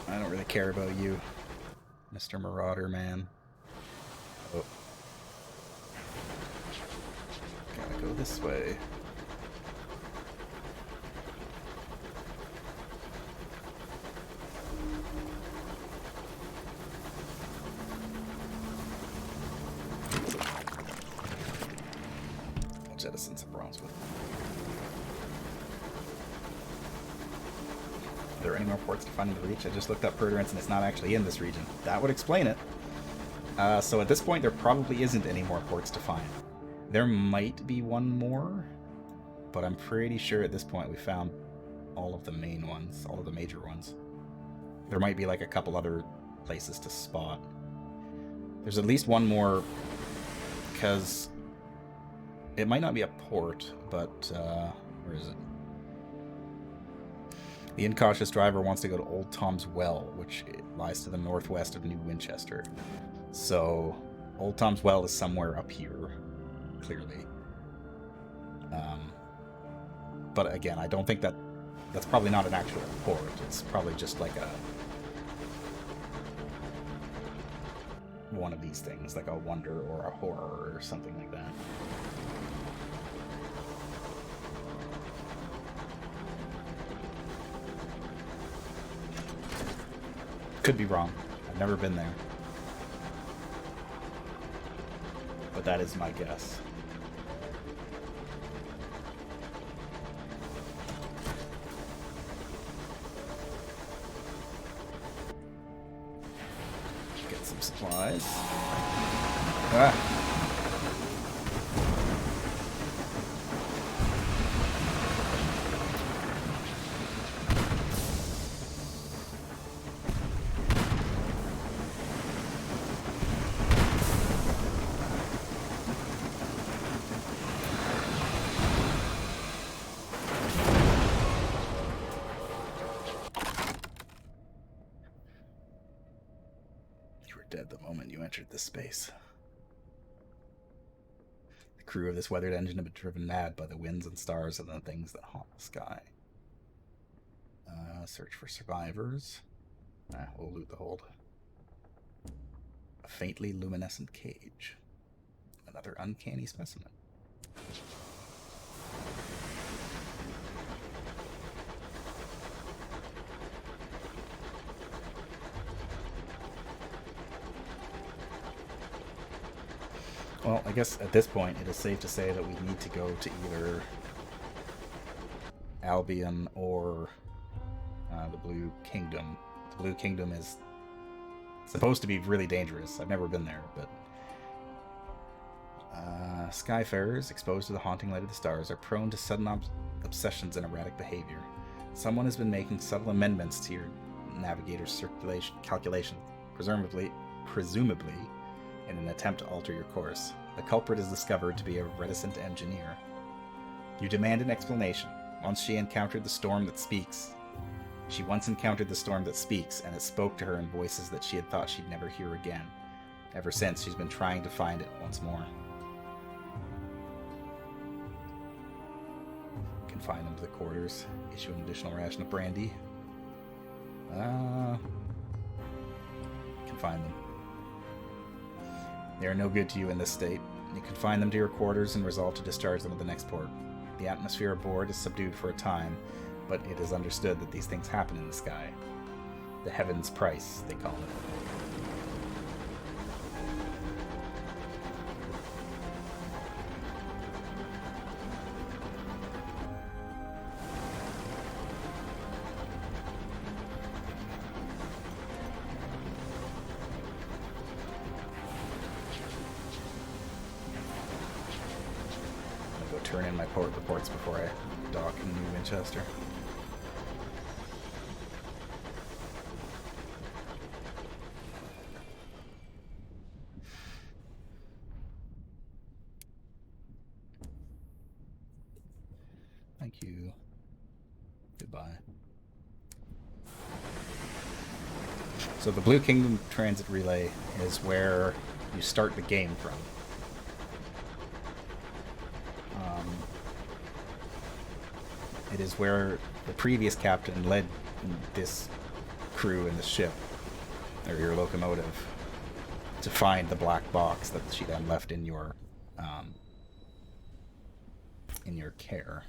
I don't really care about you, Mr. Marauder Man. Oh. Gotta go this way. Jettison some bronze wood. there any more ports to find in the Reach. I just looked up Perturance and it's not actually in this region. That would explain it. So at this point, there probably isn't any more ports to find. There might be one more, but I'm pretty sure at this point we found all of the main ones, all of the major ones. There might be like a couple other places to spot. There's at least one more, because it might not be a port, but where is it? The incautious driver wants to go to Old Tom's Well, which lies to the northwest of New Winchester. So Old Tom's Well is somewhere up here, clearly. But again, I don't think that's probably not an actual port. It's probably just like one of these things, like a wonder or a horror or something like that. Could be wrong. I've never been there. But that is my guess. Get some supplies. Ah! Dead the moment you entered this space. The crew of this weathered engine have been driven mad by the winds and stars and the things that haunt the sky. Search for survivors. We'll loot the hold. A faintly luminescent cage. Another uncanny specimen. Well, I guess at this point it is safe to say that we need to go to either Albion or the Blue Kingdom. The Blue Kingdom is supposed to be really dangerous. I've never been there, but Skyfarers, exposed to the haunting light of the stars, are prone to sudden obsessions and erratic behavior. Someone has been making subtle amendments to your navigator's circulation calculations, presumably in an attempt to alter your course. The culprit is discovered to be a reticent engineer. You demand an explanation. Once she encountered the storm that speaks. She once encountered the storm that speaks, and it spoke to her in voices that she had thought she'd never hear again. Ever since, she's been trying to find it once more. Confine them to the quarters. Issue an additional ration of brandy. Confine them. They are no good to you in this state. You confine them to your quarters and resolve to discharge them at the next port. The atmosphere aboard is subdued for a time, but it is understood that these things happen in the sky. The heaven's price, they call it. Turn in my port reports before I dock in New Winchester. Thank you. Goodbye. So the Blue Kingdom Transit Relay is where you start the game from. It is where the previous captain led this crew in this ship, or your locomotive, to find the black box that she then left in your care.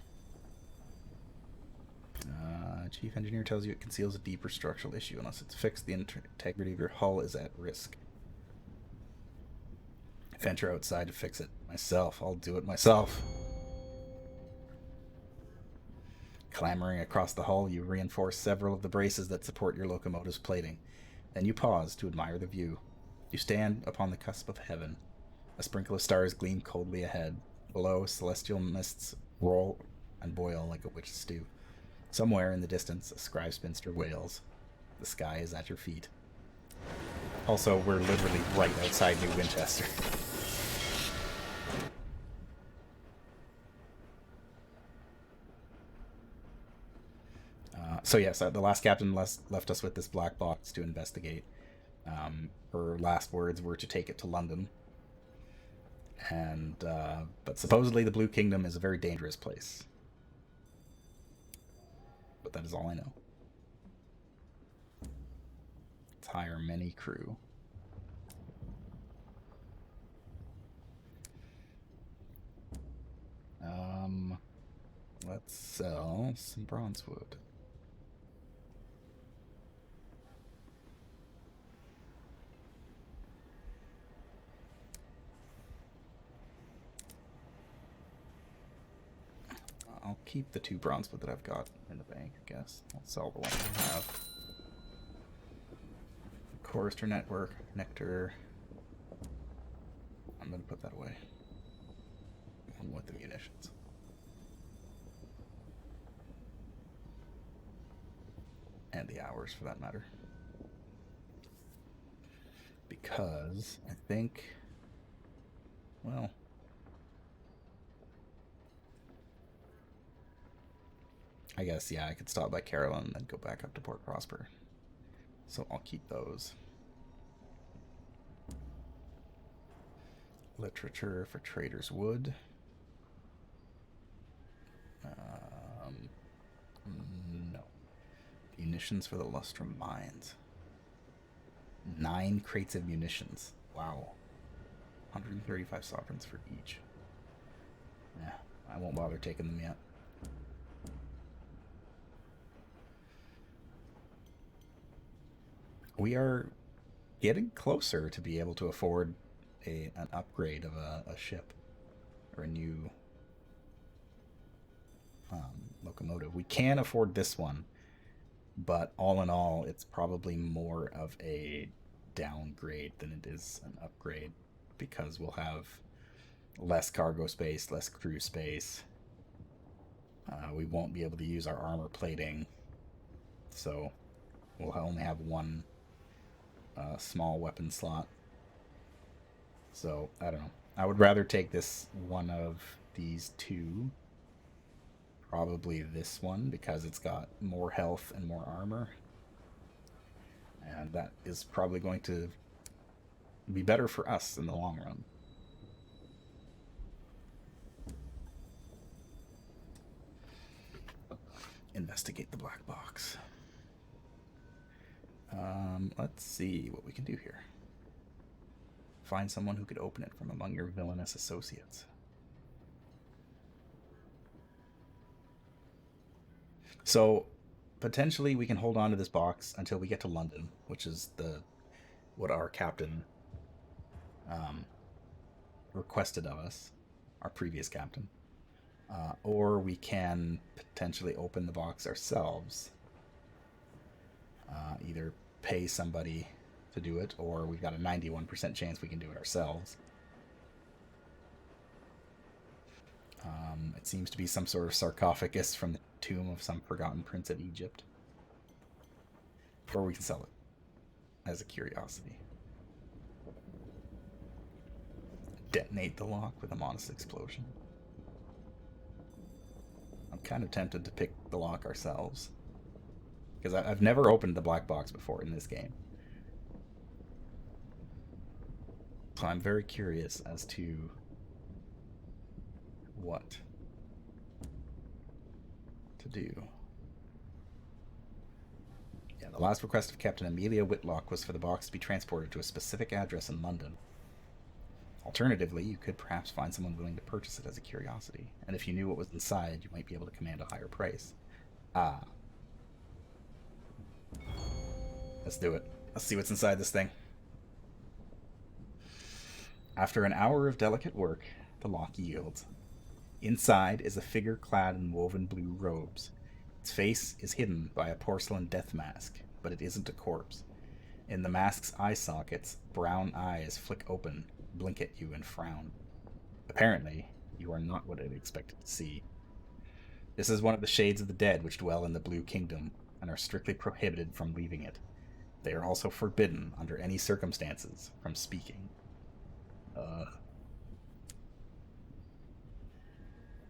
Chief engineer tells you it conceals a deeper structural issue. Unless it's fixed, the integrity of your hull is at risk. Venture outside to fix it myself. I'll do it myself. Clambering across the hull, you reinforce several of the braces that support your locomotive's plating. Then you pause to admire the view. You stand upon the cusp of heaven. A sprinkle of stars gleam coldly ahead. Below, celestial mists roll and boil like a witch's stew. Somewhere in the distance, a scribe spinster wails. The sky is at your feet. Also, we're literally right outside New Winchester. So yes, the last captain left us with this black box to investigate. Her last words were to take it to London. And but supposedly the Blue Kingdom is a very dangerous place. But that is all I know. Let's hire many crew. Let's sell some bronze wood. I'll keep the 2 bronze wood that I've got in the bank, I guess. I'll sell the one I have. Chorister network, nectar. I'm gonna put that away. Along with the munitions. And the hours, for that matter. Because I think, well, I guess, yeah, I could stop by Carolyn and then go back up to Port Prosper. So I'll keep those. Literature for Trader's Wood. No. Munitions for the Lustrum Mines. 9 crates of munitions. Wow. 135 sovereigns for each. Yeah, I won't bother taking them yet. We are getting closer to be able to afford an upgrade of a ship or a new locomotive. We can afford this one, but all in all, it's probably more of a downgrade than it is an upgrade, because we'll have less cargo space, less crew space. We won't be able to use our armor plating, so we'll only have one small weapon slot. So, I don't know. I would rather take this one of these 2. Probably this one, because it's got more health and more armor. And that is probably going to be better for us in the long run. Investigate the black box. Let's see what we can do here. Find someone who could open it from among your villainous associates. So, potentially we can hold on to this box until we get to London, which is what our captain requested of us, our previous captain. Or we can potentially open the box ourselves. Either pay somebody to do it, or we've got a 91% chance we can do it ourselves. It seems to be some sort of sarcophagus from the tomb of some forgotten prince of Egypt. Or we can sell it as a curiosity. Detonate the lock with a modest explosion. I'm kind of tempted to pick the lock ourselves, because I've never opened the black box before in this game. So I'm very curious as to what to do. Yeah, the last request of Captain Amelia Whitlock was for the box to be transported to a specific address in London. Alternatively, you could perhaps find someone willing to purchase it as a curiosity, and if you knew what was inside, you might be able to command a higher price. Let's do it. Let's see what's inside this thing. After an hour of delicate work, the lock yields. Inside is a figure clad in woven blue robes. Its face is hidden by a porcelain death mask, but it isn't a corpse. In the mask's eye sockets, brown eyes flick open, blink at you, and frown. Apparently, you are not what it expected to see. This is one of the shades of the dead which dwell in the Blue Kingdom, and are strictly prohibited from leaving it. They are also forbidden, under any circumstances, from speaking.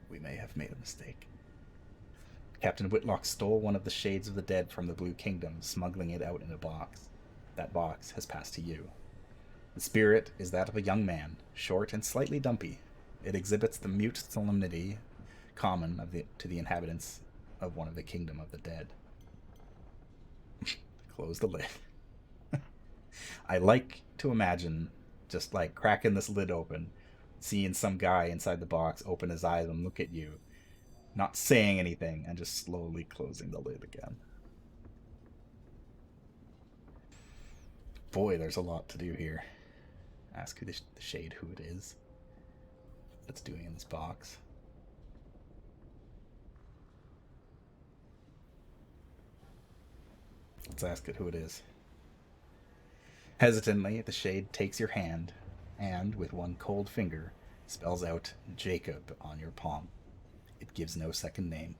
We may have made a mistake. Captain Whitlock stole one of the shades of the dead from the Blue Kingdom, smuggling it out in a box. That box has passed to you. The spirit is that of a young man, short and slightly dumpy. It exhibits the mute solemnity common to the inhabitants of one of the kingdom of the dead. Close the lid. I like to imagine just like cracking this lid open, seeing some guy inside the box open his eyes and look at you, not saying anything, and just slowly closing the lid again. Boy, there's a lot to do here. Ask who the shade who it is that's doing in this box. Let's ask it who it is. Hesitantly, the shade takes your hand and, with one cold finger, spells out Jacob on your palm. It gives no second name.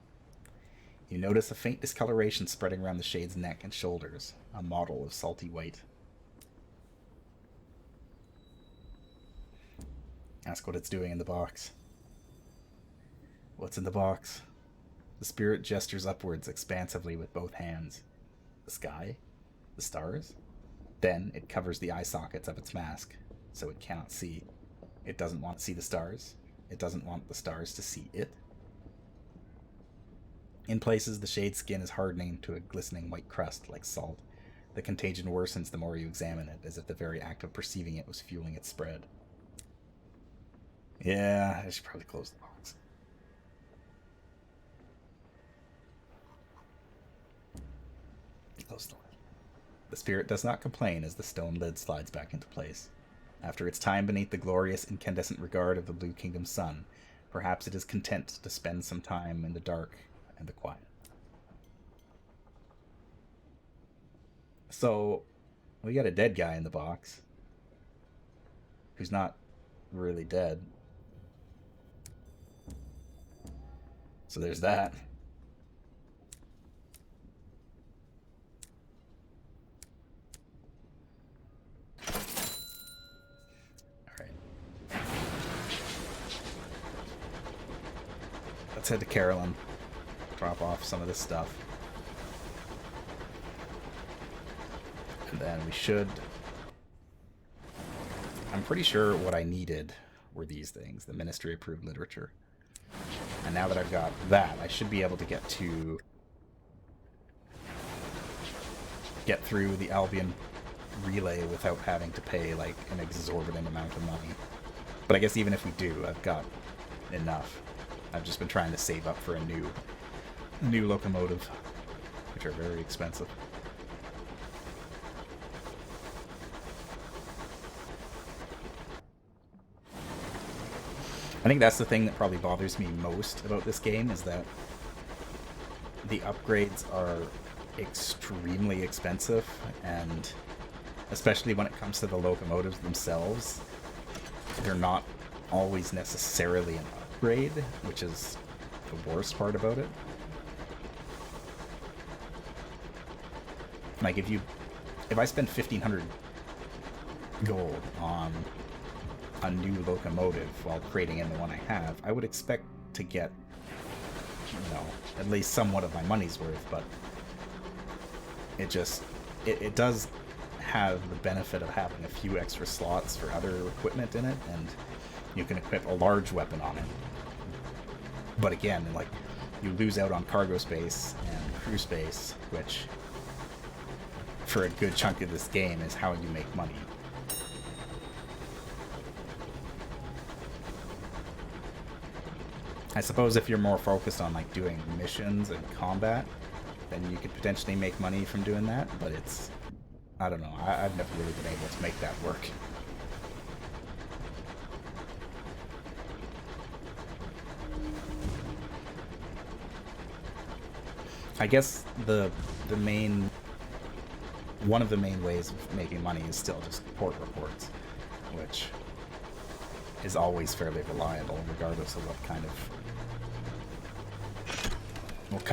You notice a faint discoloration spreading around the shade's neck and shoulders, a mottle of salty white. Ask what it's doing in the box. What's in the box? The spirit gestures upwards expansively with both hands. The sky? The stars? Then it covers the eye sockets of its mask, so it cannot see. It doesn't want to see the stars. It doesn't want the stars to see it. In places, the shade's skin is hardening to a glistening white crust like salt. The contagion worsens the more you examine it, as if the very act of perceiving it was fueling its spread. Yeah, I should probably close the box. Close the lid. The spirit does not complain as the stone lid slides back into place. After its time beneath the glorious incandescent regard of the Blue Kingdom's sun, perhaps it is content to spend some time in the dark and the quiet. So, we got a dead guy in the box, who's not really dead. So there's that. Let's head to Carolyn. Drop off some of this stuff. And then we should... I'm pretty sure what I needed were these things. The Ministry Approved Literature. And now that I've got that, I should be able to get through the Albion relay without having to pay like an exorbitant amount of money. But I guess even if we do, I've got enough. I've just been trying to save up for a new locomotive, which are very expensive. I think that's the thing that probably bothers me most about this game, is that the upgrades are extremely expensive, and especially when it comes to the locomotives themselves, they're not always necessarily an upgrade, which is the worst part about it. Like if I spend 1,500 gold on a new locomotive while trading in the one I have, I would expect to get, you know, at least somewhat of my money's worth, but it does have the benefit of having a few extra slots for other equipment in it, and you can equip a large weapon on it. But again, like, you lose out on cargo space and crew space, which for a good chunk of this game is how you make money. I suppose if you're more focused on like doing missions and combat, then you could potentially make money from doing that, but it's, I don't know, I've never really been able to make that work. I guess the main one of the main ways of making money is still just port reports, which is always fairly reliable regardless of what kind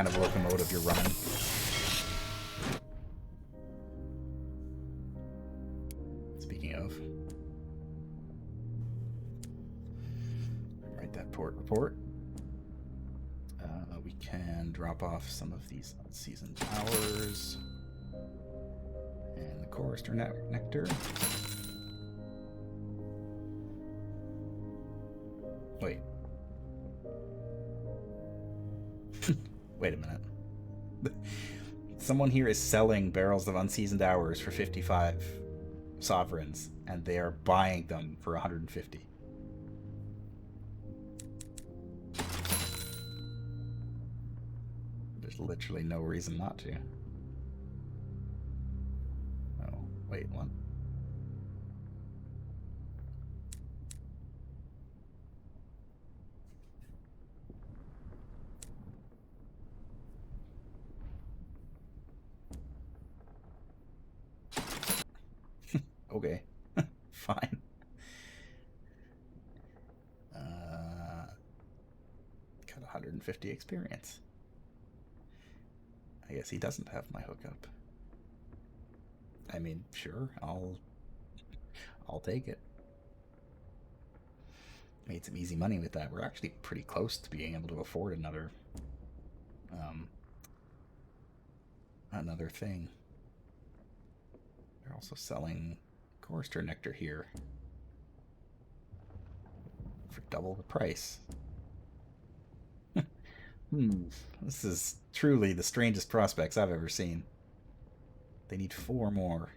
of locomotive you're running. Speaking of, write that port report. We can drop off some of these unseasoned hours and the chorister nectar. Wait. Wait a minute. Someone here is selling barrels of unseasoned hours for 55 sovereigns, and they are buying them for 150. There's literally no reason not to. Oh, wait, what? Okay, fine. Got 150 experience. I guess he doesn't have my hookup. I mean, sure, I'll take it. Made some easy money with that. We're actually pretty close to being able to afford another thing. They're also selling chorister nectar here for double the price. This is truly the strangest prospects I've ever seen. They need 4 more.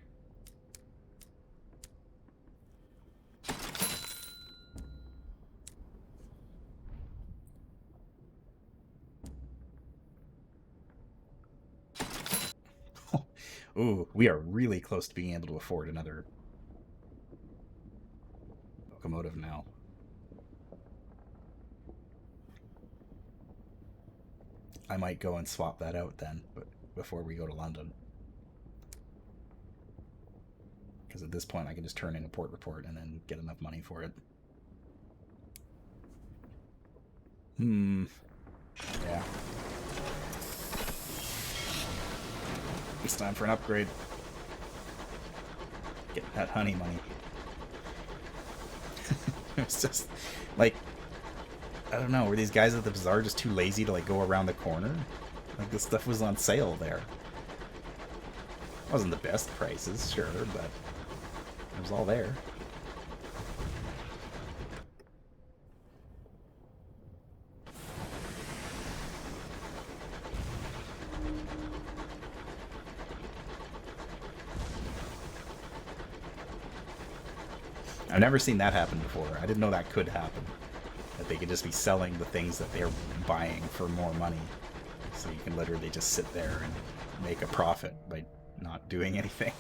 Ooh, we are really close to being able to afford another locomotive now. I might go and swap that out then, but before we go to London. Because at this point I can just turn in a port report and then get enough money for it. Yeah. It's time for an upgrade. Get that honey money. It's just, like, I don't know, were these guys at the bazaar just too lazy to, like, go around the corner? Like, this stuff was on sale there. Wasn't the best prices, sure, but it was all there. I've never seen that happen before. I didn't know that could happen. That they could just be selling the things that they're buying for more money. So you can literally just sit there and make a profit by not doing anything.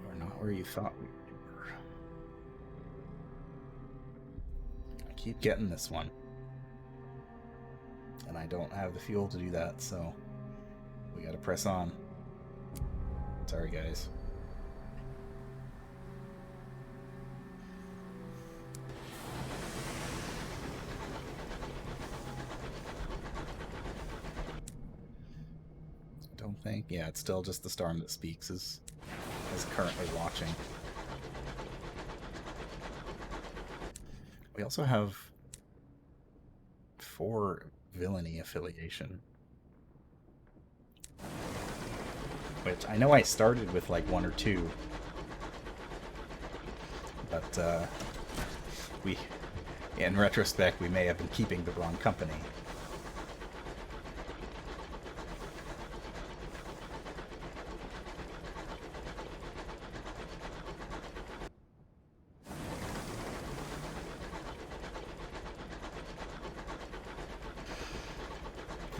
We're not where you thought we were. Keep getting this one, and I don't have the fuel to do that, so we gotta press on. Sorry guys. Don't think, yeah, it's still just the storm that speaks is currently watching. We also have 4 villainy affiliation. Which, I know I started with like 1 or 2. But, in retrospect, we may have been keeping the wrong company.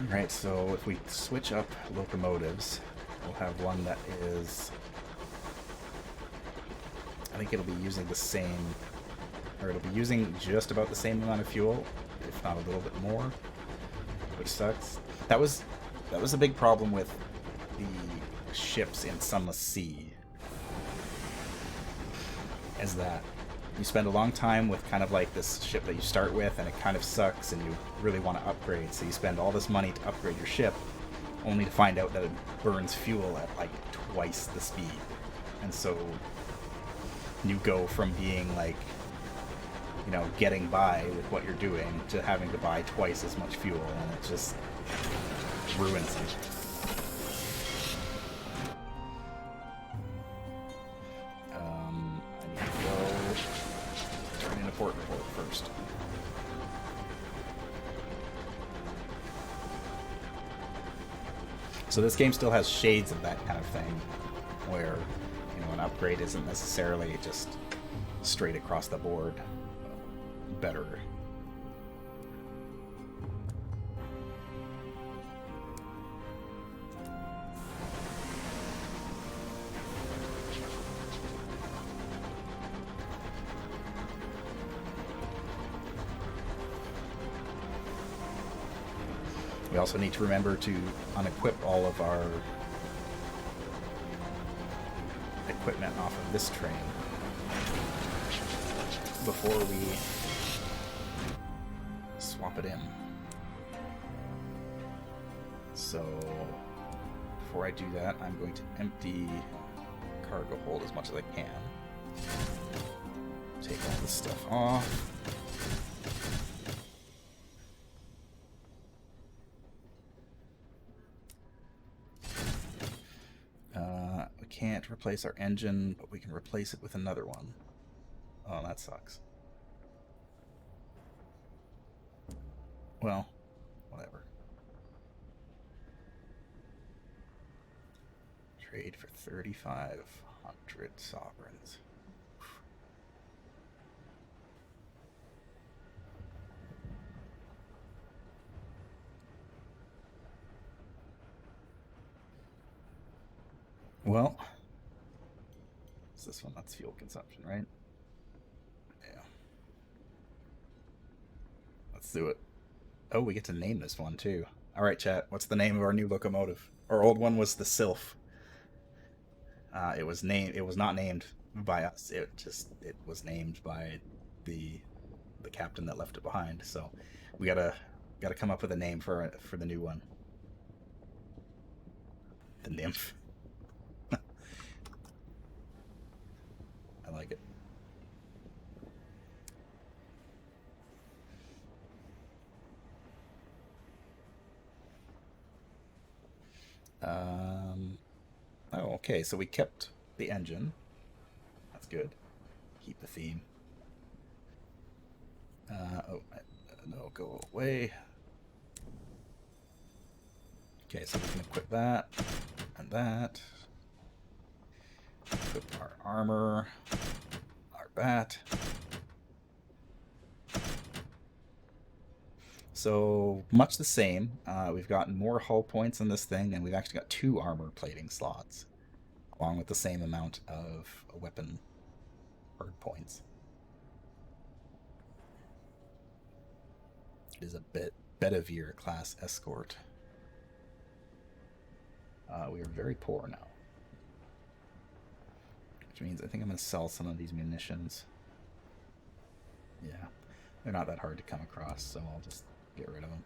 Right, so if we switch up locomotives, we'll have one that is... I think it'll be using the same... Or it'll be using just about the same amount of fuel, if not a little bit more, which sucks. That was a big problem with the ships in Sunless Sea, is that you spend a long time with kind of like this ship that you start with, and it kind of sucks, and you really want to upgrade, so you spend all this money to upgrade your ship, only to find out that it burns fuel at like twice the speed. And so you go from being like, you know, getting by with what you're doing to having to buy twice as much fuel, and it just ruins it. I need to go turn in a port report first. So this game still has shades of that kind of thing, where, you know, an upgrade isn't necessarily just straight across the board better. We also need to remember to unequip all of our equipment off of this train before we swap it in. So before I do that, I'm going to empty cargo hold as much as I can. Take all this stuff off. We can't replace our engine, but we can replace it with another one. Oh, that sucks. Well, whatever. Trade for 3,500 sovereigns. Well, it's this one. That's fuel consumption, right? Yeah. Let's do it. Oh, we get to name this one too. All right, chat. What's the name of our new locomotive? Our old one was the Sylph. It was not named by us. It was named by the captain that left it behind. So we gotta come up with a name for the new one. The Nymph. I like it. Oh, okay, so we kept the engine. That's good. Keep the theme. No, go away. Okay, so we can equip that and that. Equip our armor, our bat. So much the same. We've gotten more hull points in this thing, and we've actually got 2 armor plating slots, along with the same amount of weapon hard points. It is a Bedivere class escort. We are very poor now, which means I think I'm going to sell some of these munitions. Yeah, they're not that hard to come across, so I'll just get rid of them.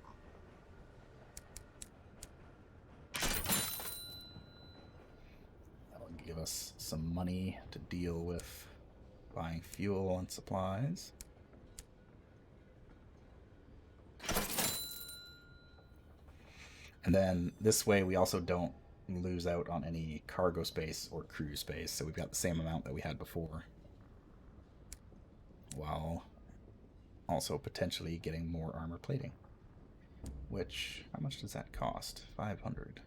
That'll give us some money to deal with buying fuel and supplies. And then this way we also don't lose out on any cargo space or crew space, so we've got the same amount that we had before, while also potentially getting more armor plating. Which, how much does that cost? 500.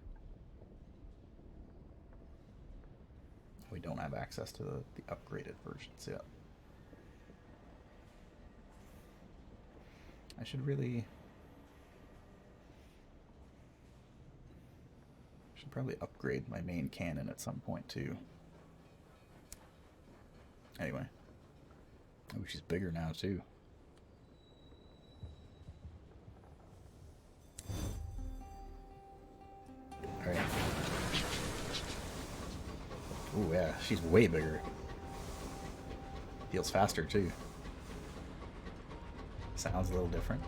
We don't have access to the upgraded versions yet. I should really Should probably upgrade my main cannon at some point too. Anyway. Oh, she's bigger now too. Alright. Ooh, yeah, she's way bigger. Feels faster too. Sounds a little different.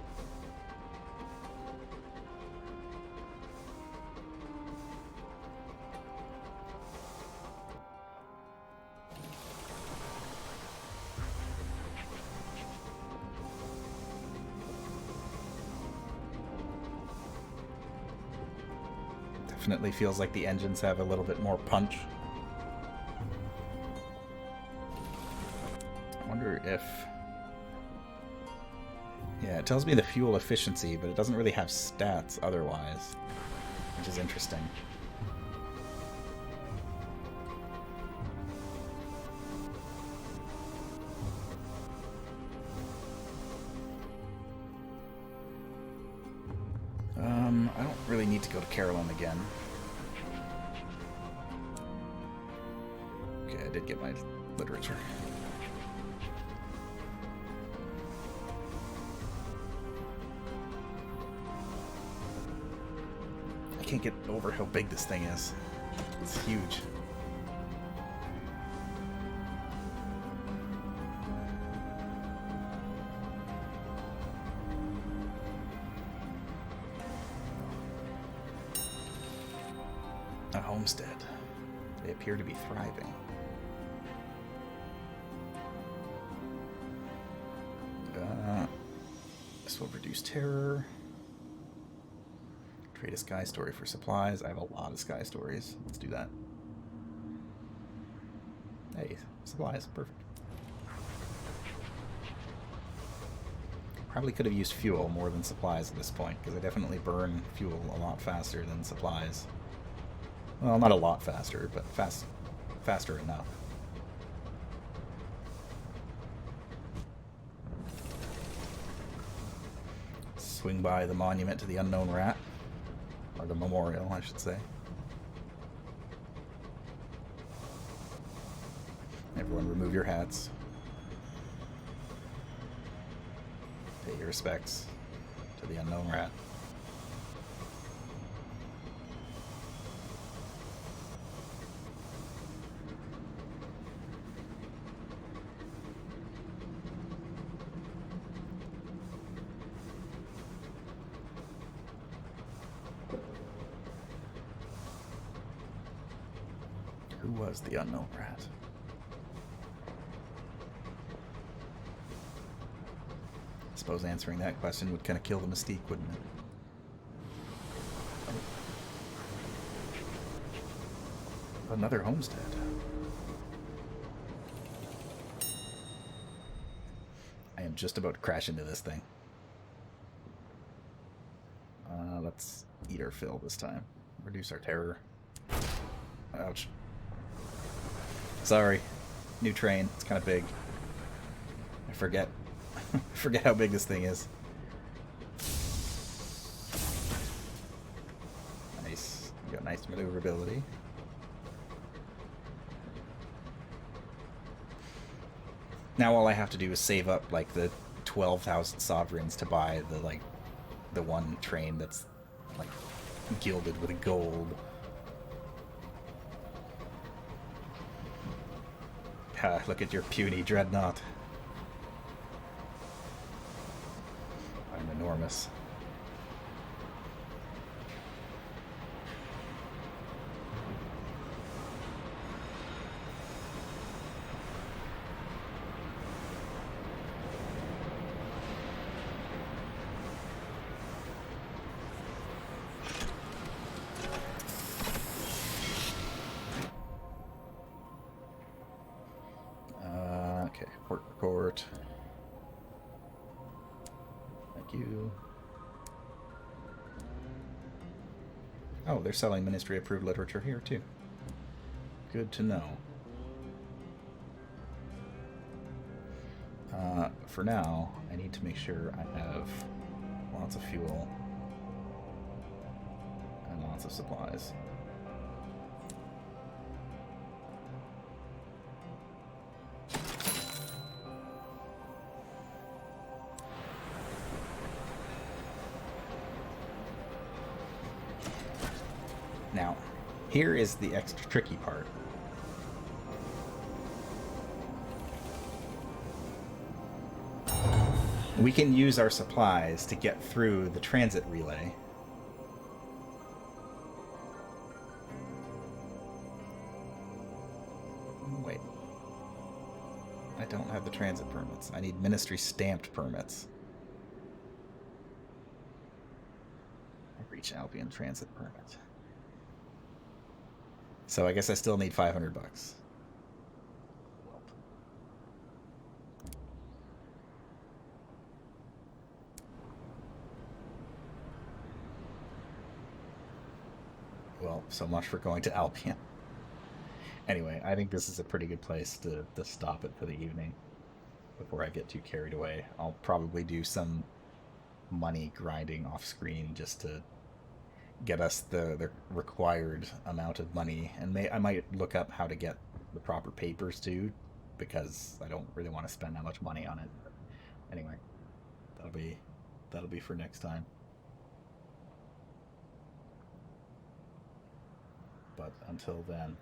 Definitely feels like the engines have a little bit more punch. I wonder if... Yeah, it tells me the fuel efficiency, but it doesn't really have stats otherwise, which is interesting. I don't really need to go to Carolyn again. Okay, I did get my literature. I can't get over how big this thing is. It's huge. A homestead. They appear to be thriving. This will reduce terror. Trade a sky story for supplies. I have a lot of sky stories. Let's do that. Hey, supplies. Perfect. Probably could have used fuel more than supplies at this point, because I definitely burn fuel a lot faster than supplies. Well, not a lot faster, but faster enough. Swing by the monument to the unknown rat. Or the memorial, I should say. Everyone remove your hats. Pay your respects to the unknown rat. Who was the unknown rat? I suppose answering that question would kind of kill the mystique, wouldn't it? Another homestead. I am just about to crash into this thing. Let's eat our fill this time. Reduce our terror. Ouch. Sorry. New train. It's kind of big. I forget. Forget how big this thing is. Nice. You got nice maneuverability. Now all I have to do is save up like the 12,000 sovereigns to buy the one train that's like gilded with gold. Look at your puny dreadnought. I'm enormous. Okay, port report. Thank you. Oh, they're selling ministry approved literature here too. Good to know. For now, I need to make sure I have lots of fuel and lots of supplies. Here is the extra tricky part. We can use our supplies to get through the transit relay. Wait. I don't have the transit permits. I need ministry stamped permits. Reach Albion transit permit. So I guess I still need $500. Well, so much for going to Albion. Anyway, I think this is a pretty good place to stop it for the evening before I get too carried away. I'll probably do some money grinding off screen just to get us the required amount of money, and I might look up how to get the proper papers too, because I don't really want to spend that much money on it. But anyway, that'll be for next time. But until then,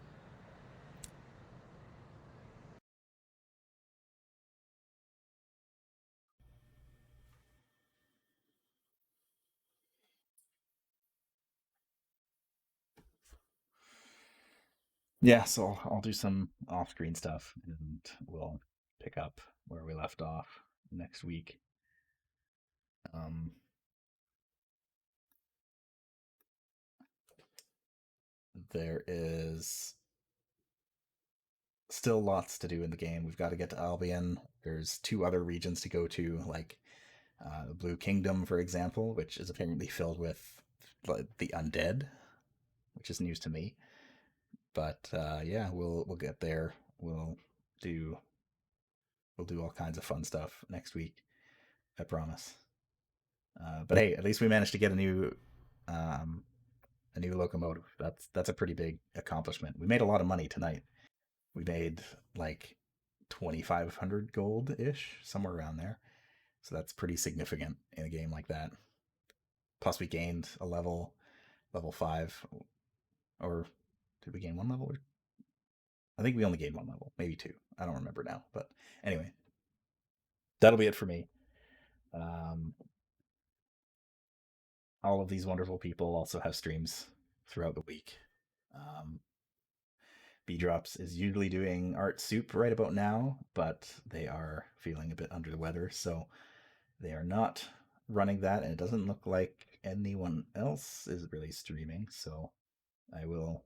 yeah, so I'll do some off-screen stuff, and we'll pick up where we left off next week. There is still lots to do in the game. We've got to get to Albion. There's 2 other regions to go to, like the Blue Kingdom, for example, which is apparently filled with the undead, which is news to me. But yeah, we'll get there. We'll do all kinds of fun stuff next week. I promise. But hey, at least we managed to get a new locomotive. That's a pretty big accomplishment. We made a lot of money tonight. We made like 2,500 gold ish, somewhere around there. So that's pretty significant in a game like that. Plus, we gained a level 5, or did we gain 1 level? I think we only gained 1 level, maybe 2. I don't remember now. But anyway, that'll be it for me. All of these wonderful people also have streams throughout the week. B-Drops is usually doing Art Soup right about now, but they are feeling a bit under the weather, so they are not running that, and it doesn't look like anyone else is really streaming, so I will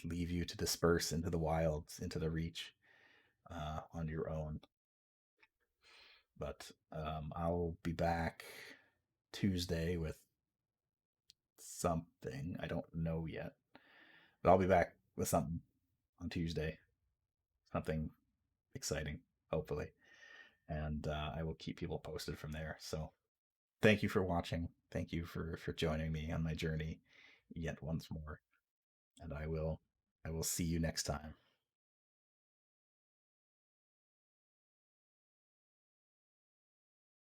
leave you to disperse into the wilds, into the reach, on your own. But I'll be back Tuesday with something. I don't know yet. But I'll be back with something on Tuesday. Something exciting, hopefully. And I will keep people posted from there. So thank you for watching. Thank you for joining me on my journey yet once more. And I will see you next time.